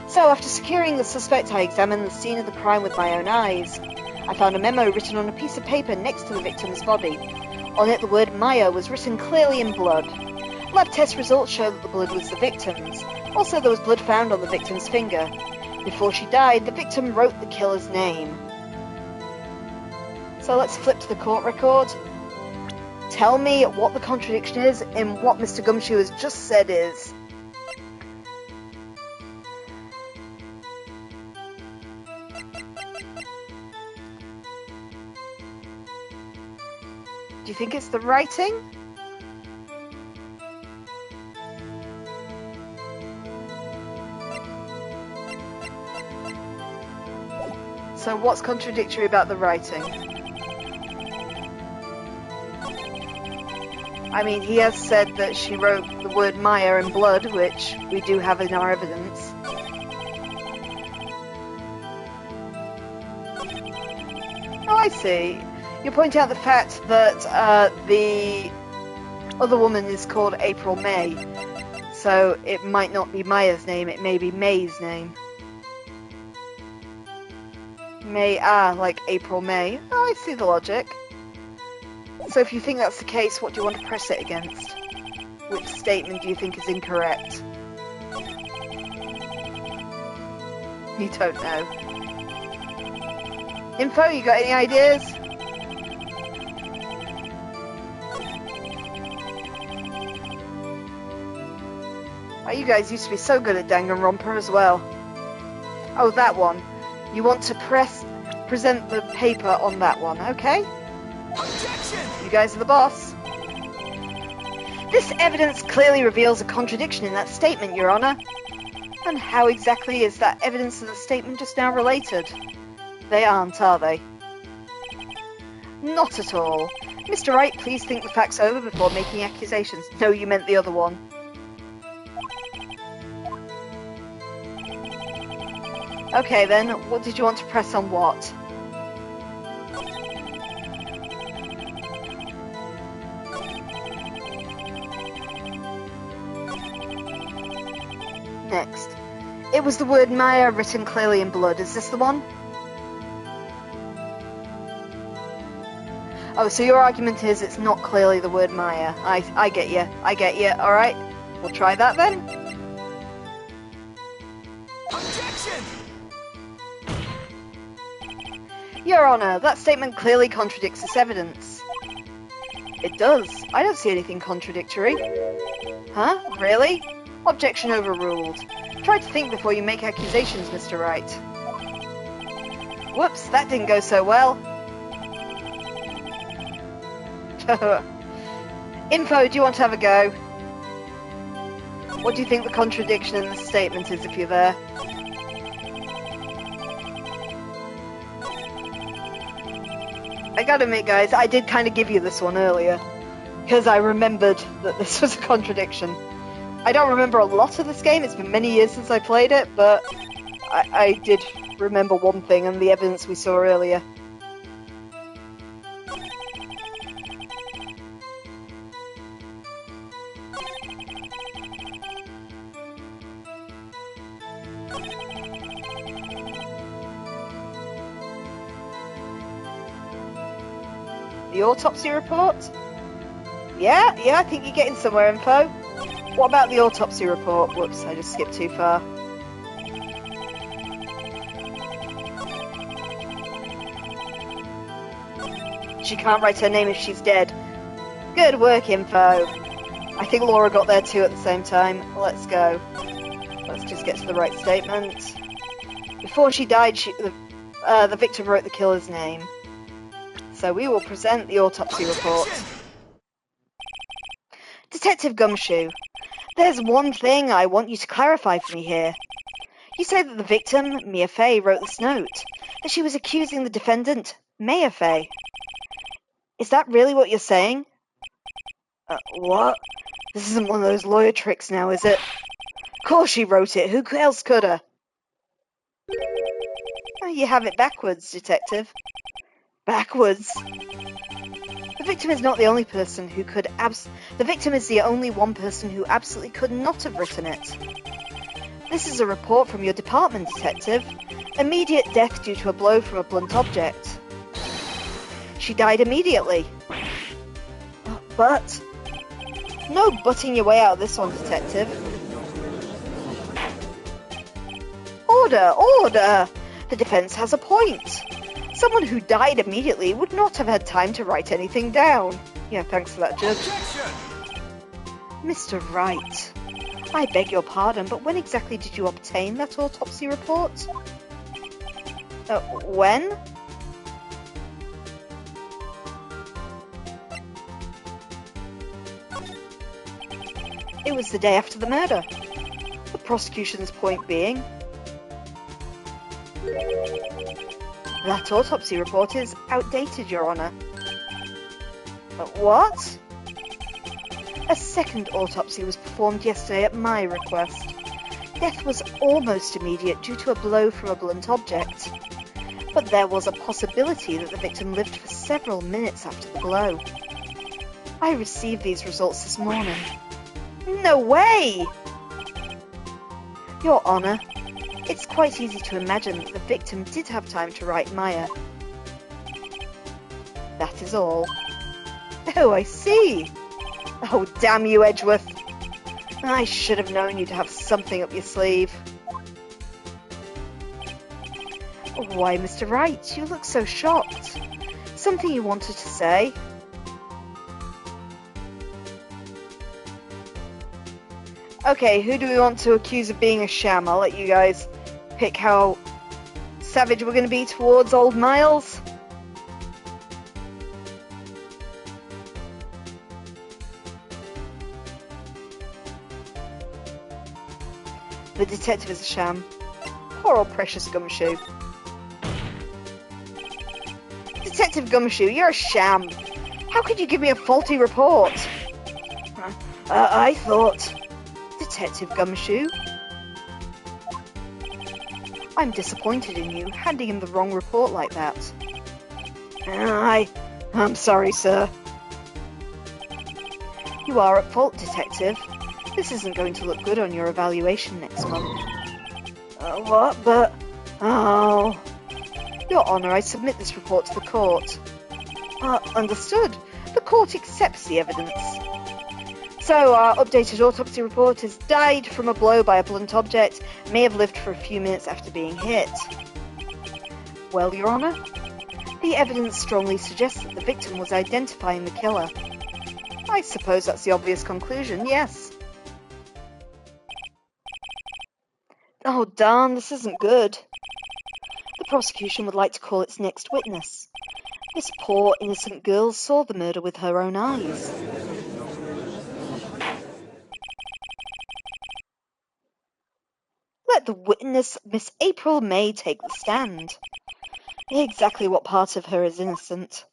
So, after securing the suspect, I examined the scene of the crime with my own eyes. I found a memo written on a piece of paper next to the victim's body. On it, the word Maya was written clearly in blood. Lab test results show that the blood was the victim's. Also, there was blood found on the victim's finger. Before she died, the victim wrote the killer's name. So let's flip to the court record. Tell me what the contradiction is in what Mr. Gumshoe has just said is. Do you think it's the writing? So what's contradictory about the writing? I mean, he has said that she wrote the word Maya in blood, which we do have in our evidence. Oh, I see. You point out the fact that the other woman is called April May. So it might not be Maya's name, it may be May's name. May, like April May. Oh, I see the logic. So if you think that's the case, what do you want to press it against? Which statement do you think is incorrect? You don't know. Info, you got any ideas? Oh, you guys used to be so good at Danganronpa as well. Oh, that one. You want to present the paper on that one, okay? Objection! You guys are the boss. This evidence clearly reveals a contradiction in that statement, Your Honor. And how exactly is that evidence to the statement just now related? They aren't, are they? Not at all. Mr. Wright, please think the facts over before making accusations. No, you meant the other one. Okay then, what did you want to press on what? Next. It was the word Maya written clearly in blood. Is this the one? Oh, so your argument is it's not clearly the word Maya. I get you. I get you. Alright. We'll try that then. Objection! Your Honor, that statement clearly contradicts this evidence. It does. I don't see anything contradictory. Huh? Really? Objection overruled. Try to think before you make accusations, Mr. Wright. Whoops, that didn't go so well. Info, do you want to have a go? What do you think the contradiction in the statement is if you're there? I gotta admit, guys, I did kind of give you this one earlier, because I remembered that this was a contradiction. I don't remember a lot of this game, it's been many years since I played it, but I did remember one thing and the evidence we saw earlier. The autopsy report? Yeah, I think you're getting somewhere, Info. What about the autopsy report? Whoops, I just skipped too far. She can't write her name if she's dead. Good work, Info. I think Laura got there too at the same time. Let's go. Let's just get to the right statement. Before she died, the victim wrote the killer's name. So we will present the autopsy report. Detective Gumshoe, there's one thing I want you to clarify for me here. You say that the victim, Mia Fey, wrote this note, that she was accusing the defendant, Maya Fey. Is that really what you're saying? What? This isn't one of those lawyer tricks now, is it? Of course she wrote it. Who else could have? You have it backwards, Detective. Backwards? The victim is not the only person who could The victim is the only one person who absolutely could not have written it. This is a report from your department, Detective. Immediate death due to a blow from a blunt object. She died immediately. But... No butting your way out of this one, Detective. Order! The defense has a point. Someone who died immediately would not have had time to write anything down. Yeah, thanks for that, Judge. Objection! Mr. Wright, I beg your pardon, but when exactly did you obtain that autopsy report? When? It was the day after the murder. The prosecution's point being... That autopsy report is outdated, Your Honour. What? A second autopsy was performed yesterday at my request. Death was almost immediate due to a blow from a blunt object. But there was a possibility that the victim lived for several minutes after the blow. I received these results this morning. No way! Your Honour, it's quite easy to imagine that the victim did have time to write Maya. That is all. Oh, I see. Oh, damn you, Edgeworth. I should have known you'd have something up your sleeve. Why, Mr. Wright, you look so shocked. Something you wanted to say? Okay, who do we want to accuse of being a sham? I'll let you guys pick how savage we're going to be towards old Miles. The detective is a sham. Poor old precious Gumshoe. Detective Gumshoe, you're a sham. How could you give me a faulty report? I thought... Detective Gumshoe? I'm disappointed in you, handing him the wrong report like that. I'm sorry, sir. You are at fault, Detective. This isn't going to look good on your evaluation next month. What? But... Oh... Your Honour, I submit this report to the court. Understood. The court accepts the evidence. So, our updated autopsy report is died from a blow by a blunt object, may have lived for a few minutes after being hit. Well, Your Honour, the evidence strongly suggests that the victim was identifying the killer. I suppose that's the obvious conclusion, yes. Oh darn, this isn't good. The prosecution would like to call its next witness. This poor, innocent girl saw the murder with her own eyes. Let the witness, Miss April May, take the stand. Exactly what part of her is innocent?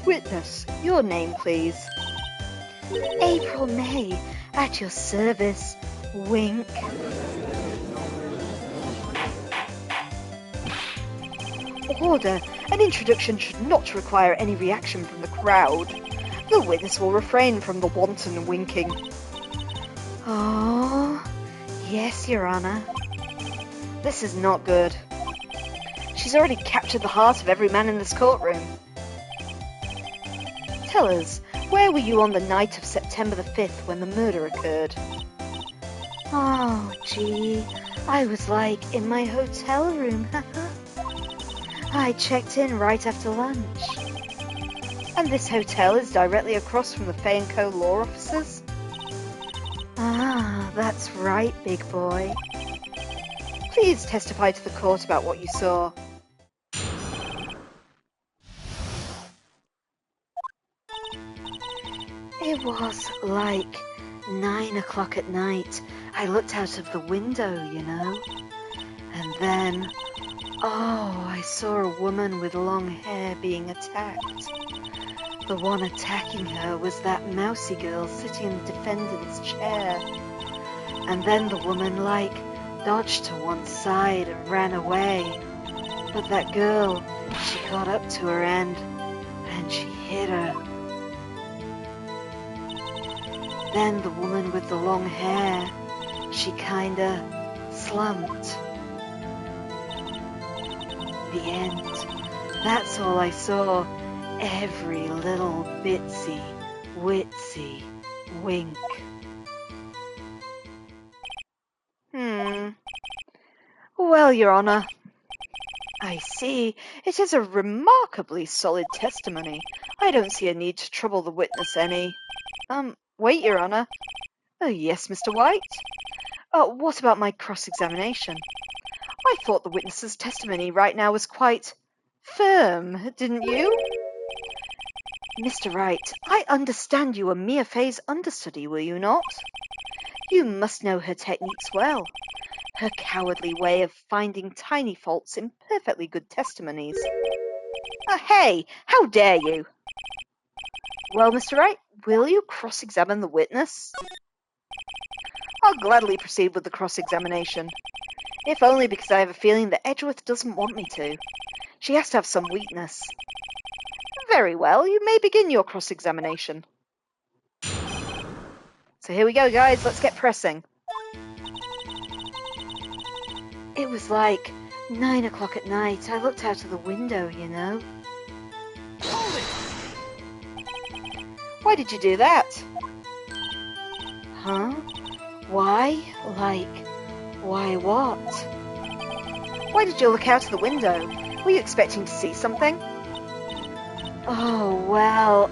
Witness, your name, please. April May, at your service. Wink. Order. An introduction should not require any reaction from the crowd. The witness will refrain from the wanton winking. Oh, yes, Your Honour. This is not good. She's already captured the heart of every man in this courtroom. Tell us, where were you on the night of September the 5th when the murder occurred? Oh, gee, I was in my hotel room. I checked in right after lunch. And this hotel is directly across from the Fay & Co. law offices? Ah, that's right, big boy. Please testify to the court about what you saw. It was 9 o'clock at night. I looked out of the window, and then, I saw a woman with long hair being attacked. The one attacking her was that mousy girl sitting in the defendant's chair. And then the woman, dodged to one side and ran away. But that girl, she got up to her and she hit her. Then the woman with the long hair, she kinda slumped. The end. That's all I saw. Every little bitsy, witsy wink. Well, Your Honor, I see. It is a remarkably solid testimony. I don't see a need to trouble the witness any. Wait, Your Honor. Oh, yes, Mr. White? What about my cross-examination? I thought the witness's testimony right now was quite firm, didn't you? Mr. Wright, I understand you were Mia Fey's understudy, were you not? You must know her techniques well. Her cowardly way of finding tiny faults in perfectly good testimonies. Hey, how dare you? Well, Mr. Wright, will you cross-examine the witness? I'll gladly proceed with the cross-examination. If only because I have a feeling that Edgeworth doesn't want me to. She has to have some weakness. Very well, you may begin your cross-examination. So here we go, guys. Let's get pressing. It was 9 o'clock at night. I looked out of the window, Hold it! Why did you do that? Huh? Why? Why what? Why did you look out of the window? Were you expecting to see something? Oh, well,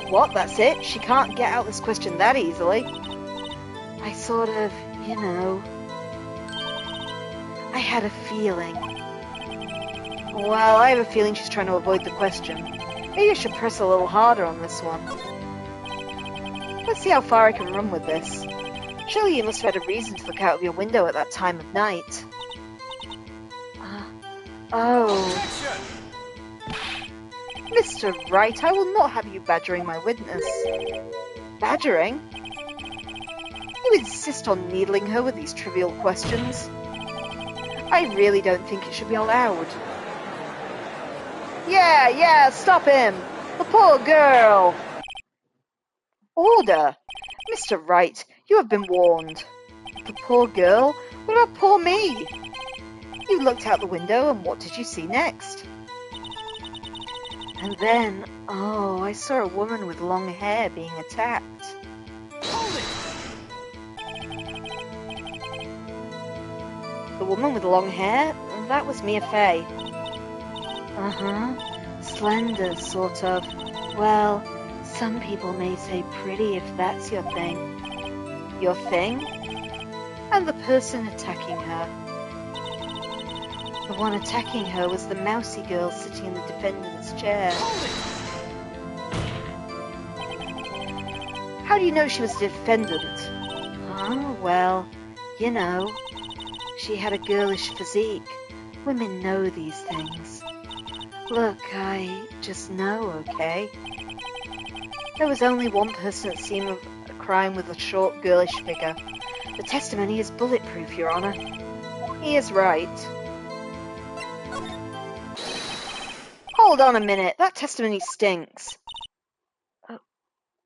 What, that's it? She can't get out this question that easily. I sort of, I had a feeling. Well, I have a feeling she's trying to avoid the question. Maybe I should press a little harder on this one. Let's see how far I can run with this. Surely you must have had a reason to look out of your window at that time of night. Objection! Mr. Wright, I will not have you badgering my witness. Badgering? You insist on needling her with these trivial questions. I really don't think it should be allowed. Yeah, stop him! The poor girl! Order! Mr. Wright, you have been warned. The poor girl? What about poor me? You looked out the window, and what did you see next? And then, I saw a woman with long hair being attacked. Hold it! The woman with long hair? That was Mia Fey. Slender, sort of. Well, some people may say pretty if that's your thing. Your thing? And the person attacking her. The one attacking her was the mousy girl sitting in the defendant's chair. How do you know she was a defendant? Well, she had a girlish physique. Women know these things. Look, I just know, okay? There was only one person at the scene of a crime with a short, girlish figure. The testimony is bulletproof, Your Honor. He is right. Hold on a minute. That testimony stinks.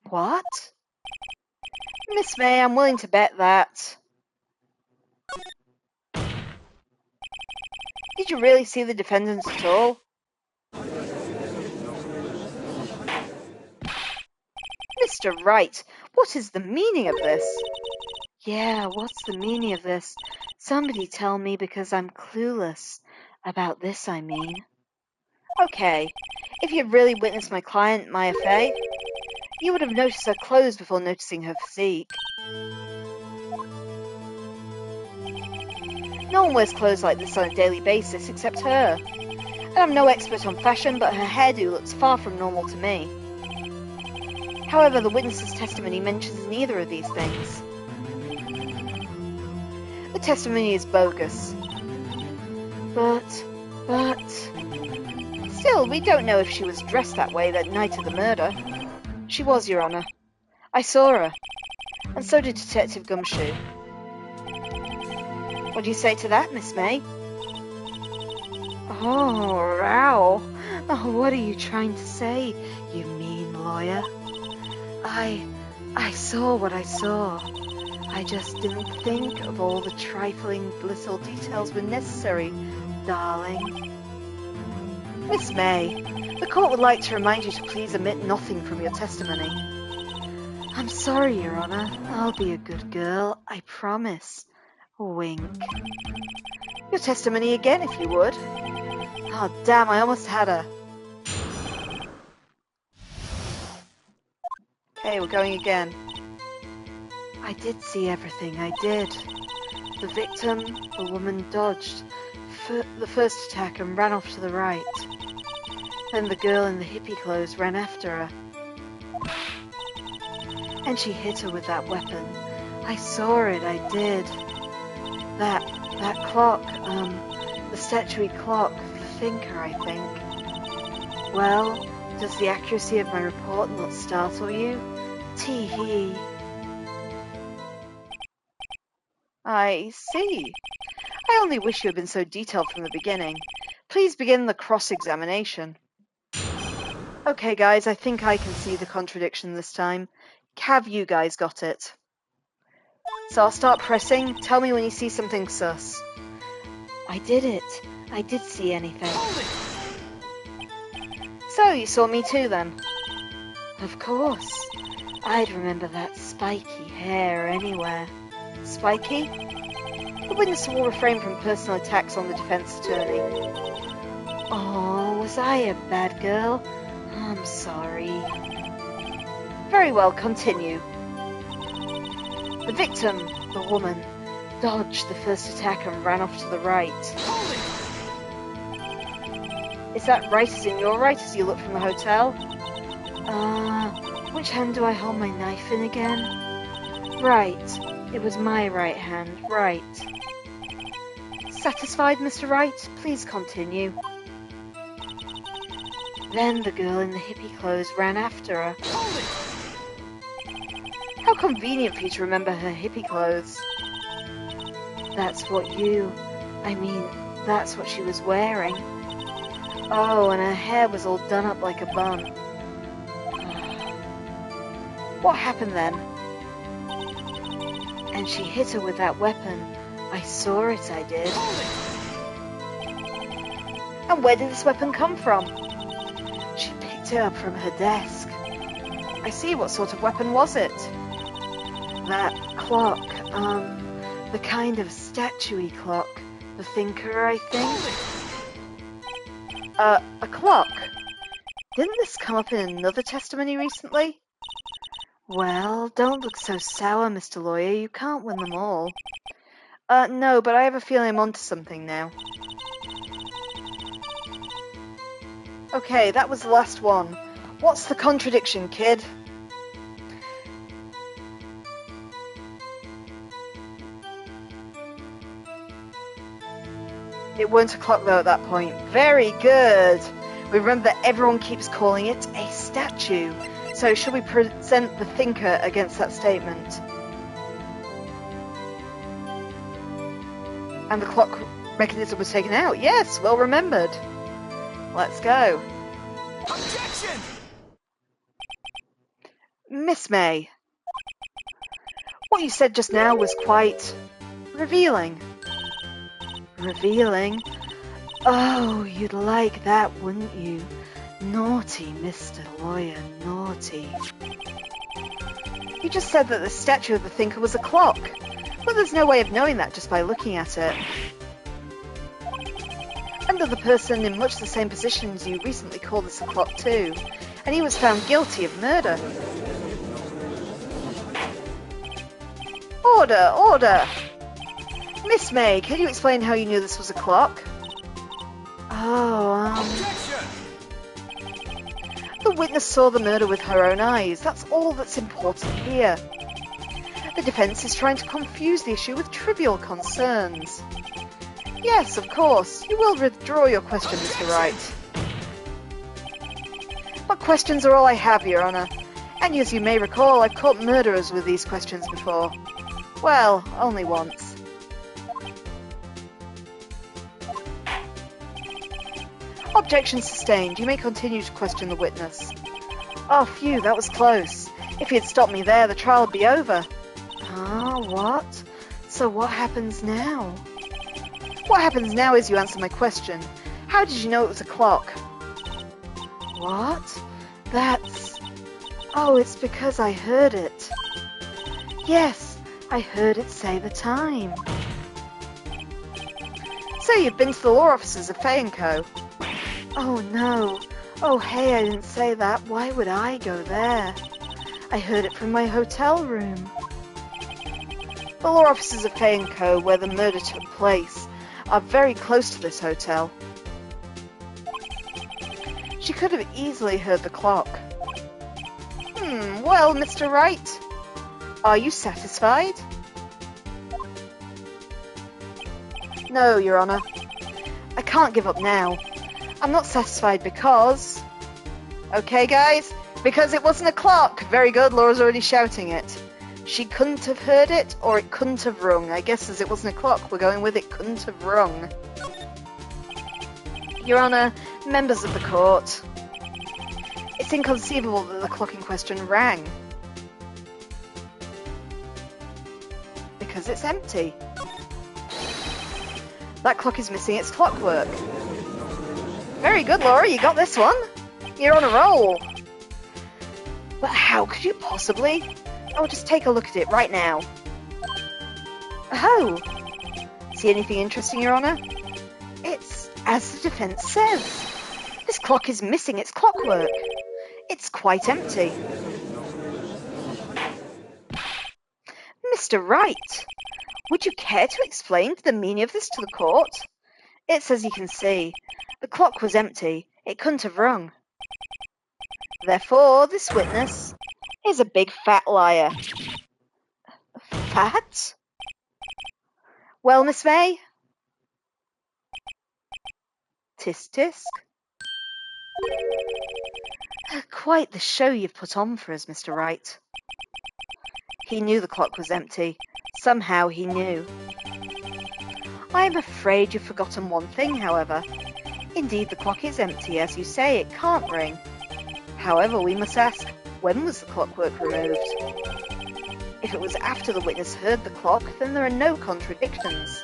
What? Miss May, I'm willing to bet that. Did you really see the defendants at all? Mr. Wright, what is the meaning of this? Yeah, what's the meaning of this? Somebody tell me because I'm clueless. About this, I mean. Okay, if you had really witnessed my client, Maya Fey, you would have noticed her clothes before noticing her physique. No one wears clothes like this on a daily basis except her. And I'm no expert on fashion, but her hairdo looks far from normal to me. However, the witness's testimony mentions neither of these things. The testimony is bogus. But... Still, we don't know if she was dressed that way that night of the murder. She was, Your Honour. I saw her. And so did Detective Gumshoe. What do you say to that, Miss May? Oh, row. Oh, what are you trying to say, you mean lawyer? I saw what I saw. I just didn't think of all the trifling little details were necessary, darling. Miss May, the court would like to remind you to please omit nothing from your testimony. I'm sorry, Your Honour. I'll be a good girl, I promise. Wink. Your testimony again, if you would. Oh, damn, I almost had her. Okay, we're going again. I did see everything, I did. The victim, the woman, dodged the first attack and ran off to the right. Then the girl in the hippie clothes ran after her. And she hit her with that weapon. I saw it, I did. That clock, the statuary clock, the thinker, I think. Well, does the accuracy of my report not startle you? Tee-hee. I see. I only wish you had been so detailed from the beginning. Please begin the cross-examination. Okay, guys, I think I can see the contradiction this time. Have you guys got it? So I'll start pressing. Tell me when you see something sus. I did it. I did see anything. So, you saw me too, then? Of course. I'd remember that spiky hair anywhere. Spiky? The witness will refrain from personal attacks on the defense attorney. Oh, was I a bad girl? I'm sorry. Very well, continue. The victim, the woman, dodged the first attack and ran off to the right. Is that right as in your right as you look from the hotel? Which hand do I hold my knife in again? Right. It was my right hand, right. Satisfied, Mr. Wright? Please continue. Then the girl in the hippie clothes ran after her. How convenient for you to remember her hippie clothes. That's what that's what she was wearing. Oh, and her hair was all done up like a bun. What happened then? And she hit her with that weapon. I saw it, I did. And where did this weapon come from? She picked it up from her desk. I see. What sort of weapon was it? That clock, the kind of statuary clock. The thinker, I think. A clock? Didn't this come up in another testimony recently? Well, don't look so sour, Mr. Lawyer. You can't win them all. No, but I have a feeling I'm onto something now. Okay, that was the last one. What's the contradiction, kid? It weren't a clock though at that point. Very good. Remember that everyone keeps calling it a statue. So shall we present the thinker against that statement? And the clock mechanism was taken out. Yes, well remembered. Let's go. Objection! Miss May, what you said just now was quite revealing. Revealing? Oh, you'd like that, wouldn't you? Naughty, Mr. Lawyer, naughty. You just said that the statue of the thinker was a clock. But there's no way of knowing that just by looking at it. Another person in much the same position as you recently called this a clock too, and he was found guilty of murder. Order! Order! Miss May, can you explain how you knew this was a clock? Objection! The witness saw the murder with her own eyes. That's all that's important here. The defense is trying to confuse the issue with trivial concerns. Yes, of course. You will withdraw your question, Mr. Wright. But questions are all I have, Your Honour. And as you may recall, I've caught murderers with these questions before. Well, only once. Objection sustained. You may continue to question the witness. Oh, phew, that was close. If you'd stopped me there, the trial would be over. Ah, what? So what happens now? What happens now is you answer my question. How did you know it was a clock? What? That's... Oh, it's because I heard it. Yes, I heard it say the time. So you've been to the law offices of Fay & Co. Oh no. Oh hey, I didn't say that. Why would I go there? I heard it from my hotel room. The law offices of Fay & Co, where the murder took place, are very close to this hotel. She could have easily heard the clock. Well, Mr. Wright, are you satisfied? No, Your Honour. I can't give up now. I'm not satisfied because... Okay, guys? Because it wasn't a clock. Very good, Laura's already shouting it. She couldn't have heard it, or it couldn't have rung. I guess as it wasn't a clock, we're going with it couldn't have rung. Your Honour, members of the court, it's inconceivable that the clock in question rang. Because it's empty. That clock is missing its clockwork. Very good, Laura, you got this one. You're on a roll. But how could you possibly... Oh, just take a look at it right now. Oh! See anything interesting, Your Honour? It's as the defence says. This clock is missing its clockwork. It's quite empty. Mr. Wright, would you care to explain the meaning of this to the court? It's as you can see. The clock was empty. It couldn't have rung. Therefore, this witness is a big fat liar. Fat? Well, Miss May? Tisk tisk. Quite the show you've put on for us, Mr. Wright. He knew the clock was empty. Somehow he knew. I am afraid you've forgotten one thing, however. Indeed, the clock is empty, as you say, it can't ring. However, we must ask, when was the clockwork removed? If it was after the witness heard the clock, then there are no contradictions.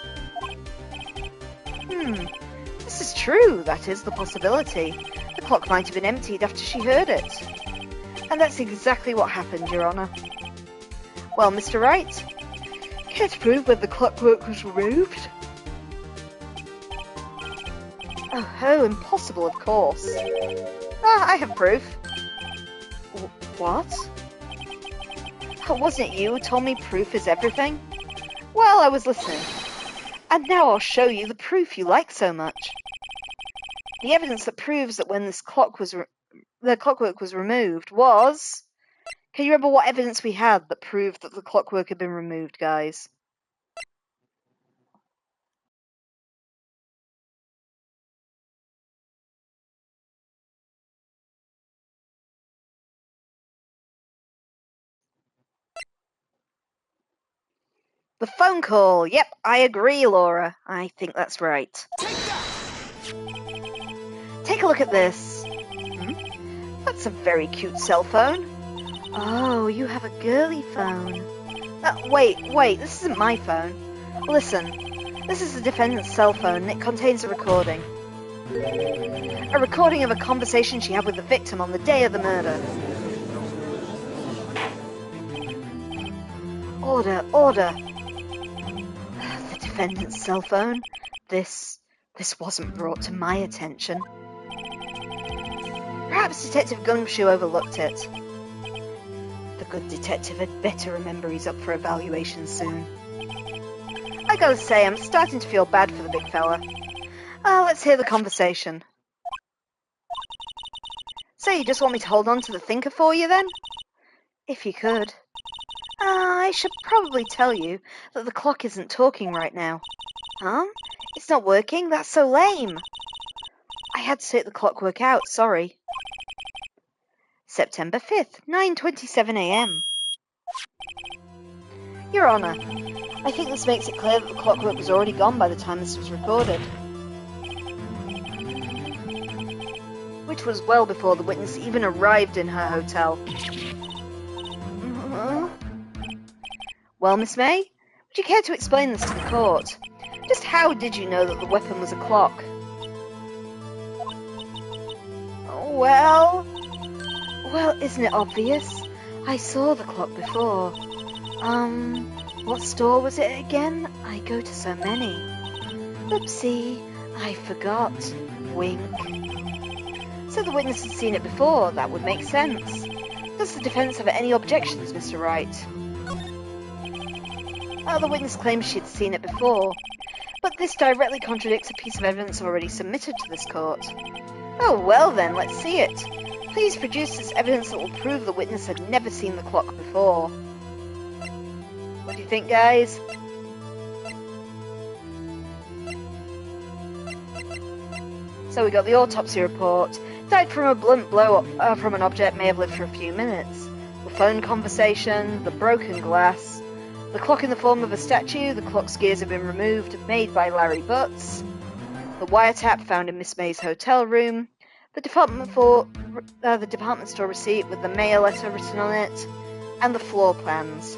This is true, that is the possibility. The clock might have been emptied after she heard it. And that's exactly what happened, Your Honour. Well, Mr. Wright, care to prove whether the clockwork was removed? Oh, impossible, of course. I have proof. What? Oh, wasn't it you who told me proof is everything? Well, I was listening. And now I'll show you the proof you like so much. The evidence that proves that when this clockwork was removed was... Can you remember what evidence we had that proved that the clockwork had been removed, guys? The phone call. Yep, I agree, Laura. I think that's right. Take a look at this. That's a very cute cell phone. Oh, you have a girly phone. Wait, this isn't my phone. Listen, this is the defendant's cell phone and it contains a recording. A recording of a conversation she had with the victim on the day of the murder. Order, order. The defendant's cell phone. This wasn't brought to my attention. Perhaps Detective Gumshoe overlooked it. The good detective had better remember he's up for evaluation soon. I gotta say, I'm starting to feel bad for the big fella. Let's hear the conversation. So you just want me to hold on to the thinker for you then? If you could. I should probably tell you that the clock isn't talking right now. Huh? It's not working? That's so lame. I had to take the clockwork out, sorry. September 5th, 9:27 a.m. Your Honour, I think this makes it clear that the clockwork was already gone by the time this was recorded. Which was well before the witness even arrived in her hotel. Well, Miss May, would you care to explain this to the court? Just how did you know that the weapon was a clock? Well, isn't it obvious? I saw the clock before. What store was it again? I go to so many. Oopsie, I forgot. Wink. So the witness had seen it before, that would make sense. Does the defence have any objections, Mr. Wright? The witness claims she had seen it before, but this directly contradicts a piece of evidence already submitted to this court. Oh well then, let's see it. Please produce this evidence that will prove the witness had never seen the clock before. What do you think, guys? So we got the autopsy report. Died from a blunt blow from an object, may have lived for a few minutes. The phone conversation, the broken glass, the clock in the form of a statue, the clock's gears have been removed, made by Larry Butts, the wiretap found in Miss May's hotel room, the department store receipt with the mail letter written on it, and the floor plans.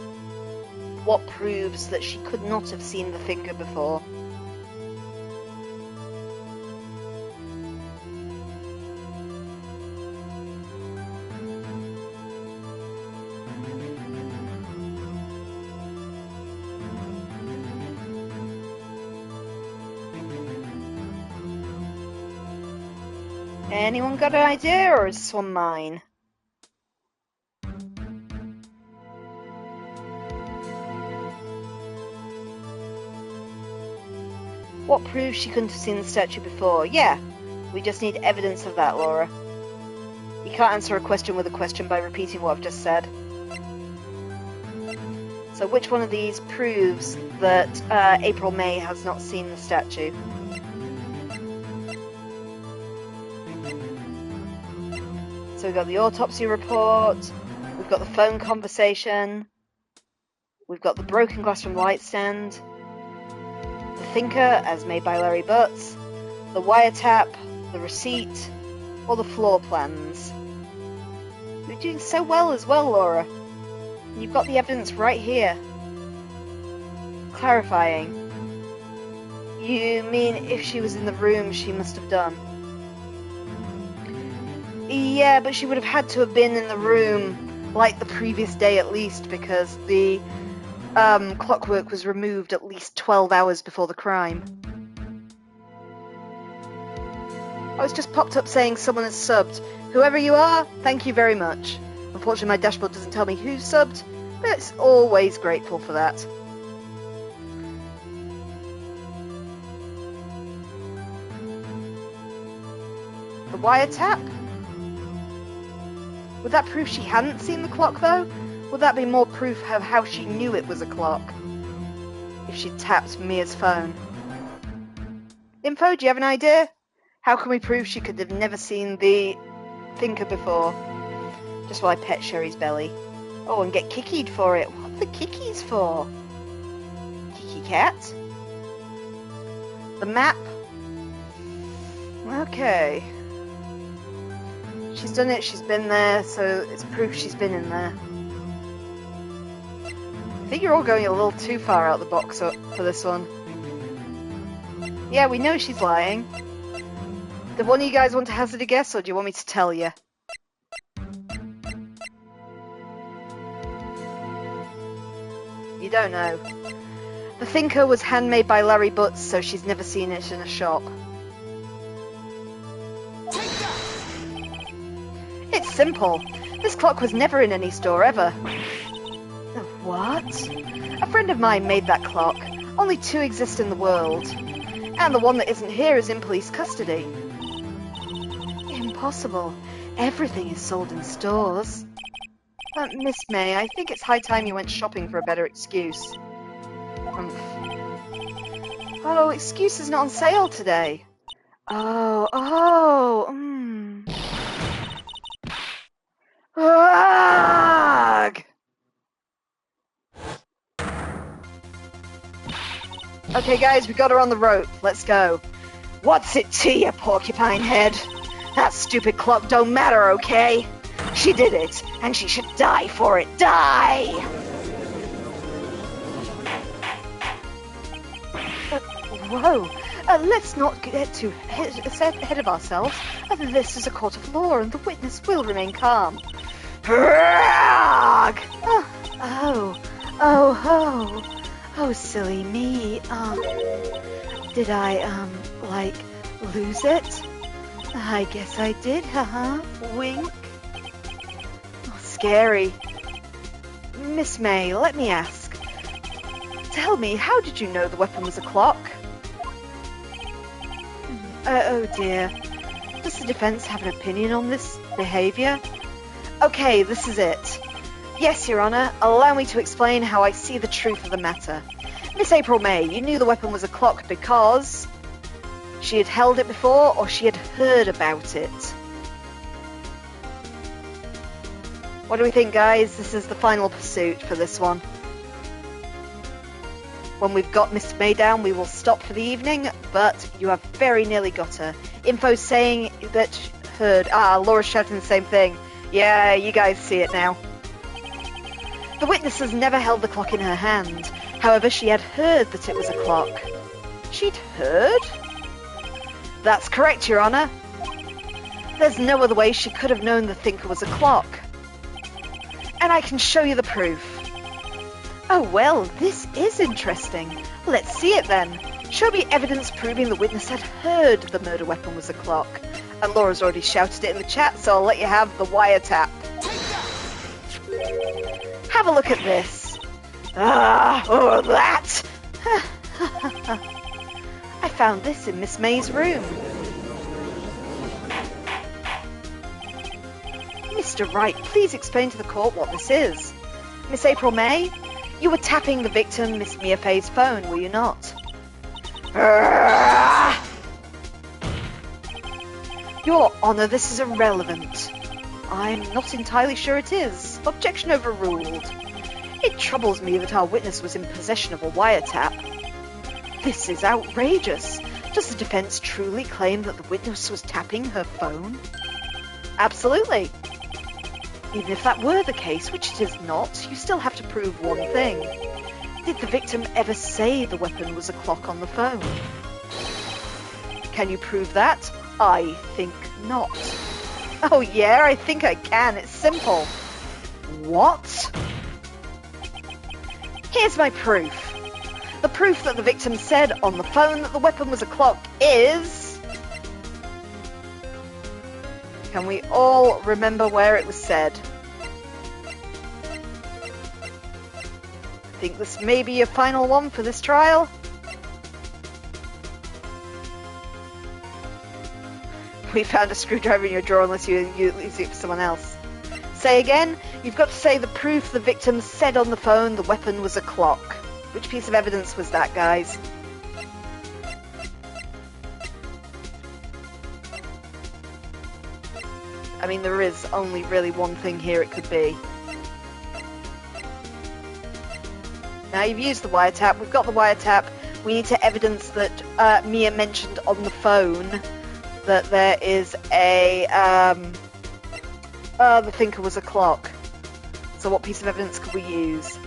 What proves that she could not have seen the finger before? Anyone got an idea, or is this one mine? What proves she couldn't have seen the statue before? Yeah, we just need evidence of that, Laura. You can't answer a question with a question by repeating what I've just said. So which one of these proves that April May has not seen the statue? So we've got the autopsy report, we've got the phone conversation, we've got the broken glass from the light stand, the thinker as made by Larry Butts, the wiretap, the receipt, or the floor plans. You're doing so well as well, Laura. And you've got the evidence right here. Clarifying. You mean if she was in the room, she must have done? Yeah, but she would have had to have been in the room like the previous day at least, because the clockwork was removed at least 12 hours before the crime. I was just popped up saying someone has subbed. Whoever you are, thank you very much. Unfortunately, my dashboard doesn't tell me who subbed, but it's always grateful for that. The wiretap? Would that prove she hadn't seen the clock, though? Would that be more proof of how she knew it was a clock? If she tapped Mia's phone. Info, do you have an idea? How can we prove she could have never seen the thinker before? Just while I pet Sherry's belly. Oh, and get kickied for it. What are the kickies for? Kiki cat? The map? Okay. She's done it, she's been there, so it's proof she's been in there. I think you're all going a little too far out the box for this one. Yeah, we know she's lying. Do one of you guys want to hazard a guess, or do you want me to tell you? You don't know. The Thinker was handmade by Larry Butts, so she's never seen it in a shop. It's simple. This clock was never in any store ever. What? A friend of mine made that clock. Only 2 exist in the world. And the one that isn't here is in police custody. Impossible. Everything is sold in stores. Miss May, I think it's high time you went shopping for a better excuse. Oh, excuse is not on sale today. Ugh. Okay, guys, we got her on the rope. Let's go. What's it to you, porcupine head? That stupid clock don't matter, okay? She did it, and she should die for it. Die! Whoa. Let's not get too ahead of ourselves. This is a court of law, and the witness will remain calm. Oh, silly me. Did I, lose it? I guess I did, wink. Oh, scary. Miss May, let me ask. Tell me, how did you know the weapon was a clock? Oh dear. Does the defense have an opinion on this behavior? Okay, this is it. Yes, Your Honor, allow me to explain how I see the truth of the matter. Miss April May, you knew the weapon was a clock because she had held it before or she had heard about it. What do we think, guys? This is the final pursuit for this one. When we've got Miss May down, we will stop for the evening, but you have very nearly got her. Info saying that heard... Laura's shouting the same thing. Yeah, you guys see it now. The witness has never held the clock in her hand. However, she had heard that it was a clock. She'd heard? That's correct, Your Honor. There's no other way she could have known the Thinker was a clock. And I can show you the proof. Oh, well, this is interesting. Let's see it then. Show me evidence proving the witness had heard the murder weapon was a clock. And Laura's already shouted it in the chat, so I'll let you have the wiretap. Have a look at this. That! I found this in Miss May's room. Mr. Wright, please explain to the court what this is. Miss April May, you were tapping the victim, Miss Mia Fay's phone, were you not? Your Honour, this is irrelevant. I'm not entirely sure it is. Objection overruled. It troubles me that our witness was in possession of a wiretap. This is outrageous. Does the defence truly claim that the witness was tapping her phone? Absolutely. Even if that were the case, which it is not, you still have to prove one thing. Did the victim ever say the weapon was a clock on the phone? Can you prove that? I think not. Oh yeah, I think I can. It's simple. What? Here's my proof. The proof that the victim said on the phone that the weapon was a clock is... Can we all remember where it was said? I think this may be your final one for this trial. We found a screwdriver in your drawer unless you use it for someone else. Say again, you've got to say the proof the victim said on the phone the weapon was a clock. Which piece of evidence was that, guys? I mean, there is only really one thing here it could be. Now you've used the wiretap, we've got the wiretap, we need to evidence that Mia mentioned on the phone that there is a, the Thinker was a clock. So what piece of evidence could we use?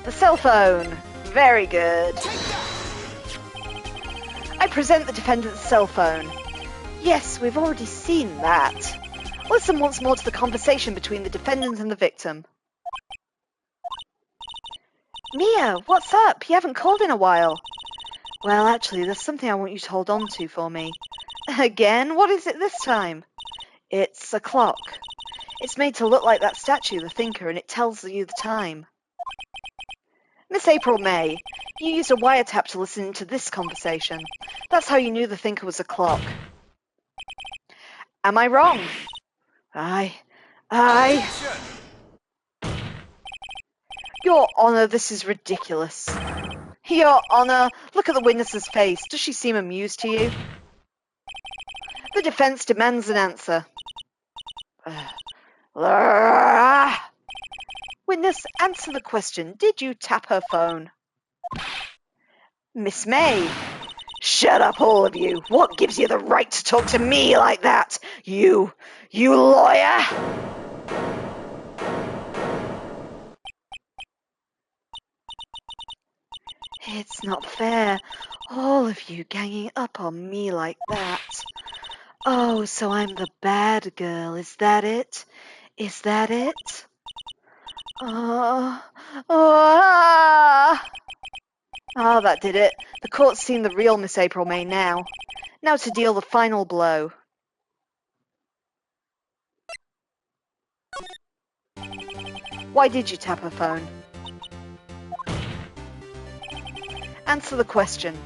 The cell phone. Very good. present the defendant's cell phone. Yes, we've already seen that. Listen once more to the conversation between the defendant and the victim. Mia, what's up? You haven't called in a while. Well, actually, there's something I want you to hold on to for me. Again? What is it this time? It's a clock. It's made to look like that statue, the thinker, and it tells you the time. Miss April May, you used a wiretap to listen to this conversation. That's how you knew the thinker was a clock. Am I wrong? I... Your Honour, this is ridiculous. Your Honour, look at the witness's face. Does she seem amused to you? The defence demands an answer. Witness, answer the question. Did you tap her phone? Miss May. Shut up, all of you. What gives you the right to talk to me like that? You lawyer? It's not fair. All of you ganging up on me like that. Oh, so I'm the bad girl. Is that it? Is that it? Oh, that did it. The court's seen the real Miss April May now. Now to deal the final blow. Why did you tap her phone? Answer the question.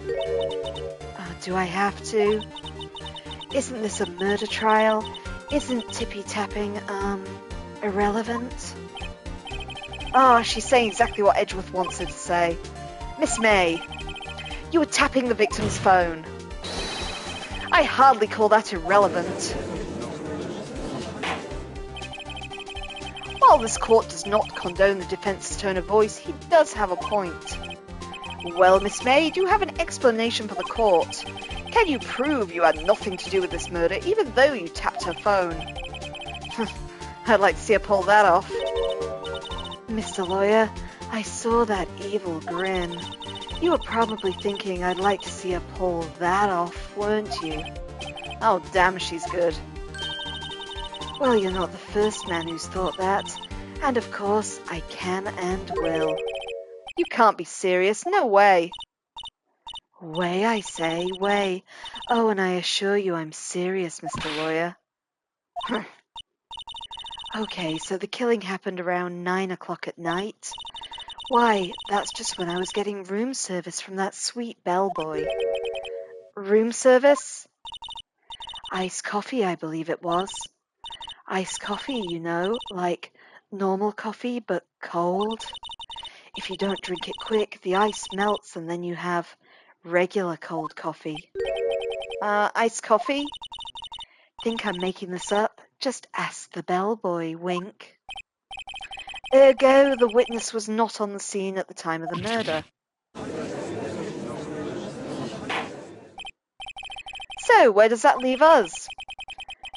Do I have to? Isn't this a murder trial? Isn't tippy-tapping, irrelevant? She's saying exactly what Edgeworth wants her to say. Miss May, you were tapping the victim's phone. I hardly call that irrelevant. While this court does not condone the defence's tone of voice, he does have a point. Well, Miss May, do you have an explanation for the court? Can you prove you had nothing to do with this murder, even though you tapped her phone? I'd like to see her pull that off. Mr. Lawyer, I saw that evil grin. You were probably thinking I'd like to see her pull that off, weren't you? Oh, damn, she's good. Well, you're not the first man who's thought that. And of course, I can and will. You can't be serious. No way. Way, I say, way. Oh, and I assure you I'm serious, Mr. Lawyer. Okay, so the killing happened around 9 o'clock at night. Why, that's just when I was getting room service from that sweet bellboy. Room service? Iced coffee, I believe it was. Iced coffee, you know, like normal coffee, but cold. If you don't drink it quick, the ice melts and then you have regular cold coffee. Iced coffee? Think I'm making this up? Just ask the bellboy, wink. Ergo, the witness was not on the scene at the time of the murder. So, where does that leave us?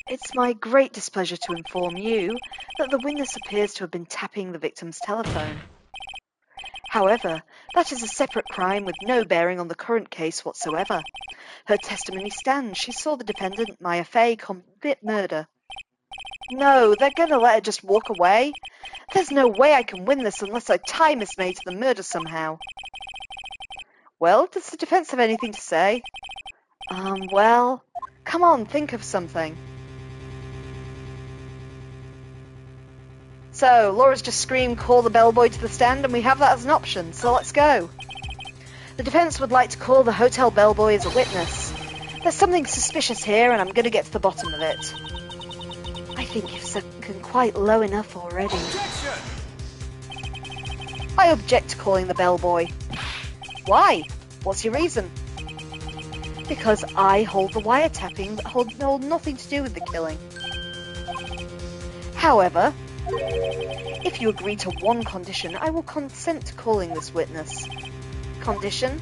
It's my great displeasure to inform you that the witness appears to have been tapping the victim's telephone. However, that is a separate crime with no bearing on the current case whatsoever. Her testimony stands. She saw the defendant, Maya Fay, commit murder. No, they're going to let her just walk away? There's no way I can win this unless I tie Miss May to the murder somehow. Well, does the defense have anything to say? Well, come on, think of something. So, Laura's just screamed, call the bellboy to the stand, and we have that as an option, so let's go. The defense would like to call the hotel bellboy as a witness. There's something suspicious here, and I'm going to get to the bottom of it. I think you've sunken quite low enough already. Objection! I object to calling the bellboy. Why? What's your reason? Because I hold the wiretapping that hold nothing to do with the killing. However, if you agree to one condition, I will consent to calling this witness. Condition?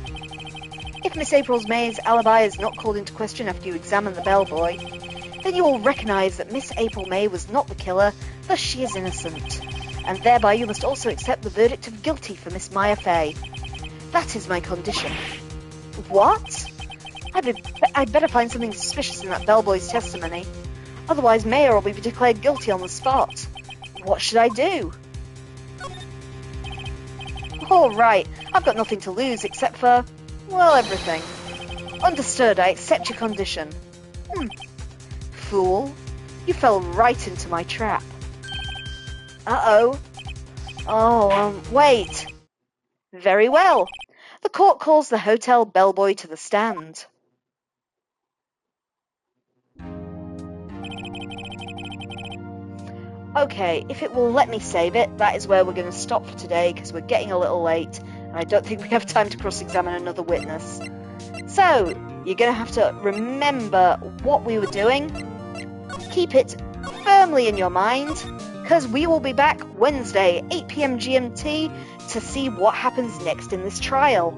If Miss April May's alibi is not called into question after you examine the bellboy, then you will recognise that Miss April May was not the killer, thus she is innocent. And thereby you must also accept the verdict of guilty for Miss Maya Fay. That is my condition. What? I'd better find something suspicious in that bellboy's testimony. Otherwise, Mayor will be declared guilty on the spot. What should I do? All right, I've got nothing to lose except for, well, everything. Understood, I accept your condition. Fool, you fell right into my trap. Uh-oh. Oh, wait. Very well. The court calls the hotel bellboy to the stand. Okay, if it will let me save it, that is where we're going to stop for today because we're getting a little late and I don't think we have time to cross-examine another witness. So, you're going to have to remember what we were doing. Keep it firmly in your mind because we will be back Wednesday, 8 p.m. GMT to see what happens next in this trial.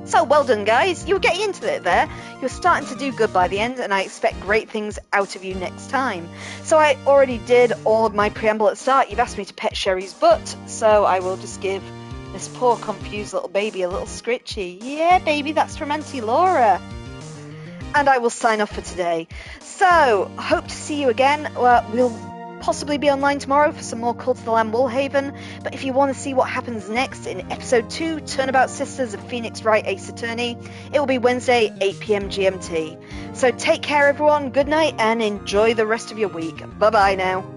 So well done, guys. You were getting into it there. You're starting to do good by the end, and I expect great things out of you next time. So I already did all of my preamble at the start. You've asked me to pet Sherry's butt, so I will just give this poor, confused little baby a little scritchy. Yeah, baby, that's from Auntie Laura. And I will sign off for today. So, hope to see you again. We'll possibly be online tomorrow for some more Cult of the Lamb Woolhaven, but if you want to see what happens next in episode 2, Turnabout Sisters of Phoenix Wright Ace Attorney, it will be Wednesday, 8 p.m. GMT. So take care everyone, good night, and enjoy the rest of your week. Bye bye now.